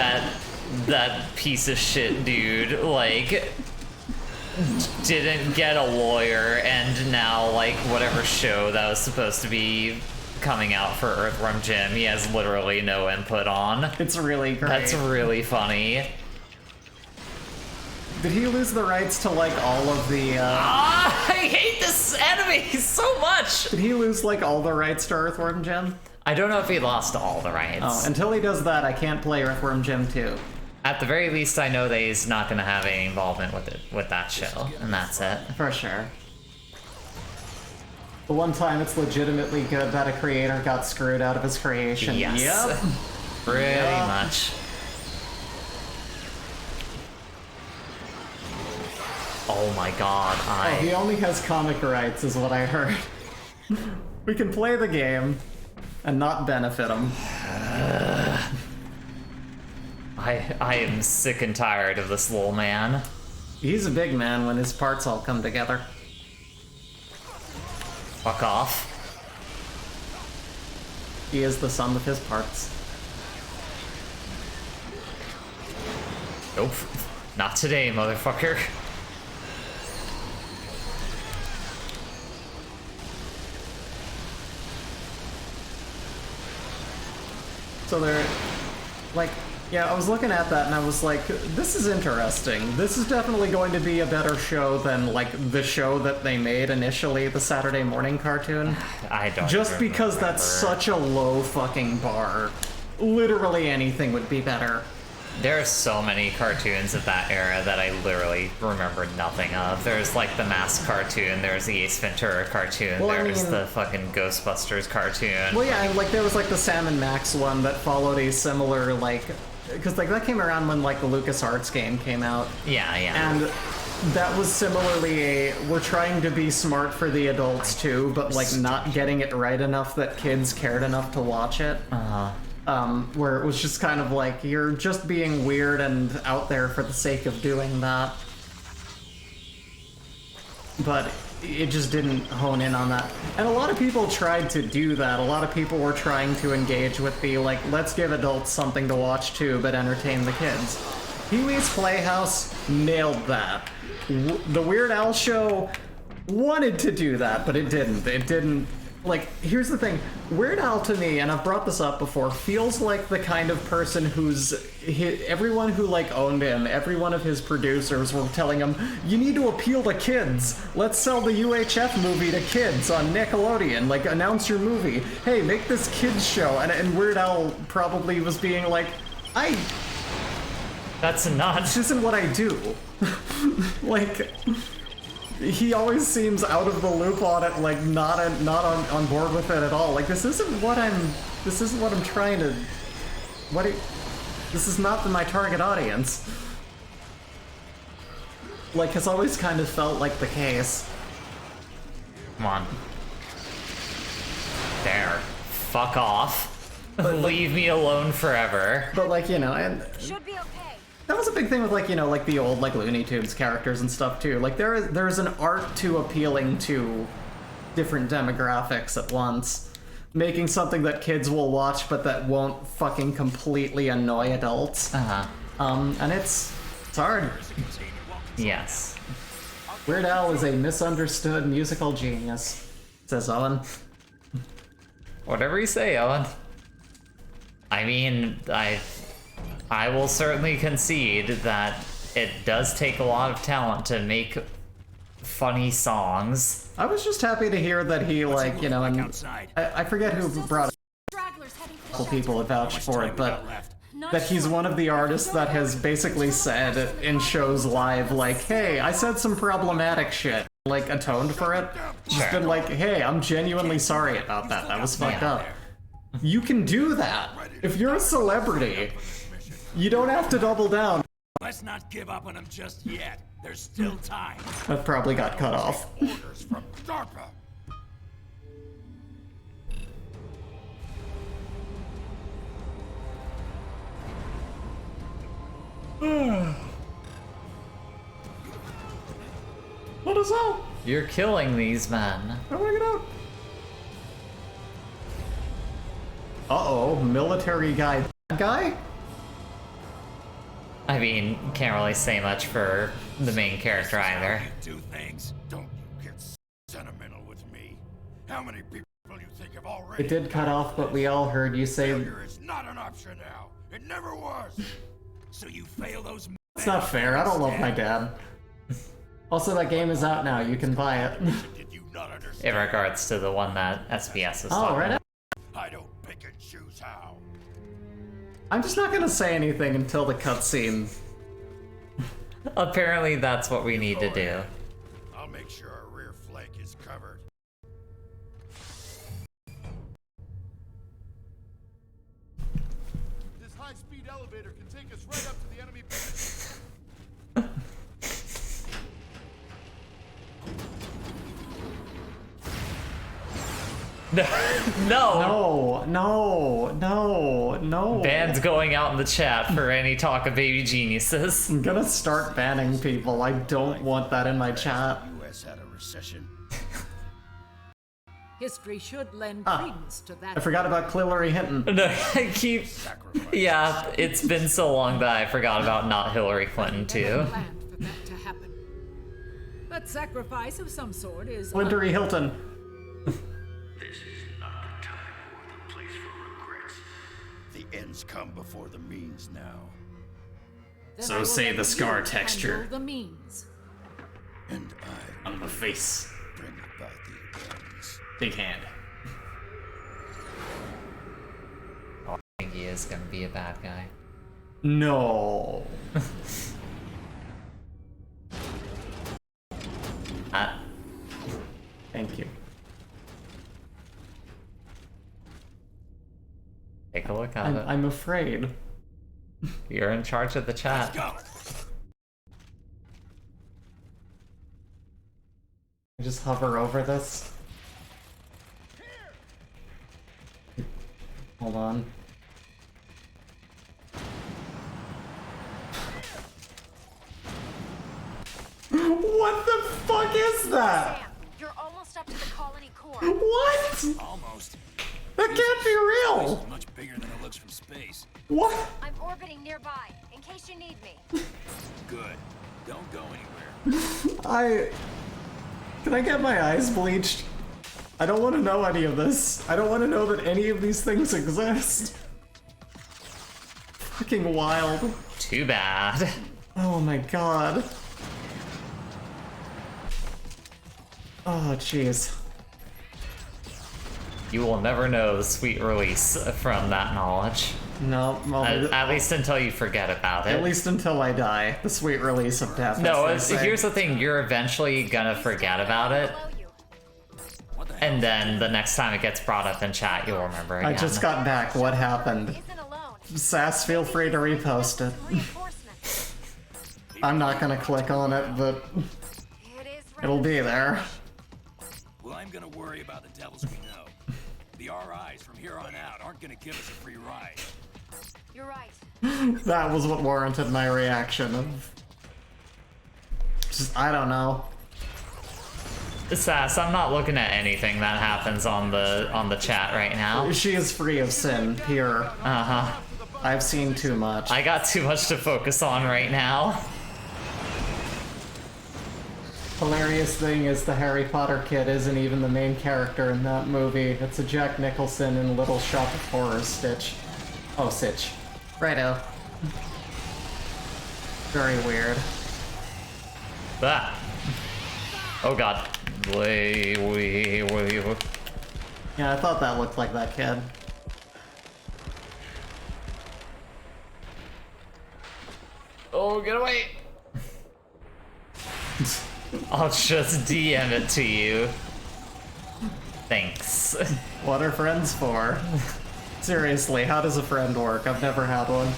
that piece of shit dude, like, didn't get a lawyer, and now, like, whatever show that was supposed to be coming out for Earthworm Jim, he has literally no input on. It's really great. That's really funny. Did he lose the rights to, like, all of the, I hate this enemy so much! Did he lose, like, all the rights to Earthworm Jim? I don't know if he lost all the rights. Oh, until he does that, I can't play Earthworm Jim 2. At the very least, I know that he's not going to have any involvement with that show, and that's it. For sure. The one time it's legitimately good that a creator got screwed out of his creation. Yes. Yep. Pretty much. Oh my god, Oh, he only has comic rights, is what I heard. We can play the game and not benefit him. I am sick and tired of this little man. He's a big man when his parts all come together. Fuck off. He is the sum of his parts. Nope. Not today, motherfucker. So they're, like, yeah, I was looking at that and I was like, this is interesting. This is definitely going to be a better show than, like, the show that they made initially, the Saturday morning cartoon. I don't Just because remember. that's such a low fucking bar. Literally anything would be better. There are so many cartoons of that era that I literally remember nothing of. There's like the Mask cartoon, there's the Ace Ventura cartoon, Well, I there's mean- the fucking Ghostbusters cartoon. Well, yeah, and, like, there was, like, the Sam and Max one that followed a similar, like... Because, like, that came around when, like, the LucasArts game came out. Yeah, yeah. And that was similarly we're trying to be smart for the adults, too, but, like, not getting it right enough that kids cared enough to watch it. Where it was just kind of like, you're just being weird and out there for the sake of doing that. But it just didn't hone in on that. And a lot of people tried to do that. A lot of people were trying to engage with the, like, let's give adults something to watch too, but entertain the kids. Pee-wee's Playhouse nailed that. The Weird Al Show wanted to do that, but it didn't. It didn't Like, here's the thing. Weird Al to me, and I've brought this up before, feels like the kind of person who's... everyone who, like, owned him, every one of his producers were telling him, you need to appeal to kids. Let's sell the UHF movie to kids on Nickelodeon. Like, announce your movie. Hey, make this kids show. And Weird Al probably was being like, That's not... This isn't what I do. Like... He always seems out of the loop on it, like not on board with it at all. Like this isn't what I'm trying to. This is not my target audience. Like has always kind of felt like the case. Come on. There. Fuck off. Leave me alone forever. But like and. Should be okay. That was a big thing with like like the old like Looney Tunes characters and stuff too. Like there's an art to appealing to different demographics at once, making something that kids will watch but that won't fucking completely annoy adults. And it's hard. Yes. Weird Al is a misunderstood musical genius, says Owen. Whatever you say, Owen. I mean, I will certainly concede that it does take a lot of talent to make funny songs. I was just happy to hear that he, like, and I forget who brought it. A couple people have vouched for it, but that he's one of the artists that has basically said in shows live, like, hey, I said some problematic shit, like, atoned for it. Just been like, hey, I'm genuinely sorry about that. That was fucked up. You can do that. If you're a celebrity, you don't have to double down. Let's not give up on him just yet. There's still time. That probably got cut off. Orders from DARPA. Let us out! You're killing these men. How do I get out? Uh-oh, military guy. Bad guy? I mean, can't really say much for the main character either. Do things. Don't you get sentimental with me. How many people you think have already? It did cut off, but we all heard you say... Failure is not an option now. It never was. So you fail those... It's not fair, I don't love my dad. Also, that game is out now, you can buy it. Did you not understand? In regards to the one that SBS is Oh, talking right. about. I don't pick and choose how. I'm just not gonna say anything until the cutscene. Apparently that's what we need to do. I'll make sure our rear flank is covered. This high-speed elevator can take us right up to the enemy base. No! No. Bans going out in the chat for any talk of baby geniuses. I'm gonna start banning people. I don't want that in my chat. U.S. had a recession. History should lend credence to that. I forgot about Hillary Hinton. No, I keep... Yeah, it's been so long that I forgot about not Hillary Clinton, too. Planned for that to happen. But sacrifice of some sort is... Hillary Hilton. This is not the time or the place for regrets. The ends come before the means now. Then So I will say let the scar you texture. handle the means. And I On the face. bring about the ends. Big hand. I think he is gonna be a bad guy. No. Thank you. Take a look at it. I'm afraid. You're in charge of the chat. Go! I just hover over this. Hold on. What the fuck is that? Sam, you're almost up to the colony core. What? Almost. That can't be real. It's much bigger than it looks from space. What? I'm orbiting nearby, in case you need me. Good. Don't go anywhere. Can I get my eyes bleached? I don't want to know any of this. I don't want to know that any of these things exist. Fucking wild. Too bad. Oh my god. Oh, jeez. You will never know the sweet release from that knowledge. No, well, At least until you forget about it. at least until I die. The sweet release of death. No, as they say. here's the thing. You're eventually gonna forget about it. Below you. And then the next time it gets brought up in chat, you'll remember again. I just got back. What happened? Isn't alone. Sass, feel free to repost it. Reinforcements. I'm not gonna click on it, but It is it'll be there. Well, I'm gonna worry about the devils we know. The RIs from here on out aren't gonna give us a free ride. You're right. That was what warranted my reaction of... Just, I don't know. Sass, I'm not looking at anything that happens on the chat right now. She is free of sin, pure. Uh-huh. I've seen too much. I got too much to focus on right now. Hilarious thing is the Harry Potter kid isn't even the main character in that movie. It's a Jack Nicholson in Little Shop of Horrors stitch. Oh, Sitch. Righto. Very weird. Ah. Oh god. Wait. Yeah, I thought that looked like that kid. Oh, get away! I'll just DM it to you. Thanks. What are friends for? Seriously, how does a friend work? I've never had one.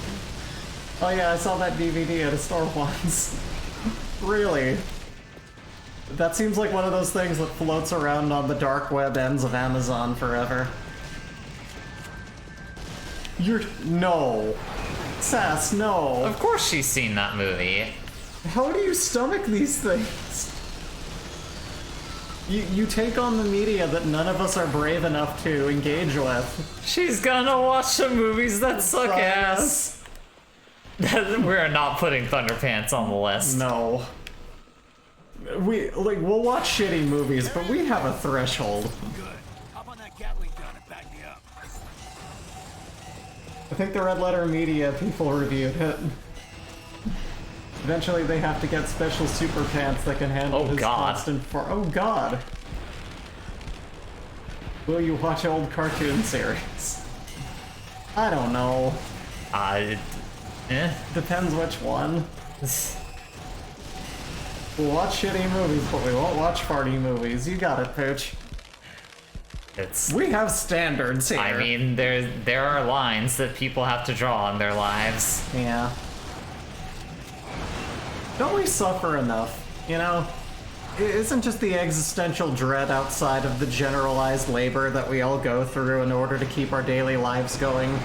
Oh yeah, I saw that DVD at a store once. Really? That seems like one of those things that floats around on the dark web ends of Amazon forever. No. Sass, no. Of course she's seen that movie. How do you stomach these things? You take on the media that none of us are brave enough to engage with. She's gonna watch some movies that suck Suck ass. We're not putting Thunderpants on the list. No. We'll watch shitty movies, but we have a threshold. Good. Hop on that Gatling gun and back me up. I think the Red Letter Media people reviewed it. Eventually they have to get special super pants that can handle his constant oh god. Will you watch old cartoon series? I don't know. Depends which one. We'll watch shitty movies, but we won't watch farty movies. You got it, Pooch. We have standards here. I mean, there are lines that people have to draw in their lives. Yeah. Don't we suffer enough, you know? It isn't just the existential dread outside of the generalized labor that we all go through in order to keep our daily lives going.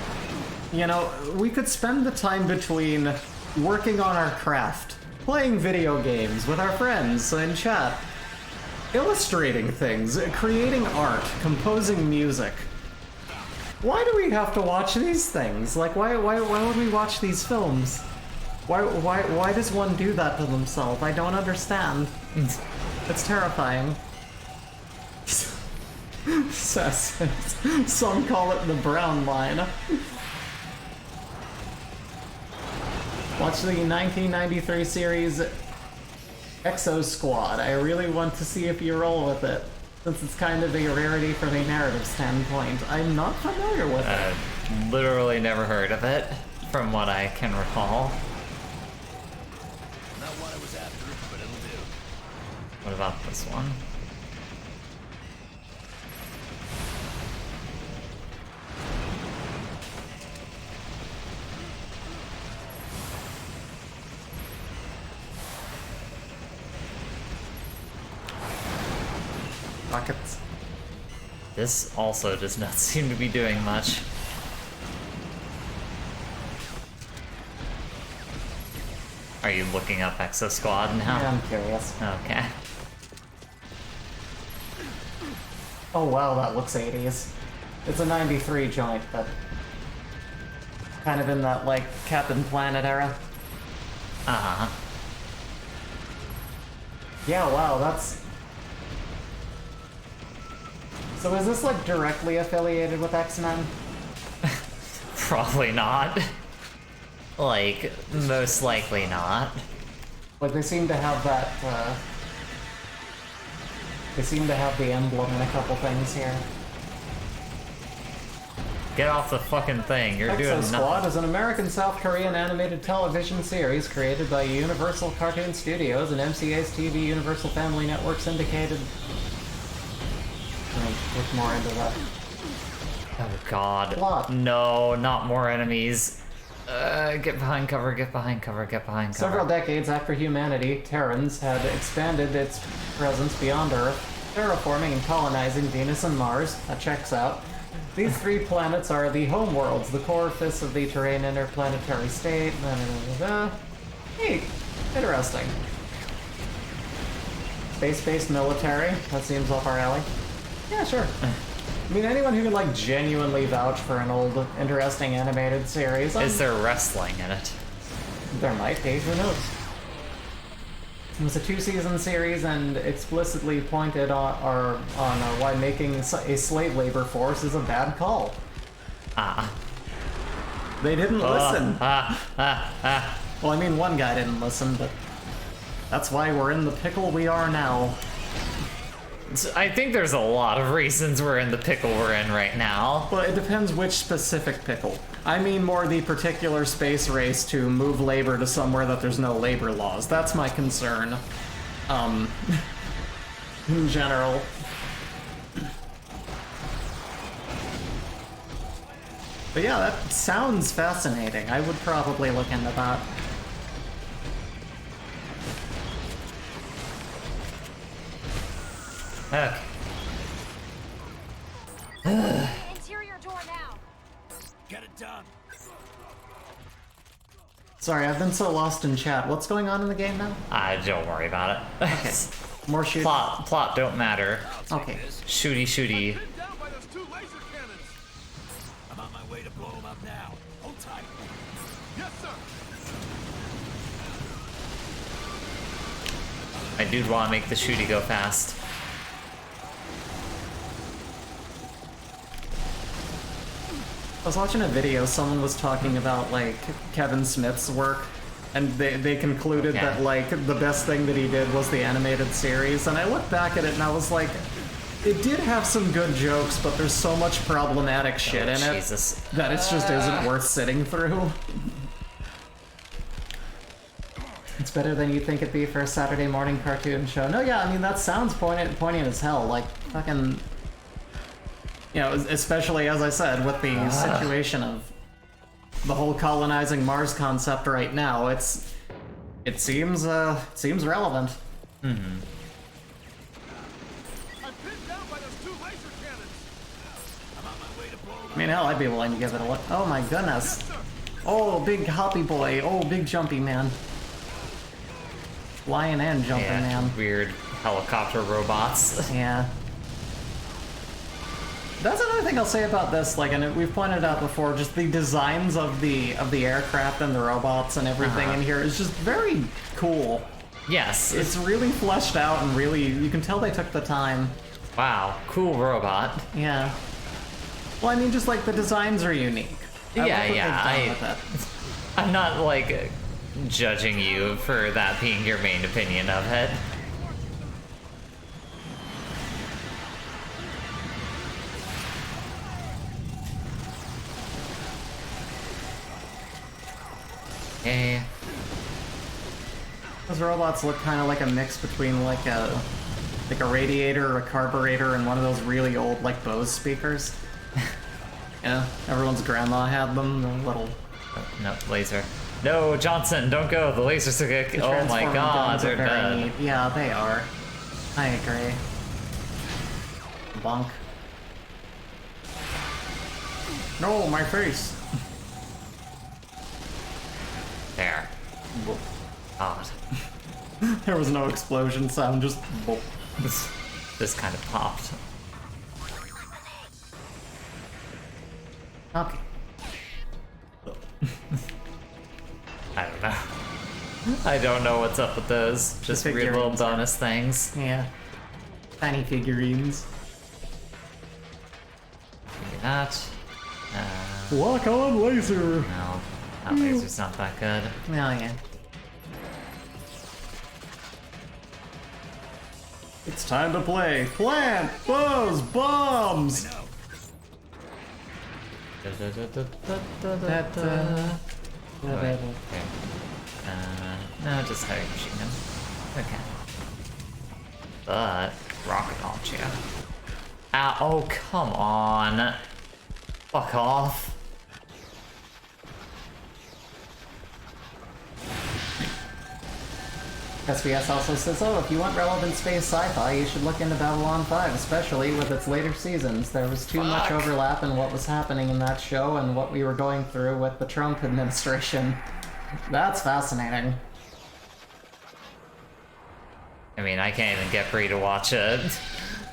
You know, we could spend the time between working on our craft, playing video games with our friends in chat, illustrating things, creating art, composing music. Why do we have to watch these things? Like, why would we watch these films? Why does one do that to themselves? I don't understand. It's terrifying. Some call it the brown line. Watch the 1993 series Exo Squad. I really want to see if you roll with it, since it's kind of a rarity from a narrative standpoint. I'm not familiar with it. Literally never heard of it, from what I can recall. Not what I was after, but it'll do. What about this one? Rockets. This also does not seem to be doing much. Are you looking up Exo Squad now? Yeah, I'm curious. Okay. Oh wow, that looks 80s. It's a 93 joint, but kind of in that, like, Captain Planet era. Uh-huh. Yeah, wow, that's... So is this like directly affiliated with X-Men? Probably not. Like, most likely not. Like they seem to have that, they seem to have the emblem in a couple things here. Get off the fucking thing, you're doing Exo Squad nothing. is an American-South Korean animated television series created by Universal Cartoon Studios and MCA's TV Universal Family Network syndicated. Look more into that. Oh god. Plot. No, not more enemies. Get behind cover, get behind cover, get behind cover. Several decades after humanity, Terrans had expanded its presence beyond Earth, terraforming and colonizing Venus and Mars. That checks out. These 3 planets are the home worlds, the core fifths of the terrain interplanetary state. Hey, interesting. Space-based military. That seems up our alley. Yeah, sure. I mean, anyone who can, like, genuinely vouch for an old, interesting animated series. Is there wrestling in it? There might be, who knows? It was a 2-season series and explicitly pointed on why making a slave labor force is a bad call. They didn't listen. Well, I mean, one guy didn't listen, but that's why we're in the pickle we are now. I think there's a lot of reasons we're in the pickle we're in right now. Well, it depends which specific pickle. I mean more the particular space race to move labor to somewhere that there's no labor laws. That's my concern. In general. But yeah, that sounds fascinating. I would probably look into that. Okay. Interior door now. Get it done. Sorry, I've been so lost in chat. What's going on in the game now? Don't worry about it. Okay. More shooting. Plot don't matter. Okay. Shooty. Pinned down by those 2 laser cannons. I'm on my way to blow him up now. Hold tight. Yes, sir. I do want to make the shooty go fast. I was watching a video, someone was talking about, like, Kevin Smith's work, and they concluded Yeah. that, like, the best thing that he did was the animated series, and I looked back at it and I was like, it did have some good jokes, but there's so much problematic shit in Jesus. it that it just isn't worth sitting through. It's better than you think it'd be for a Saturday morning cartoon show. No, yeah, I mean, that sounds poignant as hell, like, fucking... You know, especially, as I said, with the situation of the whole colonizing Mars concept right now, it seems relevant. I'm pinned down by those 2 laser cannons. I'm on my way to blow him up. I mean, hell, I'd be willing to give it a look. Oh my goodness. Oh, big hoppy boy. Oh, big jumpy man. Flying and jumping man. Weird helicopter robots. Yeah. That's another thing I'll say about this, like, and we've pointed out before, just the designs of the aircraft and the robots and everything in here is just very cool. Yes. It's really fleshed out and really, you can tell they took the time. Wow, cool robot. Yeah. Well, I mean, just like the designs are unique. I like what they've done with it. I'm not like judging you for that being your main opinion of it. Okay. Those robots look kind of like a mix between like a radiator or a carburetor and one of those really old like Bose speakers. Yeah, everyone's grandma had them. The little. Oh, no, laser. No, Johnson, don't go. The lasers are gonna. The Oh my transforming God, guns they're are very dead. neat. Yeah, they are. I agree. Bonk. No, my face. There. God. There was no explosion sound, just. This kind of popped. Okay. I don't know. I don't know what's up with those. Just weird little figurines, bonus things. Yeah. Tiny figurines. that. Lock on laser! No, that laser's not that good. Oh yeah. It's time to play. Plant those bombs! Okay. No, just heavy machine gun. Okay. But rocket launcher. Ah, oh come on. Fuck off. SBS also says, oh, if you want relevant space sci-fi, you should look into Babylon 5, especially with its later seasons. There was too much overlap in what was happening in that show and what we were going through with the Trump administration. That's fascinating. I mean, I can't even get free to watch it.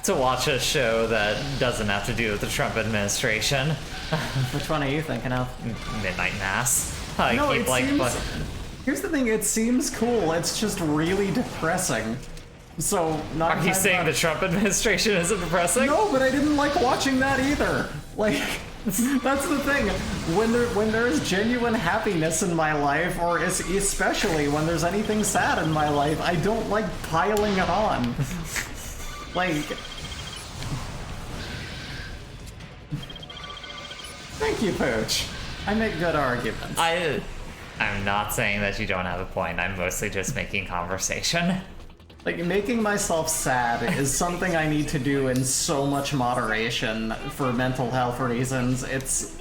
To watch a show that doesn't have to do with the Trump administration. Which one are you thinking of? Midnight Mass. I No, keep it like seems... Here's the thing, it seems cool, it's just really depressing. So, not... Are you saying the Trump administration isn't depressing? No, but I didn't like watching that either. Like, that's the thing. When there's genuine happiness in my life, or especially when there's anything sad in my life, I don't like piling it on. Like... Thank you, Pooch. I make good arguments. I'm not saying that you don't have a point. I'm mostly just making conversation. Like, making myself sad is something I need to do in so much moderation for mental health reasons. It's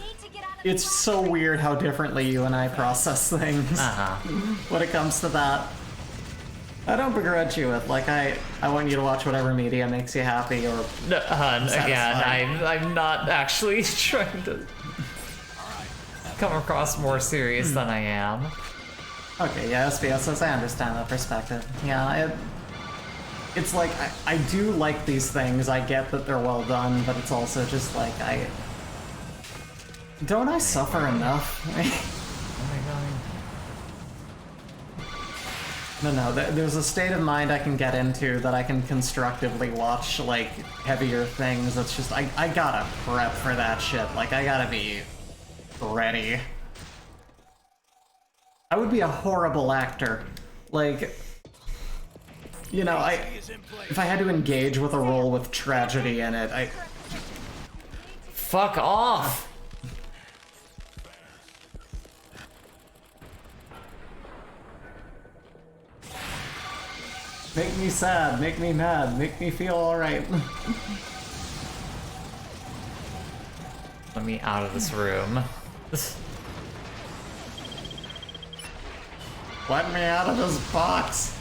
so weird how differently you and I process things when it comes to that. I don't begrudge you it. Like, I want you to watch whatever media makes you happy or... No, again, I'm not actually trying to come across more serious than I am. Okay, yeah, SBS says I understand that perspective. Yeah, it's like, I do like these things, I get that they're well done, but it's also just like, don't I suffer enough? No, there's a state of mind I can get into that I can constructively watch, like, heavier things. It's just, I gotta prep for that shit. Like, I gotta be ready. I would be a horrible actor. Like, you know, if I had to engage with a role with tragedy in it, Fuck off! Make me sad, make me mad, make me feel alright. Let me out of this room. Let me out of this box!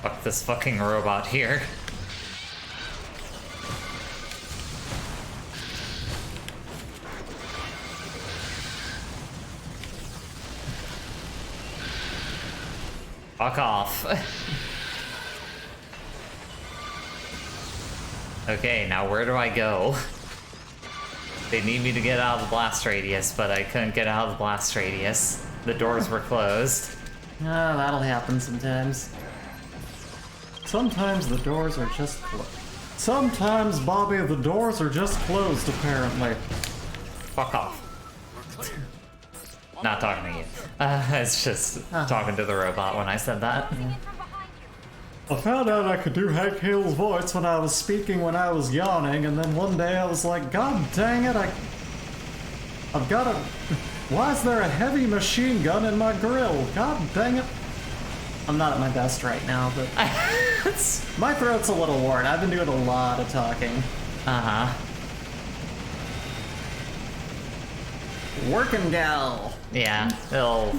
Fuck this fucking robot here. Fuck off. Okay, now where do I go? They need me to get out of the blast radius, but I couldn't get out of the blast radius. The doors were closed. Ah, that'll happen sometimes. Sometimes the doors are just closed. Sometimes, Bobby, the doors are just closed, apparently. Fuck off. Not talking to you. It's just talking to the robot when I said that. I found out I could do Hank Hill's voice when I was speaking when I was yawning, and then one day I was like, God dang it, I've got a... Why is there a heavy machine gun in my grill? God dang it. I'm not at my best right now, but... my throat's a little worn. I've been doing a lot of talking. Uh-huh. Working gal. Yeah, they'll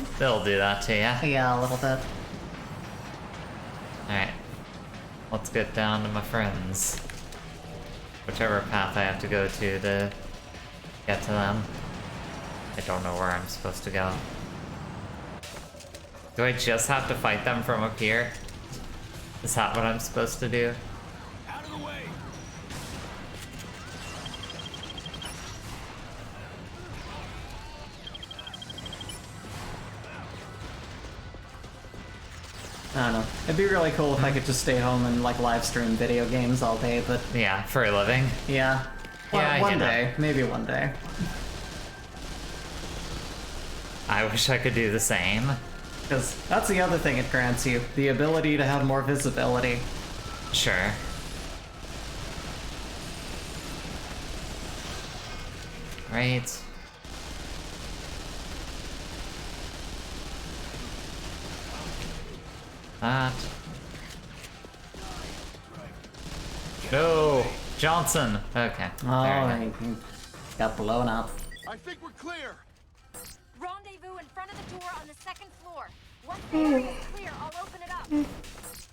do that to you. Yeah, a little bit. Alright. Let's get down to my friends. Whichever path I have to go to get to them. I don't know where I'm supposed to go. Do I just have to fight them from up here? Is that what I'm supposed to do? Out of the way! I don't know. It'd be really cool if I could just stay home and like live stream video games all day, but Yeah, for a living. yeah. Yeah, One you know. day. Maybe one day. I wish I could do the same. Because that's the other thing it grants you, the ability to have more visibility. Sure. Right. That. No! Johnson! Okay. Oh, there we go. he got blown up. I think we're clear. Rendezvous in front of the door on the second floor. Once the area is clear, I'll open it up.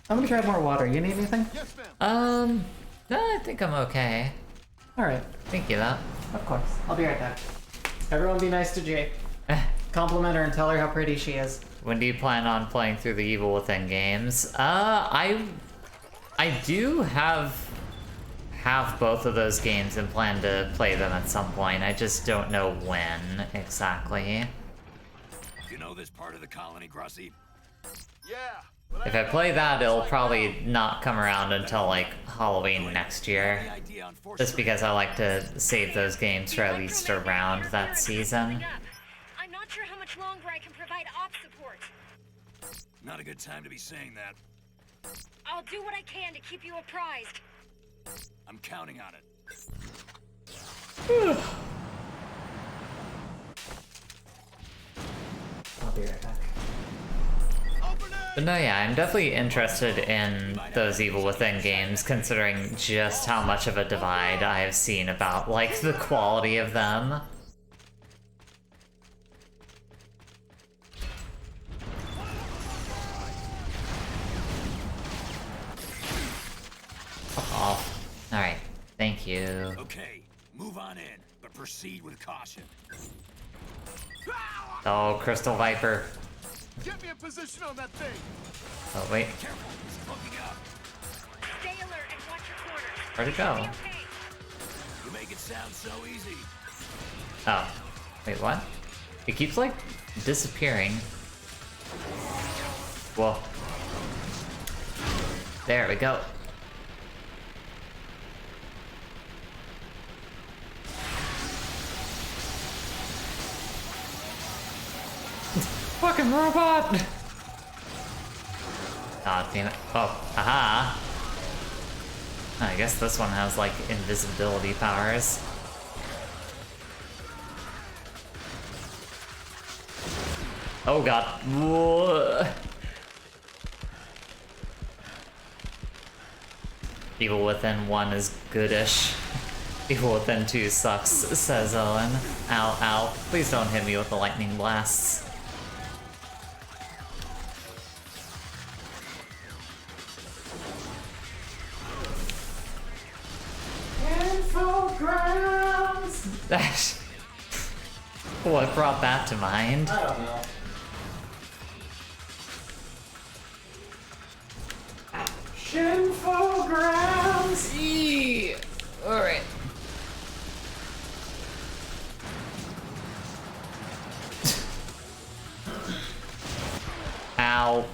I'm gonna grab more water. You need anything? Yes, ma'am. No, I think I'm okay. Alright, Thank you, that. of course. I'll be right back. Everyone be nice to Jade. Compliment her and tell her how pretty she is. When do you plan on playing through the Evil Within games? I do have both of those games and plan to play them at some point. I just don't know when exactly. You know this part of the colony, Grossi? Yeah. But If I play that, it'll probably not come around until like Halloween next year. The idea on force Just because I like to save those games for at least around that season. I'm not sure how much longer I can provide op support. Not a good time to be saying that. I'll do what I can to keep you apprised. I'm counting on it. I'll be right back. But no, yeah, I'm definitely interested in those Evil Within games, considering just how much of a divide I have seen about, like, the quality of them. Fuck off. Alright, thank you. Okay, move on in, but proceed with caution. Oh, Crystal Viper. Get me a position on that thing. Oh, wait, Careful, it's poking up. Stay alert and watch your corners. where'd it go? Okay. You make it sound so easy. Oh, wait, what? It keeps, like, disappearing. Whoa. There we go. Fucking robot! Ah, damn it. Oh, aha! I guess this one has, like, invisibility powers. Oh god. Whoa. Evil Within 1 is goodish. Evil Within 2 sucks, says Owen. Ow, ow. Please don't hit me with the lightning blasts. What brought that to mind? I don't know. Infograms! Eee. Alright. Ow.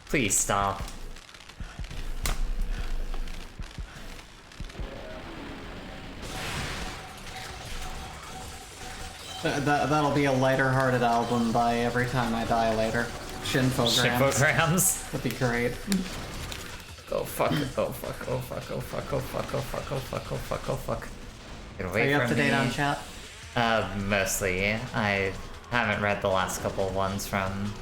Please stop. That'll be a lighter-hearted album by Every Time I Die Later. Shinfograms. Shipograms. That'd be great. Oh fuck, oh fuck, oh fuck, oh fuck, oh fuck, oh fuck, oh fuck, oh fuck, oh fuck. Get away Are you from up to date me. on chat? Mostly. I haven't read the last couple of ones from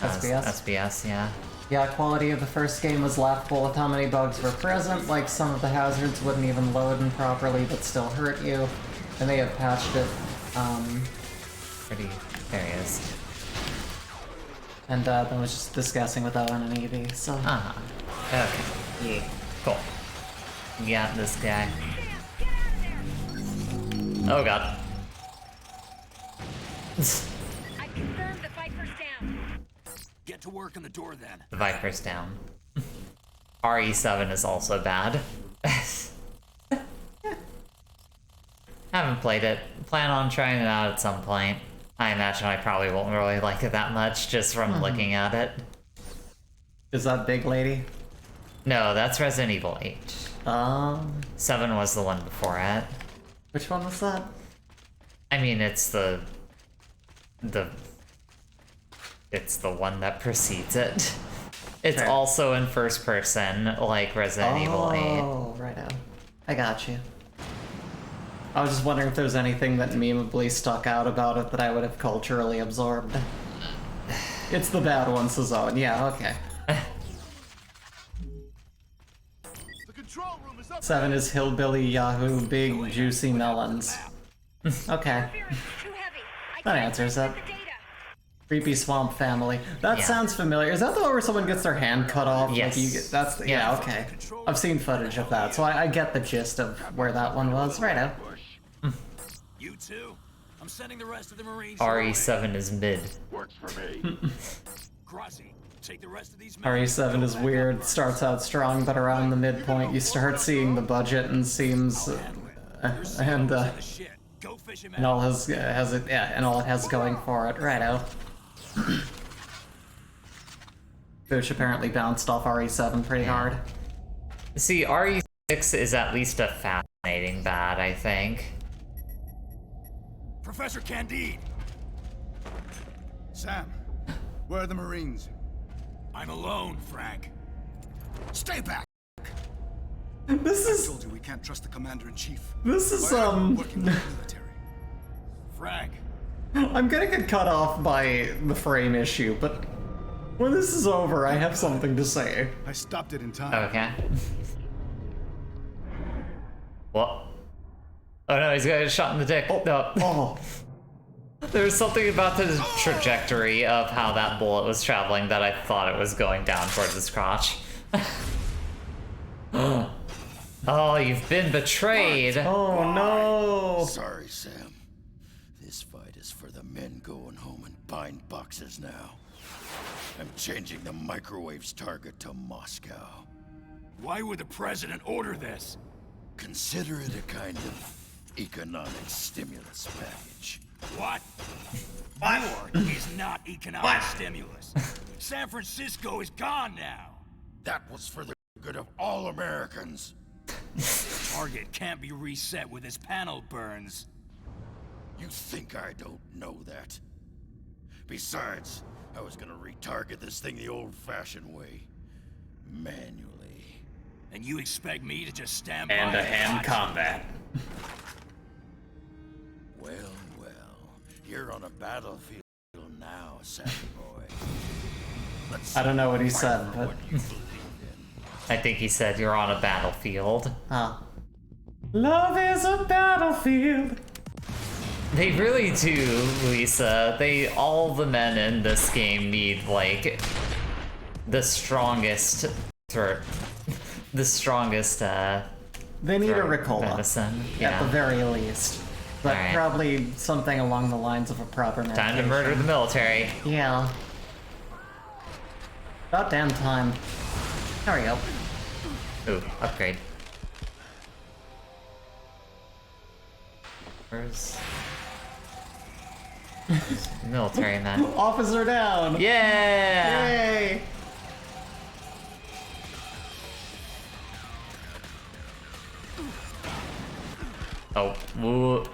SBS? SBS, yeah. Yeah, quality of the first game was laughable with how many bugs were present, like some of the hazards wouldn't even load in properly but still hurt you. And they have patched it. Pretty, there he is. And then was just discussing with Owen and Evie, so... Uh-huh. Okay. Yeah. Cool. Got this guy. Oh god. I've confirmed the Viper's down. Get to work on the door then. The Viper's down. RE7 is also bad. Haven't played it. Plan on trying it out at some point. I imagine I probably won't really like it that much just from looking at it. Is that big lady? No, that's Resident Evil 8. 7 was the one before it. Which one was that? I mean, it's the one that precedes it. It's Sure. also in first person, like Resident Evil 8. Oh, right now. I got you. I was just wondering if there's anything that memeably stuck out about it that I would have culturally absorbed. It's the bad one, Sazone. Yeah, okay. The control room is up. 7 is hillbilly Yahoo big juicy melons. Okay. Too heavy. I That can't answers it. the data. Creepy swamp family. That Yeah. sounds familiar. Is that the one where someone gets their hand cut off? Yes. Like that's yeah, Yeah. okay. I've seen footage of that, so I get the gist of where that one was. Right now. You too? I'm sending the rest of the Marines. RE7 is mid. Works for me. Crossy, take the rest of these men. RE7 is weird. Starts out strong, but around the midpoint you start seeing the budget and seems and The shit. Go fish him and out. all has it yeah, and all it has going for it. Righto. Pooch apparently bounced off RE7 pretty hard. See, RE6 is at least a fascinating bat, I think. Professor Candide, Sam, where are the Marines? I'm alone, Frank. Stay back! This I is told you we can't trust the commander-in-chief. this is Why are you working with the military? Frank, I'm gonna get cut off by the frame issue, but when this is over, I have something to say. I stopped it in time. Okay. What? Oh no, he's got a shot in the dick. No. Oh, There's something about the trajectory of how that bullet was traveling that I thought it was going down towards his crotch. Oh, you've been betrayed. oh no! Sorry, Sam. This fight is for the men going home in bind boxes now. I'm changing the microwave's target to Moscow. why would the president order this? Consider it a kind of economic stimulus package. What? War is not economic stimulus. San Francisco is gone now. That was for the good of all Americans. Target can't be reset with his panel burns. You think I don't know that? Besides, I was gonna retarget this thing the old-fashioned way. Manually. And you expect me to just stand by Hand-to-hand watch? combat. Well, you're on a battlefield now, Sammy boy. Let's I don't know what he said, for but what you believe in. I think he said you're on a battlefield. love is a battlefield. They really do, Lisa. All the men in this game need, like, the strongest the strongest, They need a for Ricola, medicine. at Yeah. the very least. But Alright. probably something along the lines of a proper Time medication. to murder the military. Yeah. About damn time. There we go. Ooh, upgrade. Where's military man? Officer down! Yeah! Yay! Oh, woo.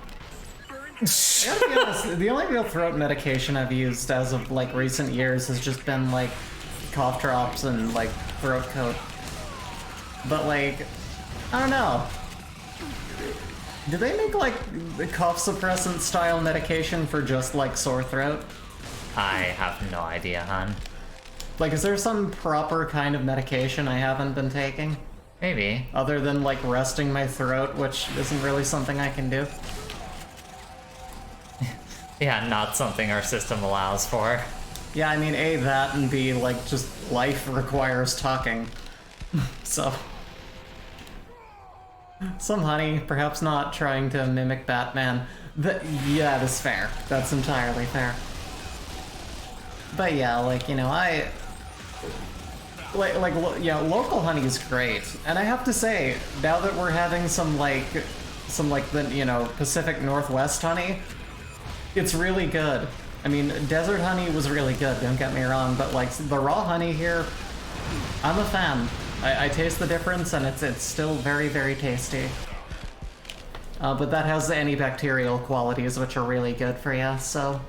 I gotta be honest, the only real throat medication I've used as of like recent years has just been like cough drops and like throat coat. But like, I don't know. Do they make like the cough suppressant style medication for just like sore throat? I have no idea, hon. Like, is there some proper kind of medication I haven't been taking? Maybe. Other than like resting my throat, which isn't really something I can do. Yeah, not something our system allows for. Yeah, I mean, A, that, and B, like, just life requires talking. So. Some honey, perhaps not trying to mimic Batman. Yeah, that's fair. That's entirely fair. But yeah, like, you know, yeah, local honey is great. And I have to say, now that we're having some the, you know, Pacific Northwest honey, it's really good. I mean, desert honey was really good, don't get me wrong, but like the raw honey here, I'm a fan. I taste the difference, and it's still very, very tasty. But that has antibacterial qualities, which are really good for you, so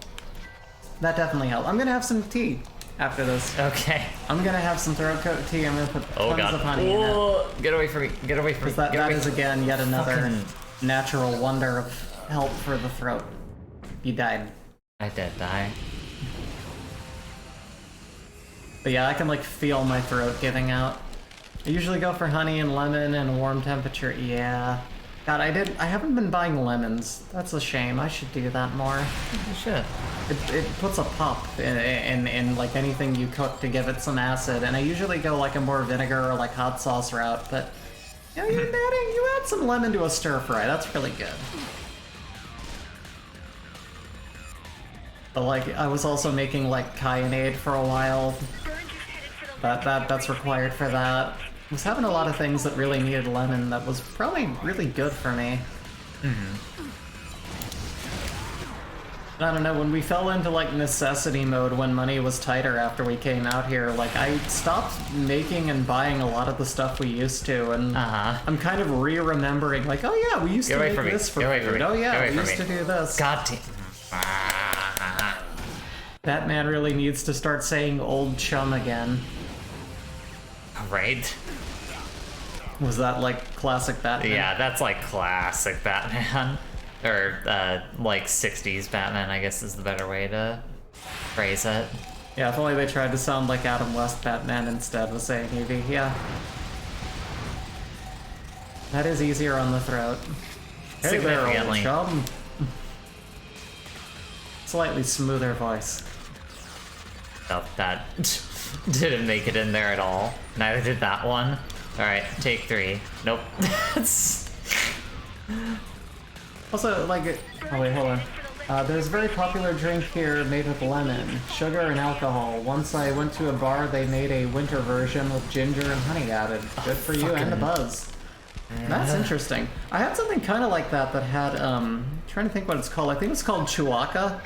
that definitely helps. I'm gonna have some tea after this. Okay. I'm gonna have some throat coat tea. I'm gonna put Oh tons god. of honey in it. Whoa, get away from me. Get away from me. Because that is, again, yet another Fucking- natural wonder of help for the throat. You died. I did die. But yeah, I can, like, feel my throat giving out. I usually go for honey and lemon and warm temperature. Yeah. God, I haven't been buying lemons. That's a shame. I should do that more. You should. It puts a pop in like anything you cook to give it some acid, and I usually go like a more vinegar or like hot sauce route, but you know, you add some lemon to a stir fry. That's really good. But like, I was also making like cayennade for a while. That's required for that. I was having a lot of things that really needed lemon that was probably really good for me. I don't know, when we fell into like necessity mode when money was tighter after we came out here, like I stopped making and buying a lot of the stuff we used to, and I'm kind of re-remembering like, oh yeah, we used to make this for food. Oh yeah, we used to do this. God damn. Batman really needs to start saying old chum again. Right? Was that like classic Batman? Yeah, that's like classic Batman. Or, like 60s Batman, I guess is the better way to phrase it. Yeah, if only they tried to sound like Adam West Batman instead of saying Eevee, yeah. That is easier on the throat. Hey there, old Significantly. chum. Slightly smoother voice. Oh, that didn't make it in there at all. Neither did that one. Alright, take 3. Nope. Also, like, oh wait, hold on. There's a very popular drink here made with lemon, sugar, and alcohol. Once I went to a bar, they made a winter version with ginger and honey added. Good for you and the buzz. That's interesting. I had something kind of like that that had, trying to think what it's called. I think it's called Chewaka.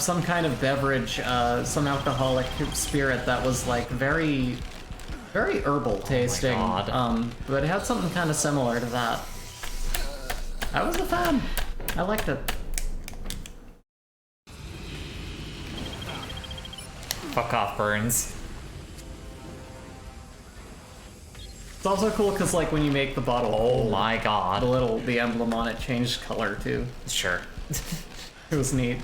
Some kind of beverage, some alcoholic spirit that was like very herbal tasting. God. But it had something kind of similar to that. I was a fan. I liked it. Fuck off, Burns. It's also cool because like when you make the bottle, Oh my god. the emblem on it changed color too. Sure. It was neat.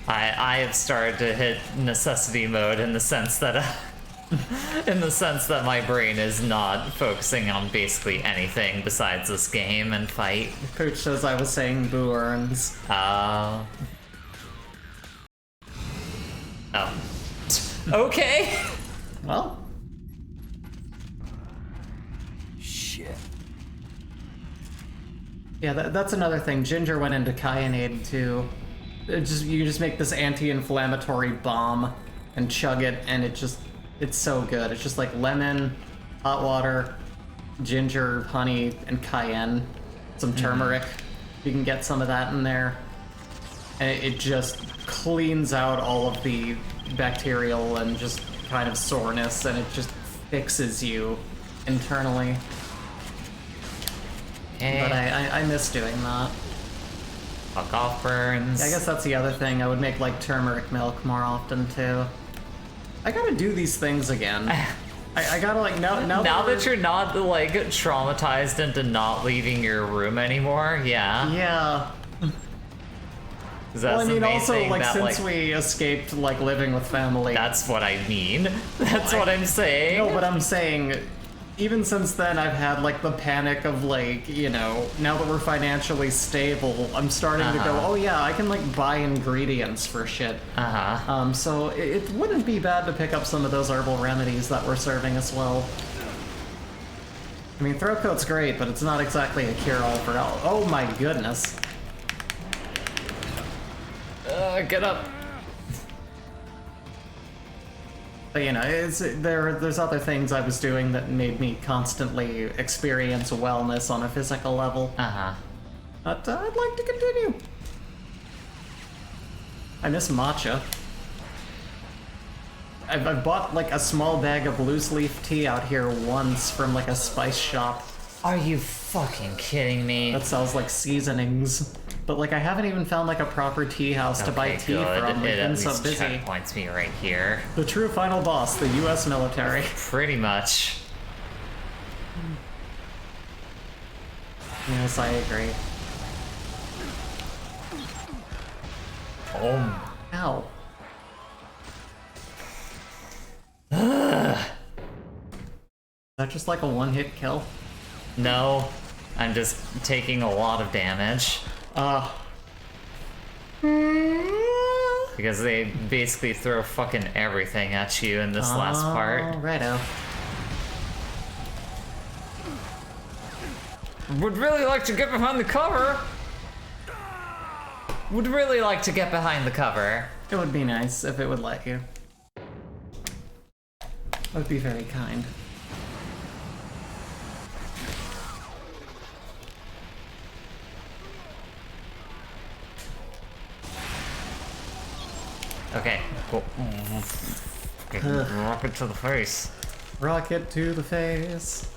I have started to hit necessity mode in the sense that my brain is not focusing on basically anything besides this game and fight. Pooch says I was saying boo earns. Oh. Okay. Well, Shit. yeah, that's another thing. Ginger went into cayennade too. You just make this anti-inflammatory bomb and chug it, and it's so good. It's just like lemon, hot water, ginger, honey, and cayenne. Some turmeric. You can get some of that in there. And it just cleans out all of the bacterial and just kind of soreness, and it just fixes you internally. But I miss doing that. Fuck off, Burns. I guess that's the other thing. I would make like turmeric milk more often too. I gotta do these things again. I gotta like now that you're not like traumatized into not leaving your room anymore, yeah. Yeah. 'Cause Well, I that's mean, also amazing like that, since we escaped like living with family. That's what I mean. That's what I'm saying. No, but I'm saying, even since then, I've had like the panic of like, you know, now that we're financially stable, I'm starting to go, oh yeah, I can like buy ingredients for shit. So it wouldn't be bad to pick up some of those herbal remedies that were serving us well. I mean, throat coat's great, but it's not exactly a cure-all for all. Oh my goodness. Get up. But you know, there's other things I was doing that made me constantly experience wellness on a physical level. But I'd like to continue. I miss matcha. I've bought like a small bag of loose leaf tea out here once from like a spice shop Are you fucking kidding me? that sells like seasonings. But like I haven't even found like a proper tea house to buy tea good. from. We've It been at so least busy. checkpoints me right here. The true final boss, the US military. Pretty much. Yes, I agree. Oh. Ow. Is that just like a one-hit kill? No, I'm just taking a lot of damage. Because they basically throw fucking everything at you in this last part. Righto. Would really like to get behind the cover. Would really like to get behind the cover. It would be nice if it would let you. That would be very kind. Okay, cool. Rocket to the face. Rocket to the face.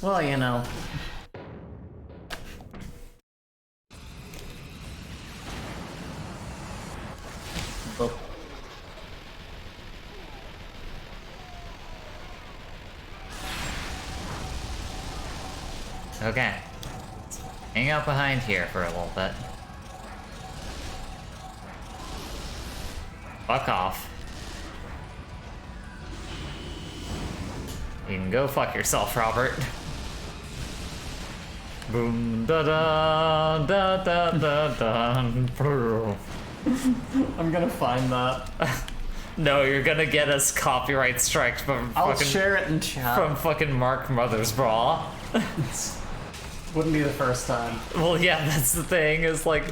Well, you know. Boop. Okay. Hang out behind here for a little bit. Fuck off. You can go fuck yourself, Robert. Boom da da da da da da. I'm gonna find that. No, you're gonna get us copyright striked from I'll fucking share it in chat. from fucking Mark Mothersbaugh. Wouldn't be the first time. Well, yeah, that's the thing. Is like,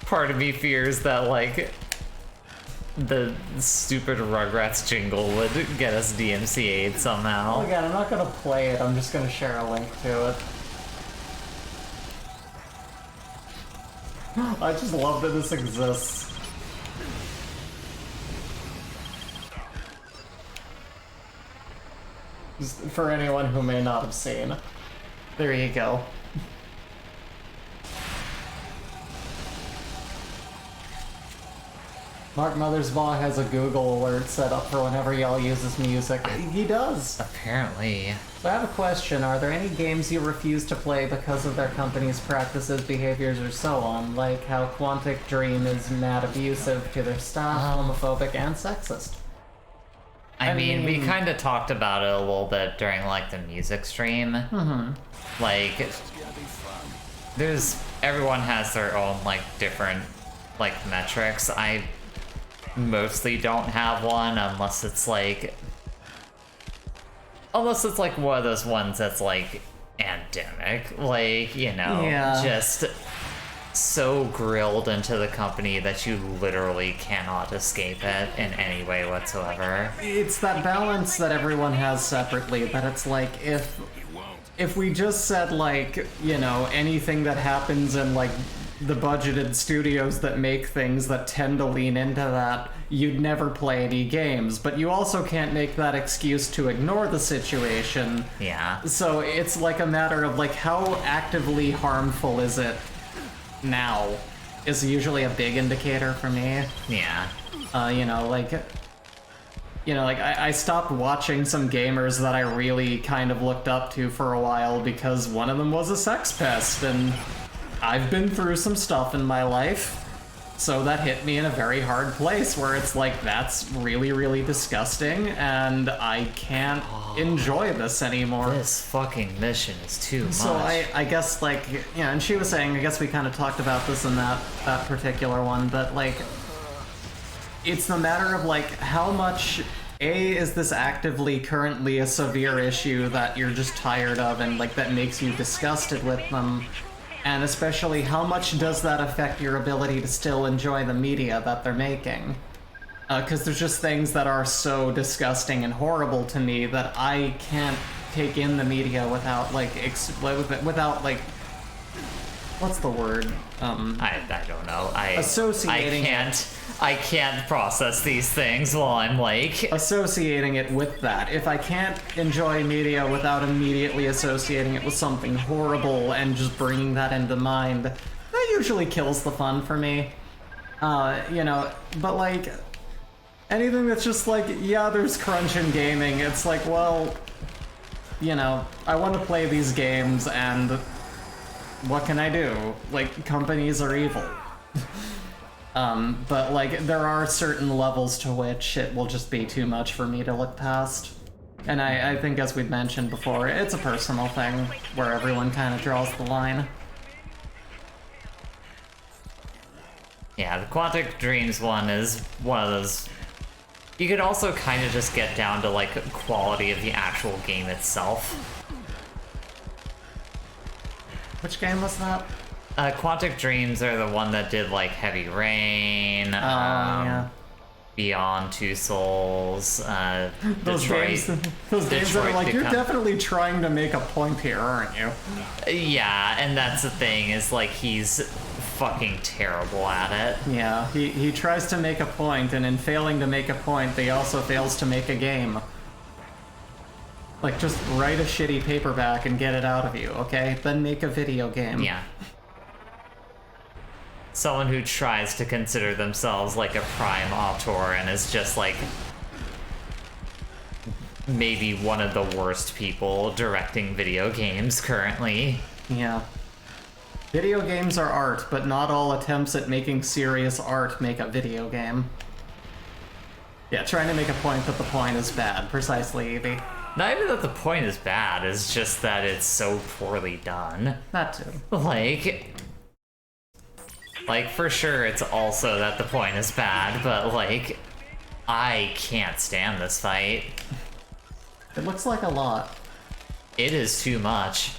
part of me fears that like the stupid Rugrats jingle would get us DMCA'd somehow. Oh, again, I'm not gonna play it. I'm just gonna share a link to it. I just love that this exists. Just for anyone who may not have seen. There you go. Mark Mothersbaugh has a Google alert set up for whenever y'all uses music. He does. Apparently. So I have a question. Are there any games you refuse to play because of their company's practices, behaviors, or so on? Like how Quantic Dream is mad abusive to their staff, homophobic, and sexist. I mean, we kind of talked about it a little bit during, like, the music stream. Mm-hmm. Like, everyone has their own, like, different, like, metrics. I mostly don't have one unless it's, like, one of those ones that's, like, endemic. Like, you know, Yeah. just so grilled into the company that you literally cannot escape it in any way whatsoever. It's that balance that everyone has separately, that it's like, if we just said, like, you know, anything that happens in, like, the budgeted studios that make things that tend to lean into that, you'd never play any games. But you also can't make that excuse to ignore the situation. Yeah. So it's like a matter of, like, how actively harmful is it now is usually a big indicator for me. Yeah. I stopped watching some gamers that I really kind of looked up to for a while because one of them was a sex pest, and I've been through some stuff in my life, so that hit me in a very hard place where it's like, that's really, really disgusting, and I can't enjoy this anymore. This fucking mission is too much. So I guess, like, yeah, and she was saying, I guess we kind of talked about this in that particular one, but, like, it's the matter of, like, how much, is this actively currently a severe issue that you're just tired of and, like, that makes you disgusted with them, and especially how much does that affect your ability to still enjoy the media that they're making? Because there's just things that are so disgusting and horrible to me that I can't take in the media without, like, what's the word? I don't know. Associating I can't process these things while I'm like associating it with that. If I can't enjoy media without immediately associating it with something horrible and just bringing that into mind, that usually kills the fun for me. You know, but like anything that's just like, yeah, there's crunch in gaming, it's like, well, you know, I want to play these games and what can I do? Like, companies are evil. But like, there are certain levels to which it will just be too much for me to look past. And I think, as we've mentioned before, it's a personal thing where everyone kind of draws the line. Yeah, the Quantic Dreams one is one of those. You could also kind of just get down to like quality of the actual game itself. Which game was that? Quantic Dreams are the one that did like Heavy Rain, yeah. Beyond Two Souls, Those Detroit. games that are like, you're definitely trying to make a point here, aren't you? Yeah, and that's the thing, is like he's fucking terrible at it. Yeah, he tries to make a point, and in failing to make a point, he also fails to make a game. Like, just write a shitty paperback and get it out of you, okay? Then make a video game. Yeah. Someone who tries to consider themselves like a prime auteur and is just like maybe one of the worst people directing video games currently. Yeah. Video games are art, but not all attempts at making serious art make a video game. Yeah, trying to make a point that the point is bad. Precisely, Evie. Not even that the point is bad, it's just that it's so poorly done. That too. Like, for sure, it's also that the point is bad, but, like, I can't stand this fight. It looks like a lot. It is too much.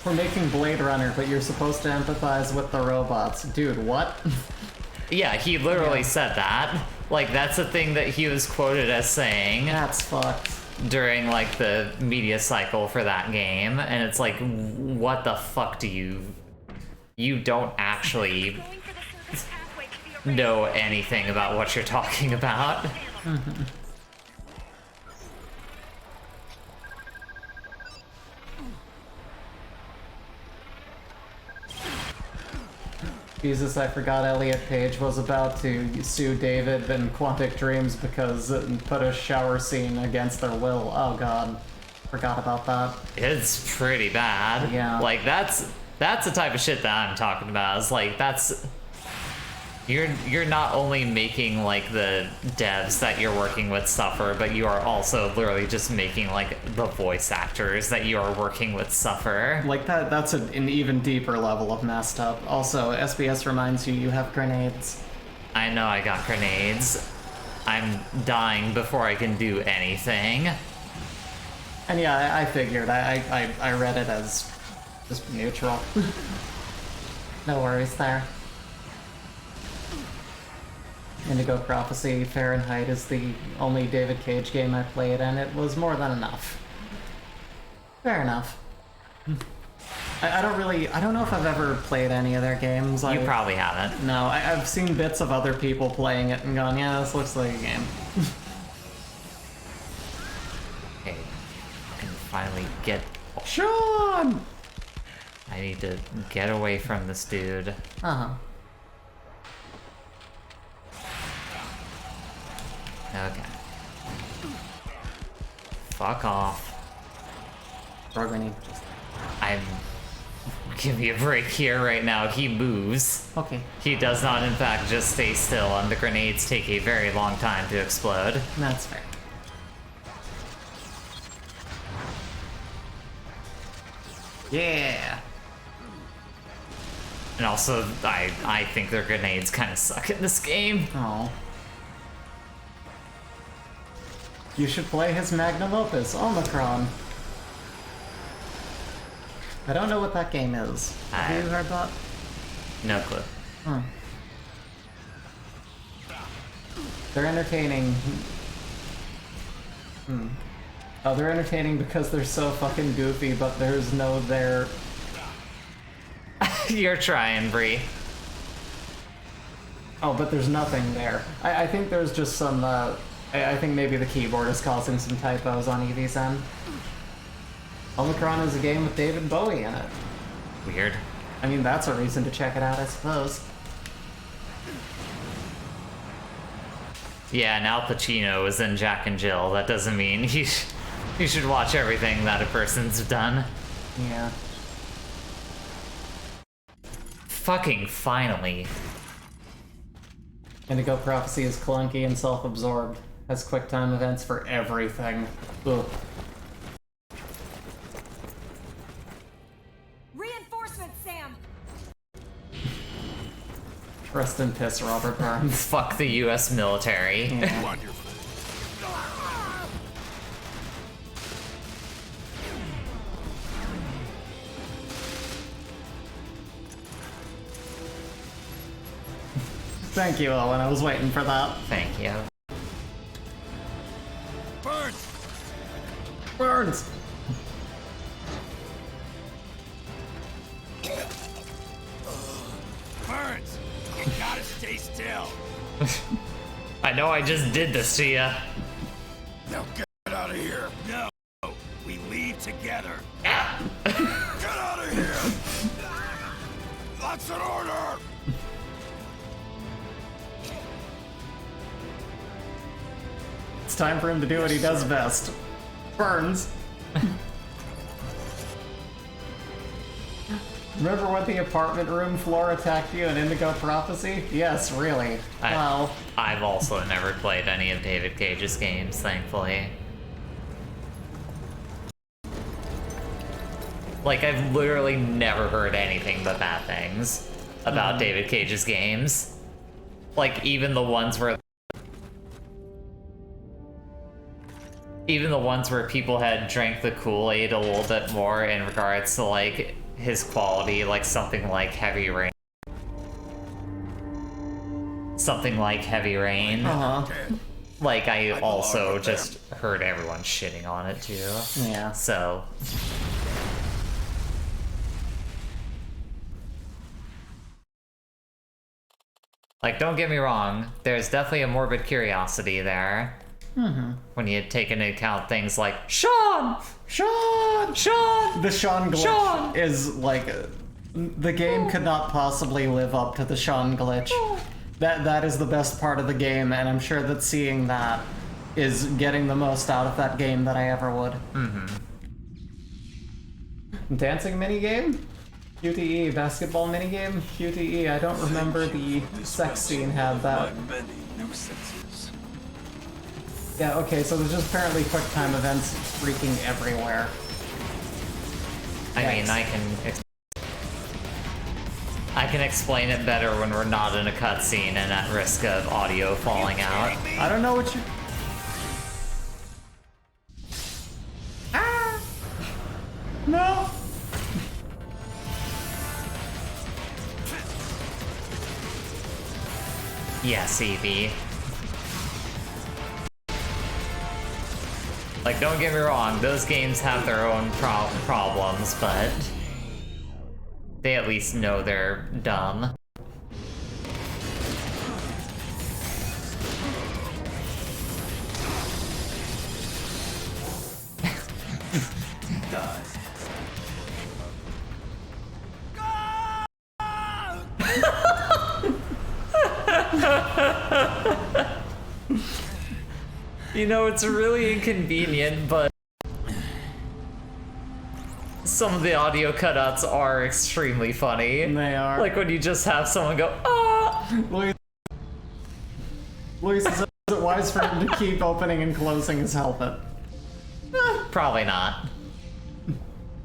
We're making Blade Runner, but you're supposed to empathize with the robots. Dude, what? Yeah, he literally said that. Like, that's a thing that he was quoted as saying. That's fucked. During, like, the media cycle for that game, and it's like, what the fuck do you... You don't actually know anything about what you're talking about. Jesus, I forgot Elliot Page was about to sue David and Quantic Dreams because it put a shower scene against their will. Oh god. Forgot about that. It's pretty bad. Yeah. Like, that's the type of shit that I'm talking about. It's like, that's... You're not only making, like, the devs that you're working with suffer, but you are also literally just making, like, the voice actors that you are working with suffer. Like, that's an even deeper level of messed up. Also, SBS reminds you have grenades. I know I got grenades. I'm dying before I can do anything. And yeah, I figured. I read it as just neutral. No worries there. Indigo Prophecy Fahrenheit is the only David Cage game I played, and it was more than enough. Fair enough. I don't know if I've ever played any of their games. You probably haven't. No, I've seen bits of other people playing it and gone, yeah, this looks like a game. Okay, I can finally get... Sean! I need to get away from this dude. Uh-huh. Okay. Fuck off. Grenade. I'm... Give me a break here right now. He moves. Okay. He does not, in fact, just stay still, and the grenades take a very long time to explode. That's fair. Yeah! And also, I think their grenades kind of suck in this game. Oh. You should play his magnum opus, Omicron. I don't know what that game is. Have you heard that? No clue. Hmm. They're entertaining. Oh, they're entertaining because they're so fucking goofy, but there's no there. You're trying, Bree. Oh, but there's nothing there. I think there's just some, I think maybe the keyboard is causing some typos on Evie's end. Omicron is a game with David Bowie in it. Weird. I mean, that's a reason to check it out, I suppose. Yeah, and Al Pacino is in Jack and Jill. That doesn't mean you should watch everything that a person's done. Yeah. Fucking finally. Indigo Prophecy is clunky and self-absorbed. Has quick time events for everything. Ugh. Reinforcements, Sam! Rest in piss, Robert Burns. Fuck the US military. Yeah. Wonderful. Thank you, Owen. I was waiting for that. Thank you. Burns! Burns! Burns! You gotta stay still. I know I just did this to you. Now get out of here. No, we leave together. Ah. Get out of here! That's an order! It's time for him to do what he does best. Burns. Remember when the apartment room floor attacked you in Indigo Prophecy? Yes, really. Wow. I've also never played any of David Cage's games, thankfully. Like, I've literally never heard anything but bad things about David Cage's games. Like, even the ones where people had drank the Kool-Aid a little bit more in regards to, like, his quality, like something like Heavy Rain. Something like Heavy Rain. Like, I also just heard everyone shitting on it, too. Yeah. So... like, don't get me wrong, there's definitely a morbid curiosity there. When you take into account things like Sean! Sean! Sean! The Sean glitch Sean! is like... the game could not possibly live up to the Sean glitch. That is the best part of the game, and I'm sure that seeing that is getting the most out of that game that I ever would. Dancing minigame? QTE. Basketball minigame? QTE. I don't remember the sex scene had that. Many nuisances. Yeah, okay, so there's just apparently quick time events freaking everywhere. I mean, I can explain it better when we're not in a cutscene and at risk of audio falling out. I don't know what you... No! Yes, Evie. Like, don't get me wrong, those games have their own problems, but they at least know they're dumb. You know, it's really inconvenient, but some of the audio cutouts are extremely funny. They are. Like when you just have someone go, ah! Luis, is it wise for him to keep opening and closing his helmet? Probably not.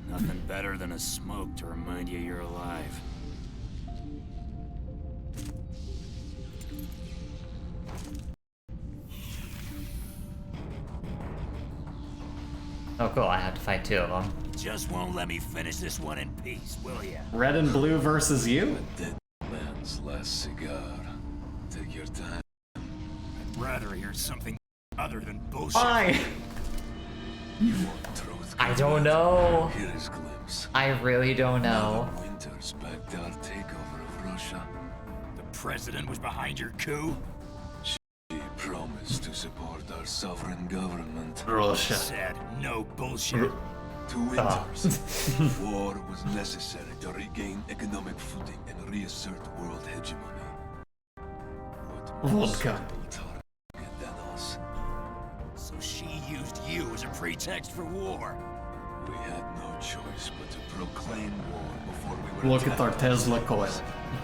Nothing better than a smoke to remind you you're alive. Oh, cool, I have to fight two of them. Just won't let me finish this one in peace, will ya? Red and blue versus you? Dead man's last cigar. Take your time. I'd rather hear something other than bullshit. Why? You won't throw I don't know. Here is glimpse. I really don't know. Winter's backdoor takeover of Russia. The president was behind your coup? He promised to support our sovereign government. Russia. Said no bullshit. 2 winters. War was necessary to regain economic footing and reassert world hegemony. What more Vodka. suitable target than us? So she used you as a pretext for war. We had no choice but to proclaim war before we were Look at our attacked. Tesla coil.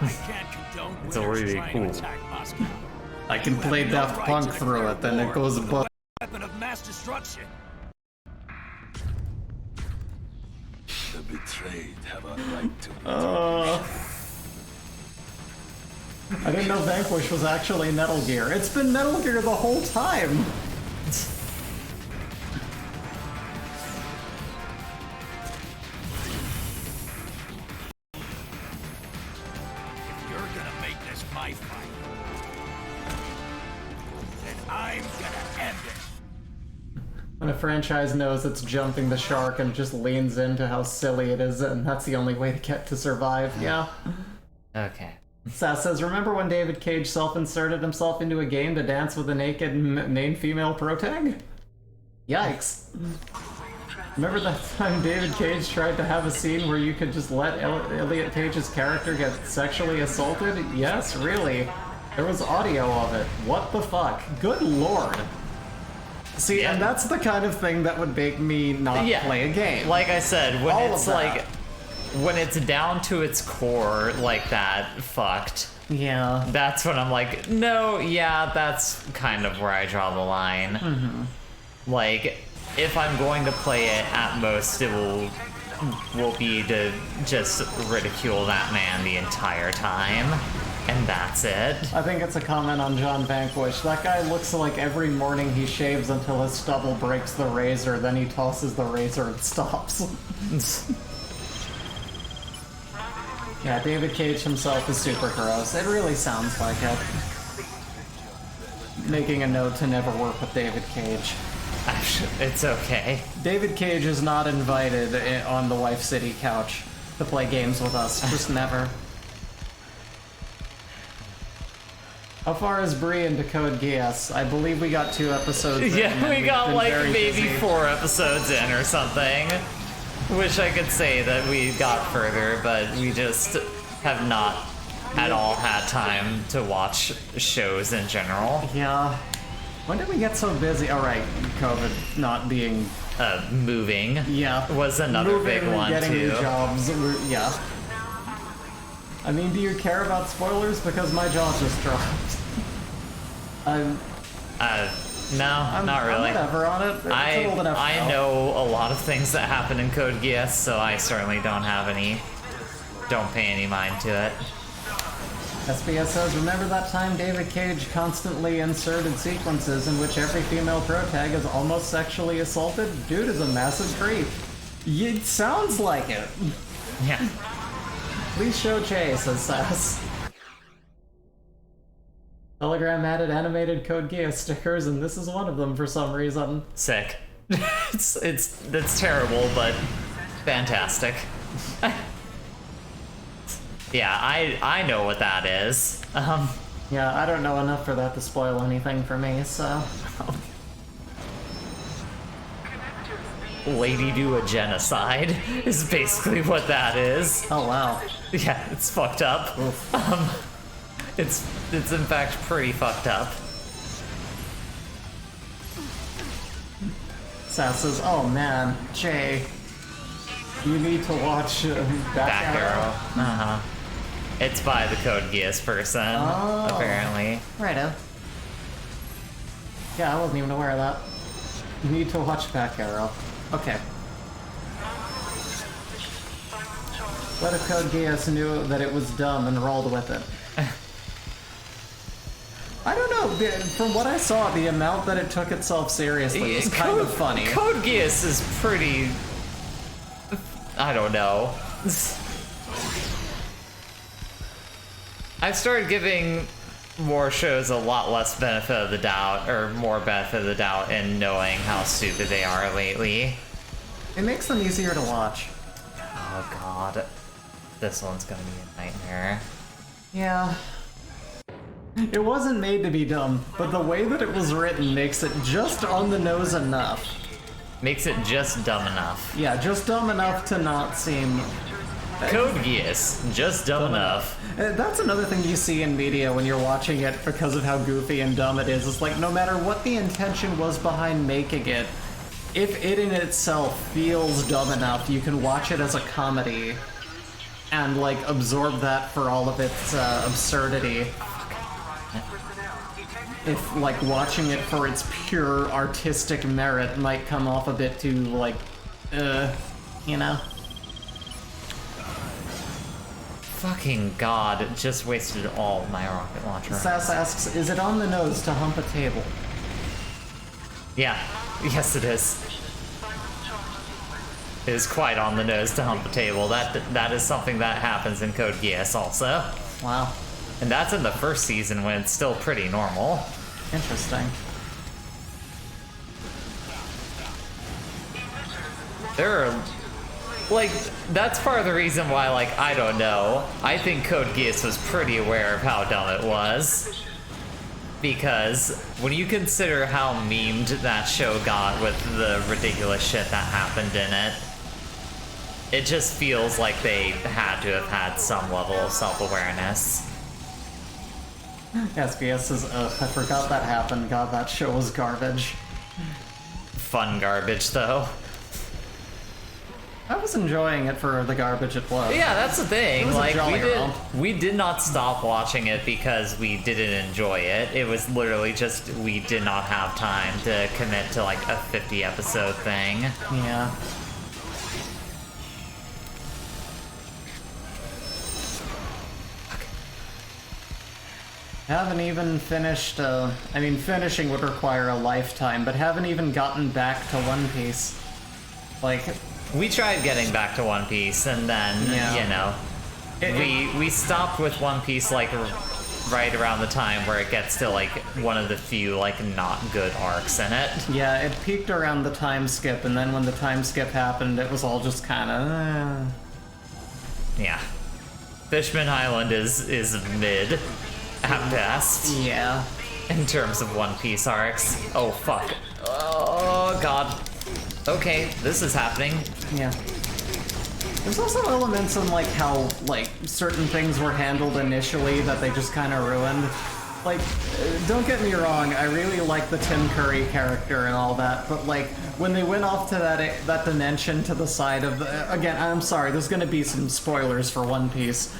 I can't condone It's winners already trying cool. to attack Moscow. I can You have play no Daft right Punk to through declare it, then it war goes with a but weapon of mass destruction. The betrayed have a right to be I didn't know Vanquish was actually Metal Gear. It's been Metal Gear the whole time. If you're gonna make this my fight, then I'm gonna end it. When a franchise knows it's jumping the shark and just leans into how silly it is, and that's the only way to get to survive, yeah. Okay. Sass says, remember when David Cage self-inserted himself into a game to dance with a naked main female protag? Yikes. Remember that time David Cage tried to have a scene where you could just let Elliot Page's character get sexually assaulted? Yes, really. There was audio of it. What the fuck? Good lord. See, and that's the kind of thing that would make me not play a game. Like I said, when All it's of that. like, when it's down to its core like that, fucked. Yeah. That's when I'm like, no, yeah, that's kind of where I draw the line. Like, if I'm going to play it, at most it will be to just ridicule that man the entire time, and that's it. I think it's a comment on John Vanquish. That guy looks like every morning he shaves until his stubble breaks the razor, then he tosses the razor and stops. Yeah, David Cage himself is super gross. It really sounds like it. Making a note to never work with David Cage. It's okay. David Cage is not invited on the Wife City couch to play games with us. Just never. How far is Bree into Code Geass? I believe we got 2 episodes in, Yeah, and we we've got been like very maybe busy. 4 episodes in or something. Wish I could say that we got further, but we just have not at all had time to watch shows in general. Yeah. When did we get so busy? Alright, COVID not being... Moving Yeah. was another Moving, big one getting too. new jobs. Yeah. I mean, do you care about spoilers? Because my jaw just dropped. No, not really. I'm whatever on it. It's an old enough I show. know a lot of things that happen in Code Geass, so I certainly don't pay any mind to it. SBS says, remember that time David Cage constantly inserted sequences in which every female protag is almost sexually assaulted? Dude is a massive creep. It sounds like it. Yeah. Please show Che, says Sass. Telegram added animated Code Geass stickers, and this is one of them for some reason. Sick. it's terrible, but fantastic. Yeah, I know what that is. Yeah, I don't know enough for that to spoil anything for me, so... Lady do a genocide is basically what that is. Oh, wow. Yeah, it's fucked up. It's in fact pretty fucked up. Sass says, oh man, Jay, you need to watch Back Arrow. It's by the Code Geass person, apparently. Righto. Yeah, I wasn't even aware of that. You need to watch Back Arrow. Okay. What if Code Geass knew that it was dumb and rolled with it? I don't know, from what I saw, the amount that it took itself seriously was kind of funny. Code Geass is pretty... I don't know. I've started giving more shows a lot less benefit of the doubt, or more benefit of the doubt in knowing how stupid they are lately. It makes them easier to watch. Oh god. This one's gonna be a nightmare. Yeah. It wasn't made to be dumb, but the way that it was written makes it just on the nose enough. Makes it just dumb enough. Yeah, just dumb enough to not seem... Code Geass, just dumb enough. That's another thing you see in media when you're watching it because of how goofy and dumb it is. It's like, no matter what the intention was behind making it, if it in itself feels dumb enough, you can watch it as a comedy and, like, absorb that for all of its absurdity. If, like, watching it for its pure artistic merit might come off a bit too, like, you know? Fucking god, just wasted all my rocket launcher. Sass asks, is it on the nose to hump a table? Yeah, yes it is. It is quite on the nose to hump a table. That is something that happens in Code Geass also. Wow. And that's in the first season when it's still pretty normal. Interesting. There are... Like, that's part of the reason why, like, I don't know. I think Code Geass was pretty aware of how dumb it was. Because when you consider how memed that show got with the ridiculous shit that happened in it, it just feels like they had to have had some level of self-awareness. SBS says, I forgot that happened. God, that show was garbage. Fun garbage, though. I was enjoying it for the garbage it was. Yeah, that's the thing. It was a Like, jolly romp. we did not stop watching it because we didn't enjoy it. It was literally just we did not have time to commit to like a 50 episode thing. Yeah. Haven't even finished, I mean, finishing would require a lifetime, but haven't even gotten back to One Piece. Like... We tried getting back to One Piece, and then, you know, we stopped with One Piece, like, right around the time where it gets to, like, one of the few, like, not good arcs in it. Yeah, it peaked around the time skip, and then when the time skip happened, it was all just kind of... Yeah. Fishman Island is mid, at best. Yeah. In terms of One Piece arcs. Oh, fuck. Oh, God. Okay, this is happening. Yeah. There's also elements in, like, how, like, certain things were handled initially that they just kind of ruined. Like, don't get me wrong, I really like the Tim Curry character and all that, but, like, when they went off to that dimension to the side of the... Again, I'm sorry, there's gonna be some spoilers for One Piece.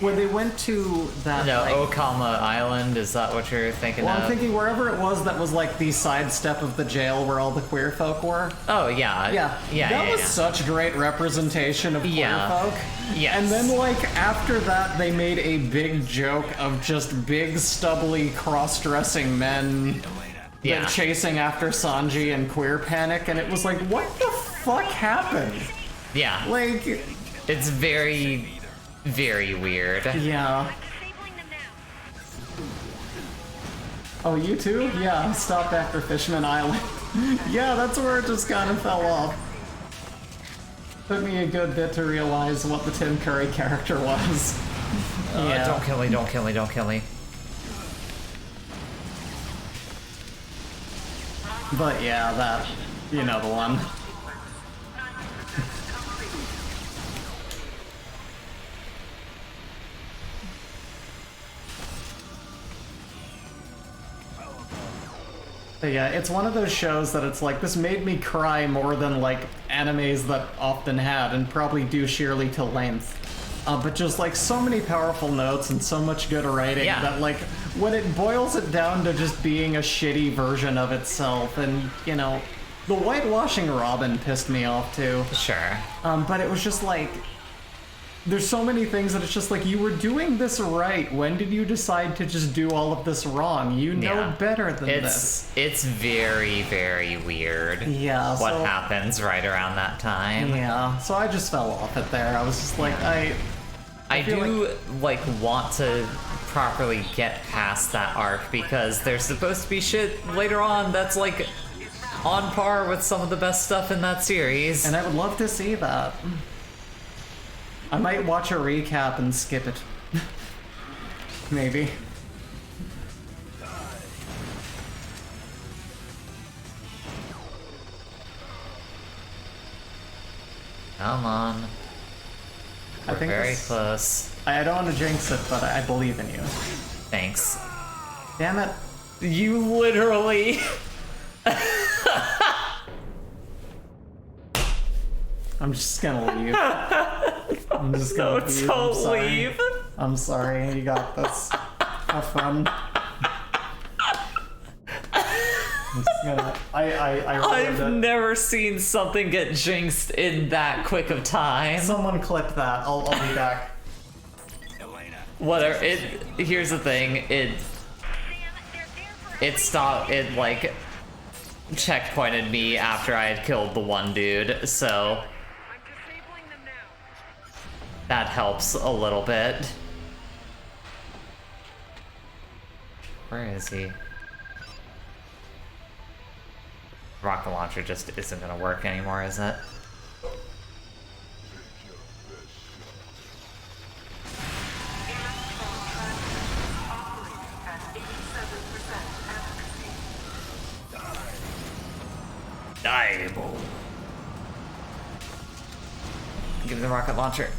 When they went to that, No, like... Okama Island, is that what you're thinking of? Well, I'm thinking wherever it was that was, like, the sidestep of the jail where all the queer folk were. Oh, yeah. Yeah. That was such great representation of queer folk. Yes. And then, like, after that, they made a big joke of just big, stubbly, cross-dressing men chasing after Sanji and Queer Panic, and it was like, what the fuck happened? Yeah. Like... It's very... very weird. Yeah. Oh, you too? Yeah, stopped after Fishman Island. Yeah, that's where it just kind of fell off. Took me a good bit to realize what the Tim Curry character was. Yeah. Don't kill me, don't kill me, don't kill me. But yeah, that, you know the one. Yeah, it's one of those shows that it's like, this made me cry more than, like, animes that often had, and probably do sheerly to length. But just, like, so many powerful notes and so much good writing that, like, when it boils it down to just being a shitty version of itself, and, you know, the whitewashing Robin pissed me off, too. Sure. But it was just, like... There's so many things that it's just like, you were doing this right. When did you decide to just do all of this wrong? You know better than this. It's very, very weird. Yeah. What happens right around that time. Yeah. So I just fell off it there. I was just like, I do like want to properly get past that arc because there's supposed to be shit later on that's like on par with some of the best stuff in that series. And I would love to see that. I might watch a recap and skip it. Maybe. Come on. I think Very this- close. I don't want to jinx it, but I believe in you. Thanks. Damn it. You literally... I'm just gonna leave. I'm just gonna leave. I'm Don't sorry. leave. I'm sorry. You got this. Have fun. I'm just gonna, I I've ruined it. never seen something get jinxed in that quick of time. Someone clip that. I'll be back. Whatever. Here's the thing. It stopped. It like checkpointed me after I had killed the one dude. So that helps a little bit. Where is he? Rocket launcher just isn't gonna work anymore, is it? Diable. Give me the rocket launcher.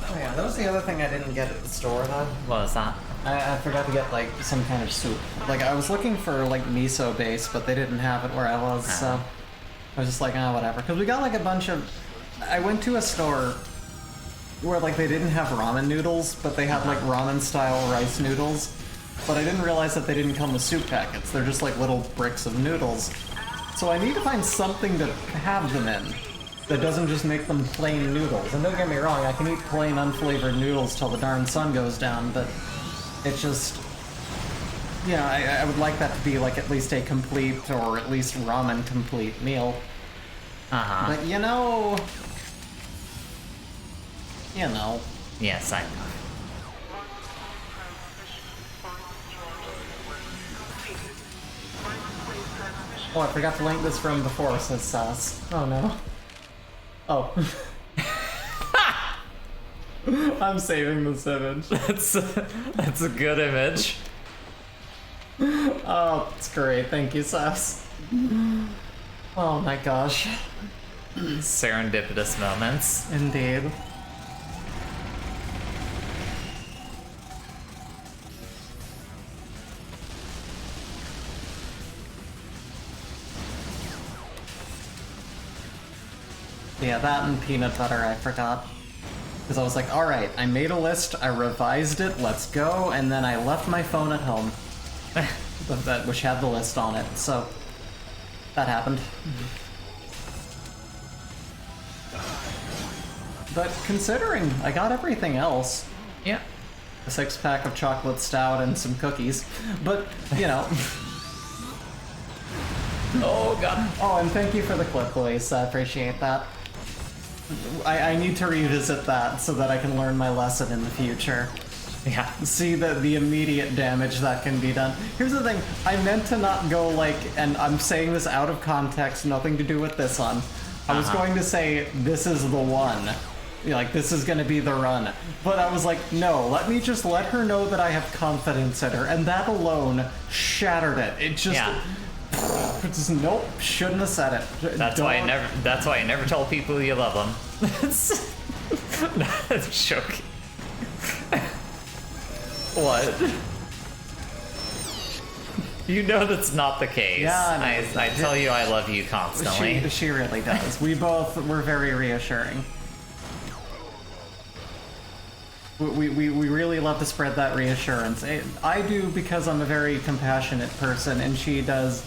Oh yeah, that was the other thing I didn't get at the store though. What was that? I forgot to get like some kind of soup. Like I was looking for like miso base, but they didn't have it where I was, so I was just like, oh whatever. Because we got like a bunch of. I went to a store where like they didn't have ramen noodles, but they had like ramen style rice noodles. But I didn't realize that they didn't come with soup packets. They're just like little bricks of noodles. So I need to find something to have them in that doesn't just make them plain noodles. And don't get me wrong, I can eat plain unflavored noodles till the darn sun goes down, but it's just, you know, I would like that to be like at least a complete or at least ramen complete meal. Uh-huh. But you know. Yes, I know. Oh, I forgot to link this from before, says Sass. Oh no. Oh. I'm saving this image. That's a good image. Oh, it's great. Thank you, Sass. Oh my gosh. Serendipitous moments. Indeed. Yeah, that and peanut butter I forgot. Because I was like, alright, I made a list, I revised it, let's go, and then I left my phone at home. Which had the list on it, so that happened. But considering I got everything else, Yeah. a 6-pack of chocolate stout and some cookies, but, you know. Oh god. Oh, and thank you for the clip, Luis, I appreciate that. I need to revisit that so that I can learn my lesson in the future. Yeah. See the immediate damage that can be done. Here's the thing, I meant to not go like, and I'm saying this out of context, nothing to do with this one. I was going to say, this is the one. Like, this is gonna be the run. But I was like, no, let me just let her know that I have confidence in her. And that alone shattered it. It just... Yeah. Just, nope, shouldn't have said it. That's why I never tell people you love them. That's joking. What? You know that's not the case. Yeah, I tell you I love you constantly. She really does. We're very reassuring. We really love to spread that reassurance. I do because I'm a very compassionate person, and she does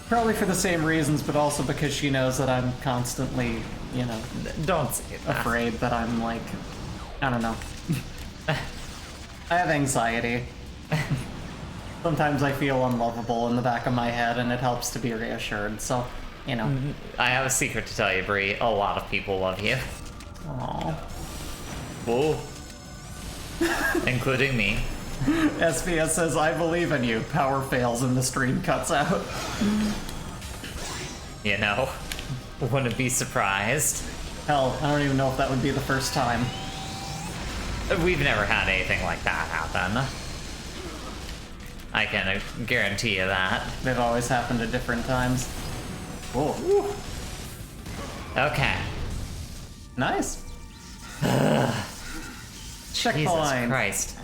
probably for the same reasons, but also because she knows that I'm constantly, you know, Don't say that. afraid that I'm like, I don't know. I have anxiety. Sometimes I feel unlovable in the back of my head, and it helps to be reassured, so, you know. I have a secret to tell you, Bree. A lot of people love you. Aww. Whoa. Including me. SBS says, I believe in you. Power fails and the stream cuts out. You know? Wouldn't be surprised. Hell, I don't even know if that would be the first time. We've never had anything like that happen. I can guarantee you that. They've always happened at different times. Whoa. Okay. Nice. Jesus Checkpoint. Christ.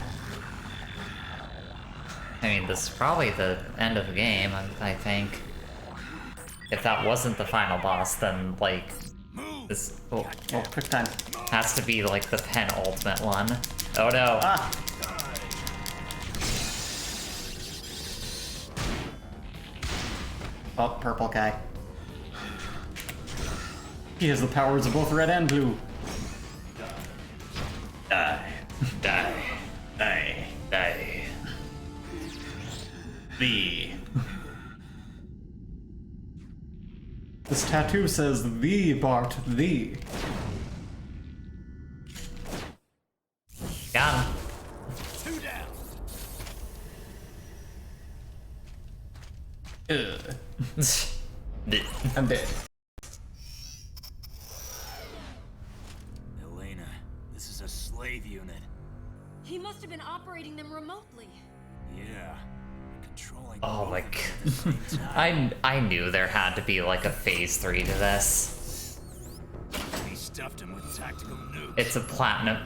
I mean, this is probably the end of the game, I think. If that wasn't the final boss, then, like, this Quick time. has to be, like, the penultimate one. Oh no. Ah. Oh, purple guy. He has the powers of both red and blue. Die. Die. Die. Die. The. This tattoo says "the Bart the." Got him. 2 down. I'm dead. Elena, this is a slave unit. He must have been operating them remotely. Yeah. Controlling Oh both my of them at the same time. I knew there had to be like a phase 3 to this. He stuffed him with tactical nukes. It's a platinum.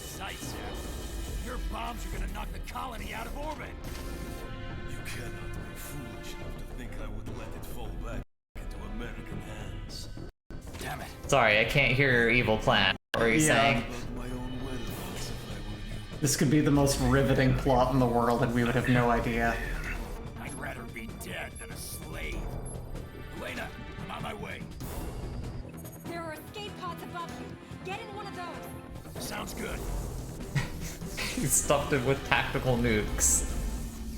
Sights out. Your bombs are gonna knock the colony out of orbit. You cannot be foolish enough to think I would let it fall back into American hands. Damn it. Sorry, I can't hear your evil plan. What were you saying? About my own whereabouts if I were you. This could be the most riveting plot in the world, and we would have no idea. I'd rather be dead than a slave. Elena, I'm on my way. There are escape pods above you. Get in one of those. Sounds good. He stuffed it with tactical nukes.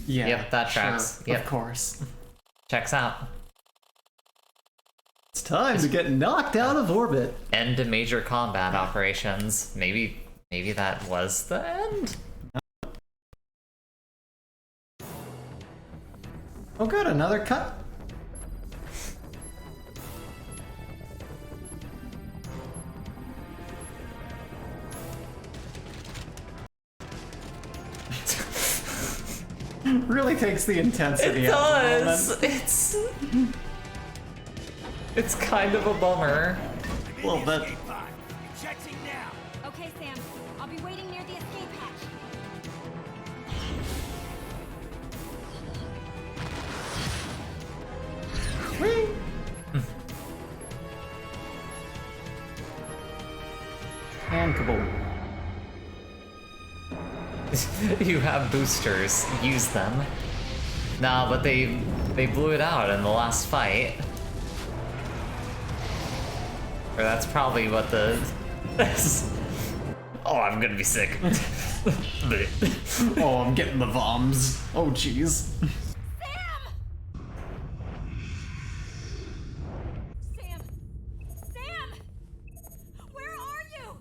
Yeah. Yep, that tracks. Sure, Yep. Of course. Checks out. It's time to get knocked out of orbit. End to major combat operations. Maybe that was the end? Oh good, another cut. Really takes the intensity It out of the does! moment. It's kind of a bummer. Well, but Escape pod. Ejecting now. Okay, Sam. I'll be waiting near the escape hatch. and kaboom. You have boosters. Use them. Nah, but they blew it out in the last fight. Or that's probably what the... Oh, I'm gonna be sick. Oh, I'm getting the voms. Oh, jeez. Sam! Sam! Where are you?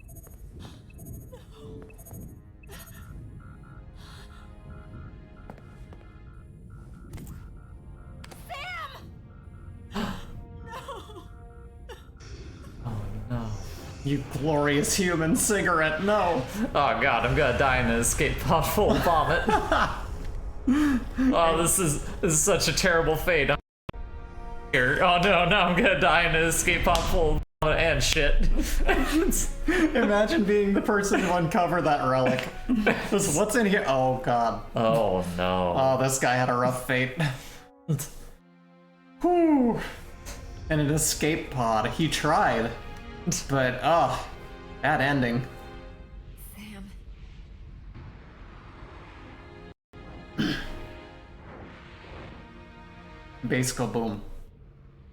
Sam! Oh no. You glorious human cigarette, no! Oh god, I'm gonna die in an escape pod full of vomit. Oh, this is such a terrible fate. I'm here. Oh no, now I'm gonna die in an escape pod full of vomit and shit. Imagine being the person to uncover that relic. What's in here? Oh god. Oh no. Oh, this guy had a rough fate. Whew. And an escape pod. He tried. But, oh, bad ending. Sam. Base go boom.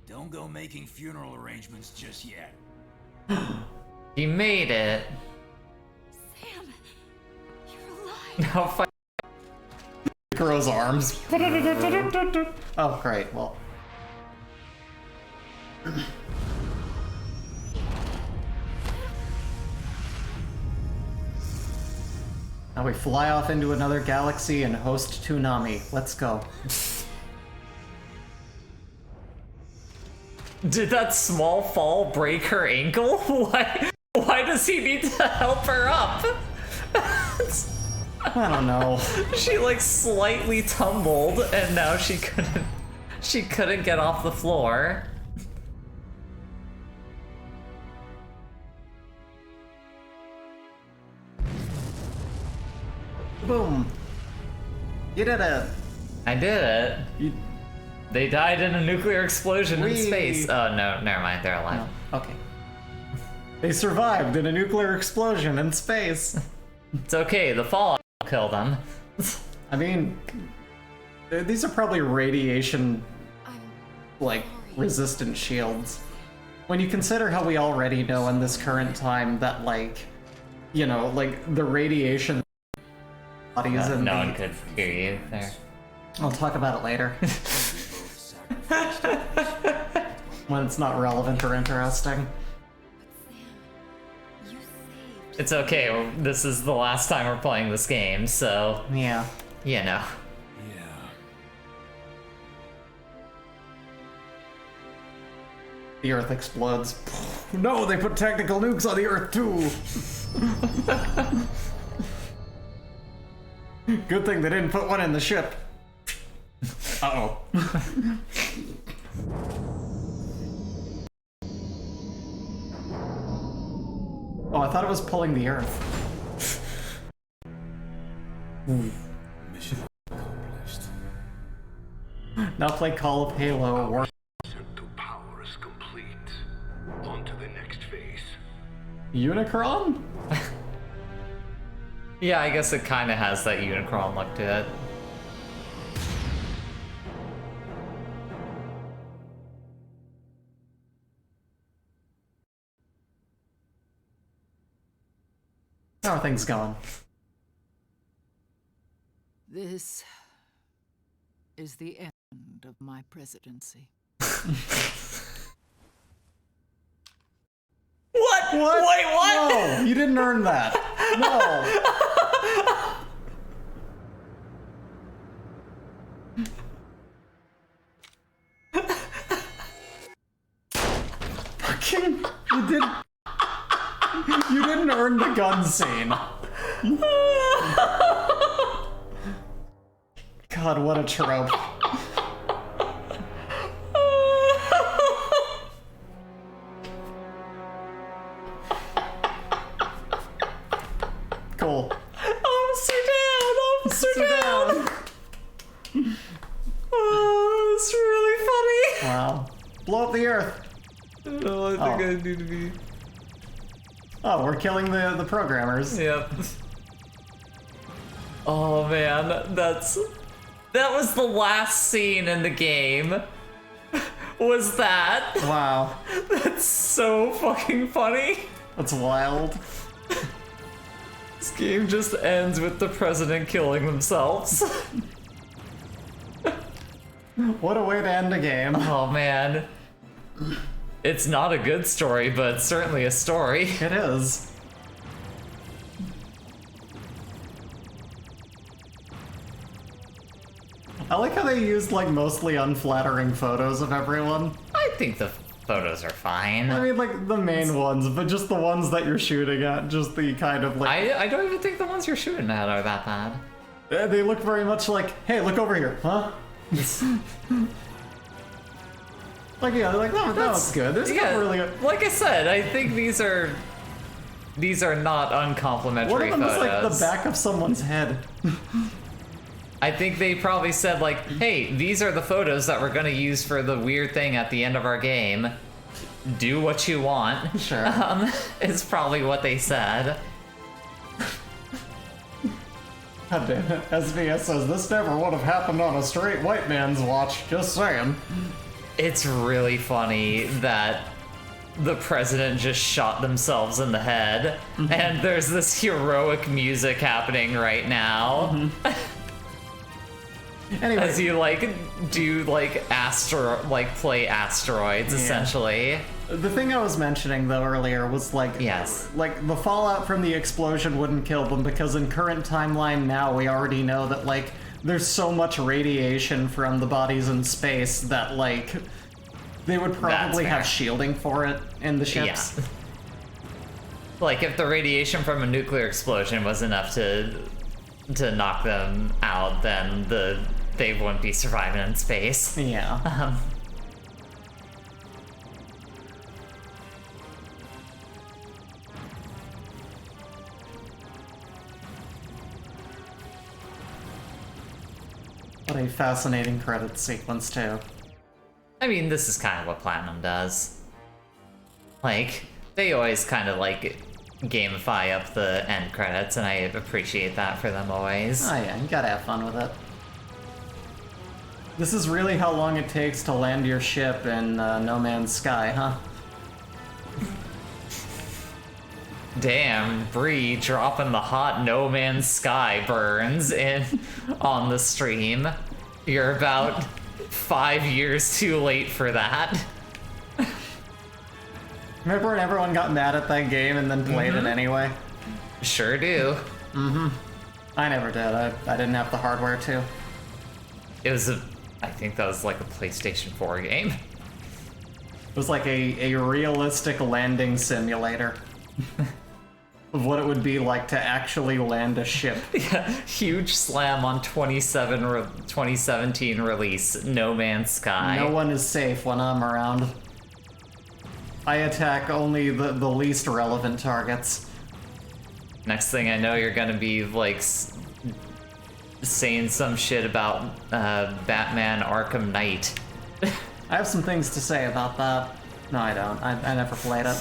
Don't go making funeral arrangements just yet. You made it. Sam! You're alive! Now fight. Grows arms. Oh, great. Well. Now we fly off into another galaxy and host Toonami. Let's go. Did that small fall break her ankle? Why does he need to help her up? I don't know. She like slightly tumbled and now she couldn't get off the floor. Boom. You did it. I did it. They died in a nuclear explosion in space. Oh no, never mind, they're alive. No. Okay. They survived in a nuclear explosion in space. It's okay, the fallout will kill them. I mean, these are probably radiation, like, resistant shields. When you consider how we already know in this current time that, like, you know, like, the radiation bodies and no one could hear you there. I'll talk about it later. When it's not relevant or interesting. It's okay, this is the last time we're playing this game, so... Yeah. You know. Yeah. The Earth explodes. No, they put tactical nukes on the Earth too! Good thing they didn't put one in the ship. Uh-oh. Oh, I thought it was pulling the Earth. Mission accomplished. Now play Call of Halo or... Ascent to power is complete. On to the next phase. Unicron? Yeah, I guess it kind of has that Unicron look to it. How are things going? This is the end of my presidency. What? What? Wait, what? No, you didn't earn that. No. Fucking, you didn't earn the gun scene. God, what a trope. Cool. Officer down! Officer down! Oh, that's really funny. Wow. Blow up the Earth. Oh, I think I need to be... Oh, we're killing the programmers. Yep. Oh man, that was the last scene in the game. Was that? Wow. That's so fucking funny. That's wild. This game just ends with the president killing themselves. What a way to end a game. Oh man. It's not a good story, but certainly a story. It is. I like how they used like mostly unflattering photos of everyone. I think the photos are fine. I mean like the main ones, but just the ones that you're shooting at, just the kind of like... I don't even think the ones you're shooting at are that bad. They look very much like, hey, look over here, huh? Like, yeah, they're like, no, that's good. There's yeah, not really... like I said, I think these are not uncomplimentary One of them photos. is like the back of someone's head. I think they probably said like, hey, these are the photos that we're gonna use for the weird thing at the end of our game. Do what you want. Sure. Is probably what they said. God damn it. SBS says, this never would have happened on a straight white man's watch. Just saying. It's really funny that the president just shot themselves in the head, and there's this heroic music happening right now. Anyway. As you like do like play asteroids essentially. The thing I was mentioning though earlier was like, Yes. like the fallout from the explosion wouldn't kill them because in current timeline now we already know that like there's so much radiation from the bodies in space that like they would probably have shielding for it in the ships. Yeah. Like if the radiation from a nuclear explosion was enough to knock them out, then they wouldn't be surviving in space. Yeah. What a fascinating credit sequence, too. I mean, this is kind of what Platinum does. Like, they always kind of, like, gamify up the end credits, and I appreciate that for them always. Oh yeah, you gotta have fun with it. This is really how long it takes to land your ship in No Man's Sky, huh? Damn, Bree dropping the hot No Man's Sky burns in on the stream. You're about 5 years too late for that. Remember when everyone got mad at that game and then played it anyway? Sure do. I never did. I didn't have the hardware to. It was I think that was like a PlayStation 4 game. It was like a realistic landing simulator. Of what it would be like to actually land a ship. Yeah, huge slam on 2017 release, No Man's Sky. No one is safe when I'm around. I attack only the least relevant targets. Next thing I know, you're gonna be like saying some shit about Batman Arkham Knight. I have some things to say about that. No, I don't. I never played it.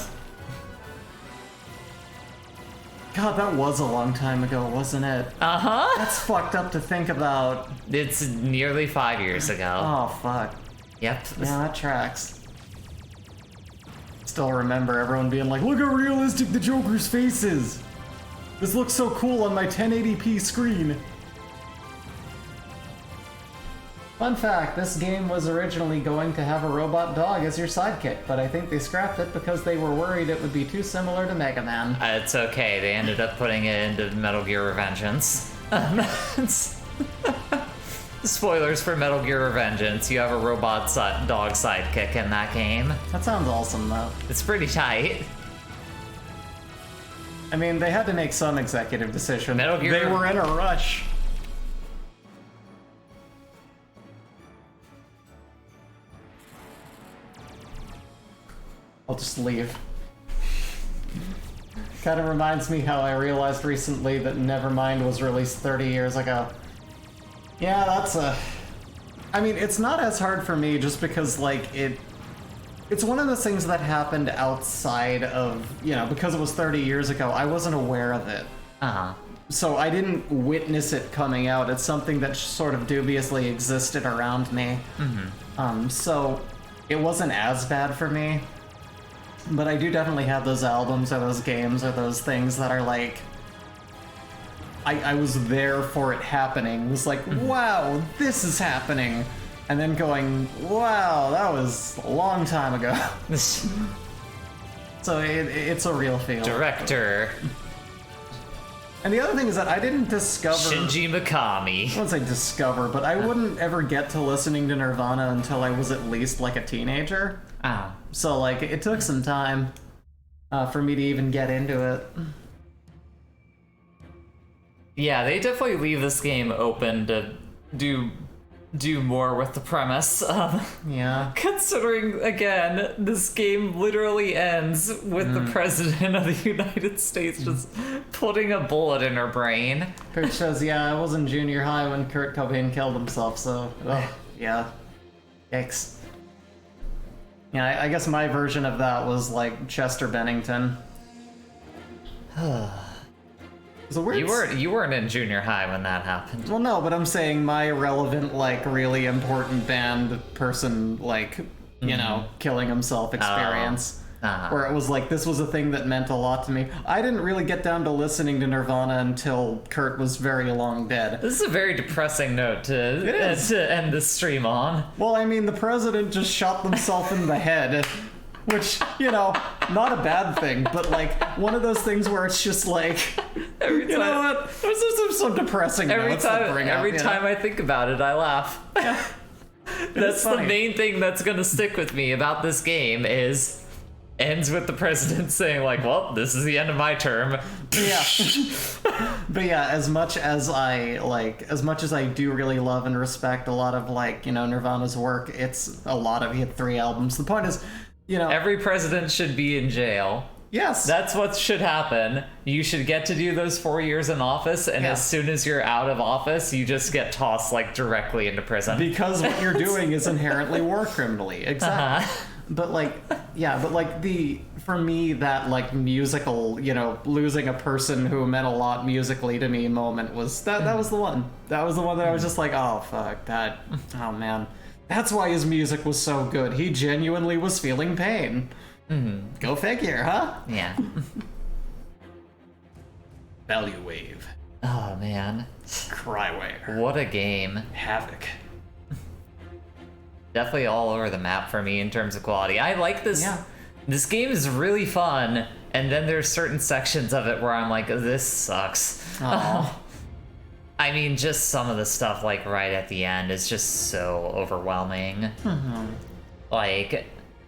God, that was a long time ago, wasn't it? Uh-huh. That's fucked up to think about. It's nearly 5 years ago. Oh, fuck. Yep. Yeah, that tracks. Still remember everyone being like, look how realistic the Joker's face is! This looks so cool on my 1080p screen. Fun fact, this game was originally going to have a robot dog as your sidekick, but I think they scrapped it because they were worried it would be too similar to Mega Man. It's okay, they ended up putting it into Metal Gear Revengeance. Spoilers for Metal Gear Revengeance, you have a robot dog sidekick in that game. That sounds awesome, though. It's pretty tight. I mean, they had to make some executive decision. Metal Gear... They were in a rush. I'll just leave. Kind of reminds me how I realized recently that Nevermind was released 30 years ago. Yeah, that's a... I mean, it's not as hard for me just because, like, it's one of those things that happened outside of, you know, because it was 30 years ago, I wasn't aware of it. Uh-huh. So I didn't witness it coming out. It's something that sort of dubiously existed around me. So it wasn't as bad for me. But I do definitely have those albums or those games or those things that are like... I was there for it happening. It was like, wow, this is happening. And then going, wow, that was a long time ago. So it's a real feel. Director. And the other thing is that I didn't discover... Shinji Mikami. I wouldn't say discover, but I wouldn't ever get to listening to Nirvana until I was at least like a teenager. Ah. So like it took some time for me to even get into it. Yeah, they definitely leave this game open to do more with the premise. Yeah. Considering, again, this game literally ends with the President of the United States just putting a bullet in her brain. Kurt says, yeah, I was in junior high when Kurt Cobain killed himself, so, yeah. Yikes. Yeah, I guess my version of that was like Chester Bennington. So you weren't in junior high when that happened. Well, no, but I'm saying my relevant, like, really important band person, like, you know, killing himself experience. Where it was like, this was a thing that meant a lot to me. I didn't really get down to listening to Nirvana until Kurt was very long dead. This is a very depressing note to end this stream on. Well, I mean, the president just shot himself in the head. which, you know, not a bad thing, but like one of those things where it's just like, Every time, you know what? There's some depressing every notes to time, bring every up, you time know? I think about it, I laugh. That's the funny. main thing that's gonna stick with me about this game is ends with the president saying like, well, this is the end of my term. Yeah. But yeah, as much as I do really love and respect a lot of like, you know, Nirvana's work, it's a lot of, he had 3 albums. The point is, you know, Every president should be in jail. yes. That's what should happen. You should get to do those 4 years in office, and Yeah. as soon as you're out of office, you just get tossed like directly into prison. Because what you're doing is inherently war criminally. Exactly. But like, yeah, but like for me, that like musical, you know, losing a person who meant a lot musically to me moment was that was the one. That was the one that I was just like, oh fuck that. Oh man. That's why his music was so good. He genuinely was feeling pain. Go figure, huh? Yeah. Value Wave. Oh man. Cryware. What a game. Havoc. Definitely all over the map for me in terms of quality. I like this. Yeah. This game is really fun, and then there's certain sections of it where I'm like, this sucks. Oh. I mean, just some of the stuff like right at the end is just so overwhelming. Like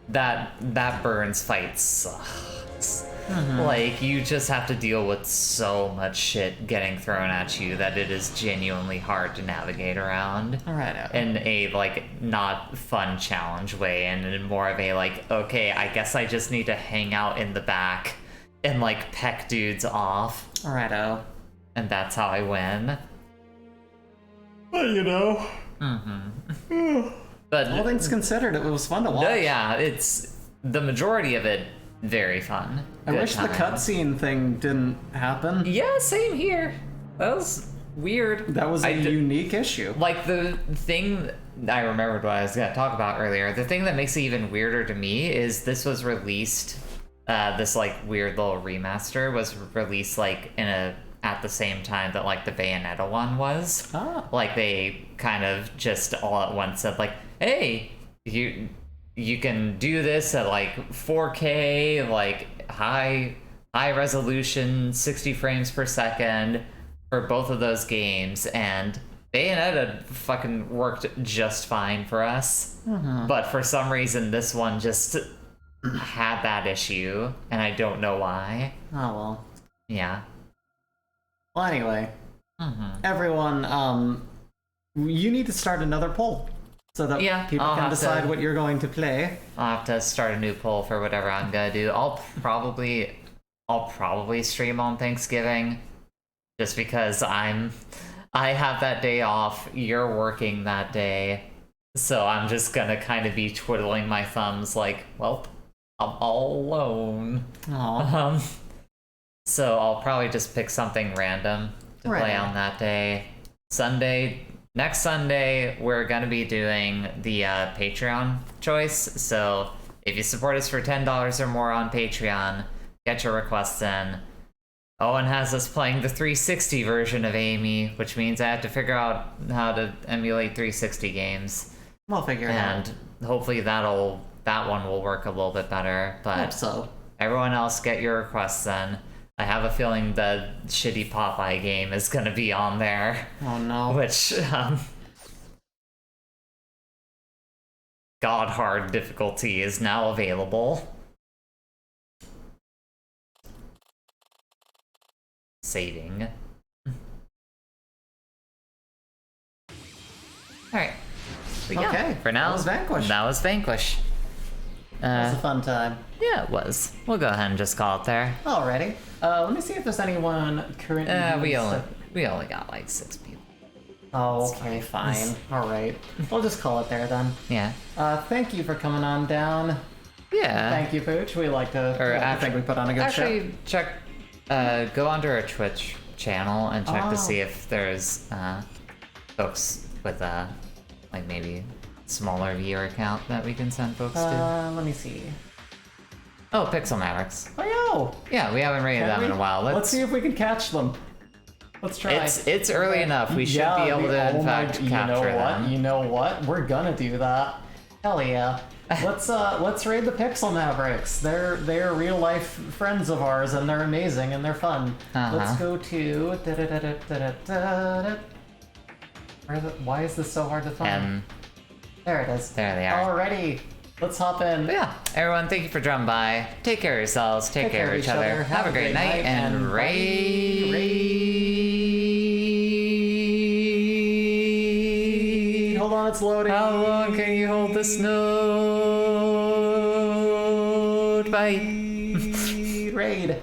that Burns fight sucks. Like you just have to deal with so much shit getting thrown at you that it is genuinely hard to navigate around. All right. In a like not fun challenge way, and in more of a like, okay, I guess I just need to hang out in the back and like peck dudes off, All righto. and that's how I win. Well, you know. But All things considered, it was fun to watch. no, yeah, it's the majority of it very fun. I Good wish the time. cutscene thing didn't happen. Yeah, same here. That was weird. That was a unique issue. Like the thing I remembered what I was gonna talk about earlier. The thing that makes it even weirder to me is this was released. This like weird little remaster was released like at the same time that like the Bayonetta one was. Ah. Like they kind of just all at once said like, hey, you can do this at like 4K, like high resolution, 60 frames per second for both of those games, and Bayonetta fucking worked just fine for us. But for some reason this one just had that issue, and I don't know why. Oh well. Yeah. Well, anyway, everyone, you need to start another poll so that Yeah, people I'll can have decide to- what you're going to play. I'll have to start a new poll for whatever I'm gonna do. I'll probably stream on Thanksgiving, just because I have that day off. You're working that day, so I'm just gonna kind of be twiddling my thumbs, like, well, I'm all alone. Aw. So I'll probably just pick something random to play Right. on that day. Next Sunday, we're gonna be doing the Patreon choice. So if you support us for $10 or more on Patreon, get your requests in. Owen has us playing the 360 version of Amy, which means I have to figure out how to emulate 360 games, We'll figure it out. and hopefully that one will work a little bit better. But Hope so. everyone else, get your requests in. I have a feeling the shitty Popeye game is gonna be on there, Oh no. which God hard difficulty is now available. Saving. Alright. But yeah, Okay, for now, that was Vanquish. That was Vanquish. It was a fun time. Yeah, it was. We'll go ahead and just call it there. Alrighty. Let me see if there's anyone currently. We only got like 6 people. Oh, okay, fine. Alright. We'll just call it there then. Yeah. Thank you for coming on down. Yeah. Thank you, Pooch. We like to think we put on a good show. Actually, check. Go onto our Twitch channel and check to Oh. see if there's folks with like maybe smaller viewer count that we can send folks to. Let me see. Oh, Pixel Mavericks. Oh, Yeah, we haven't rated them in a while. Let's see if we can catch them. Let's try. It's early enough. We should be able to, in fact, capture them. You know what? We're gonna do that. Hell yeah. Let's raid the Pixel Mavericks. They're real life friends of ours, and they're amazing and they're fun. Let's go to why is this so hard to find? There it is. There they are. Alrighty. Let's hop in. But yeah, everyone, thank you for dropping by. Take care of yourselves. Take care of each other. Have a great night, and raid. Hold on, it's loading. How long can you hold this note? Bye. Raid.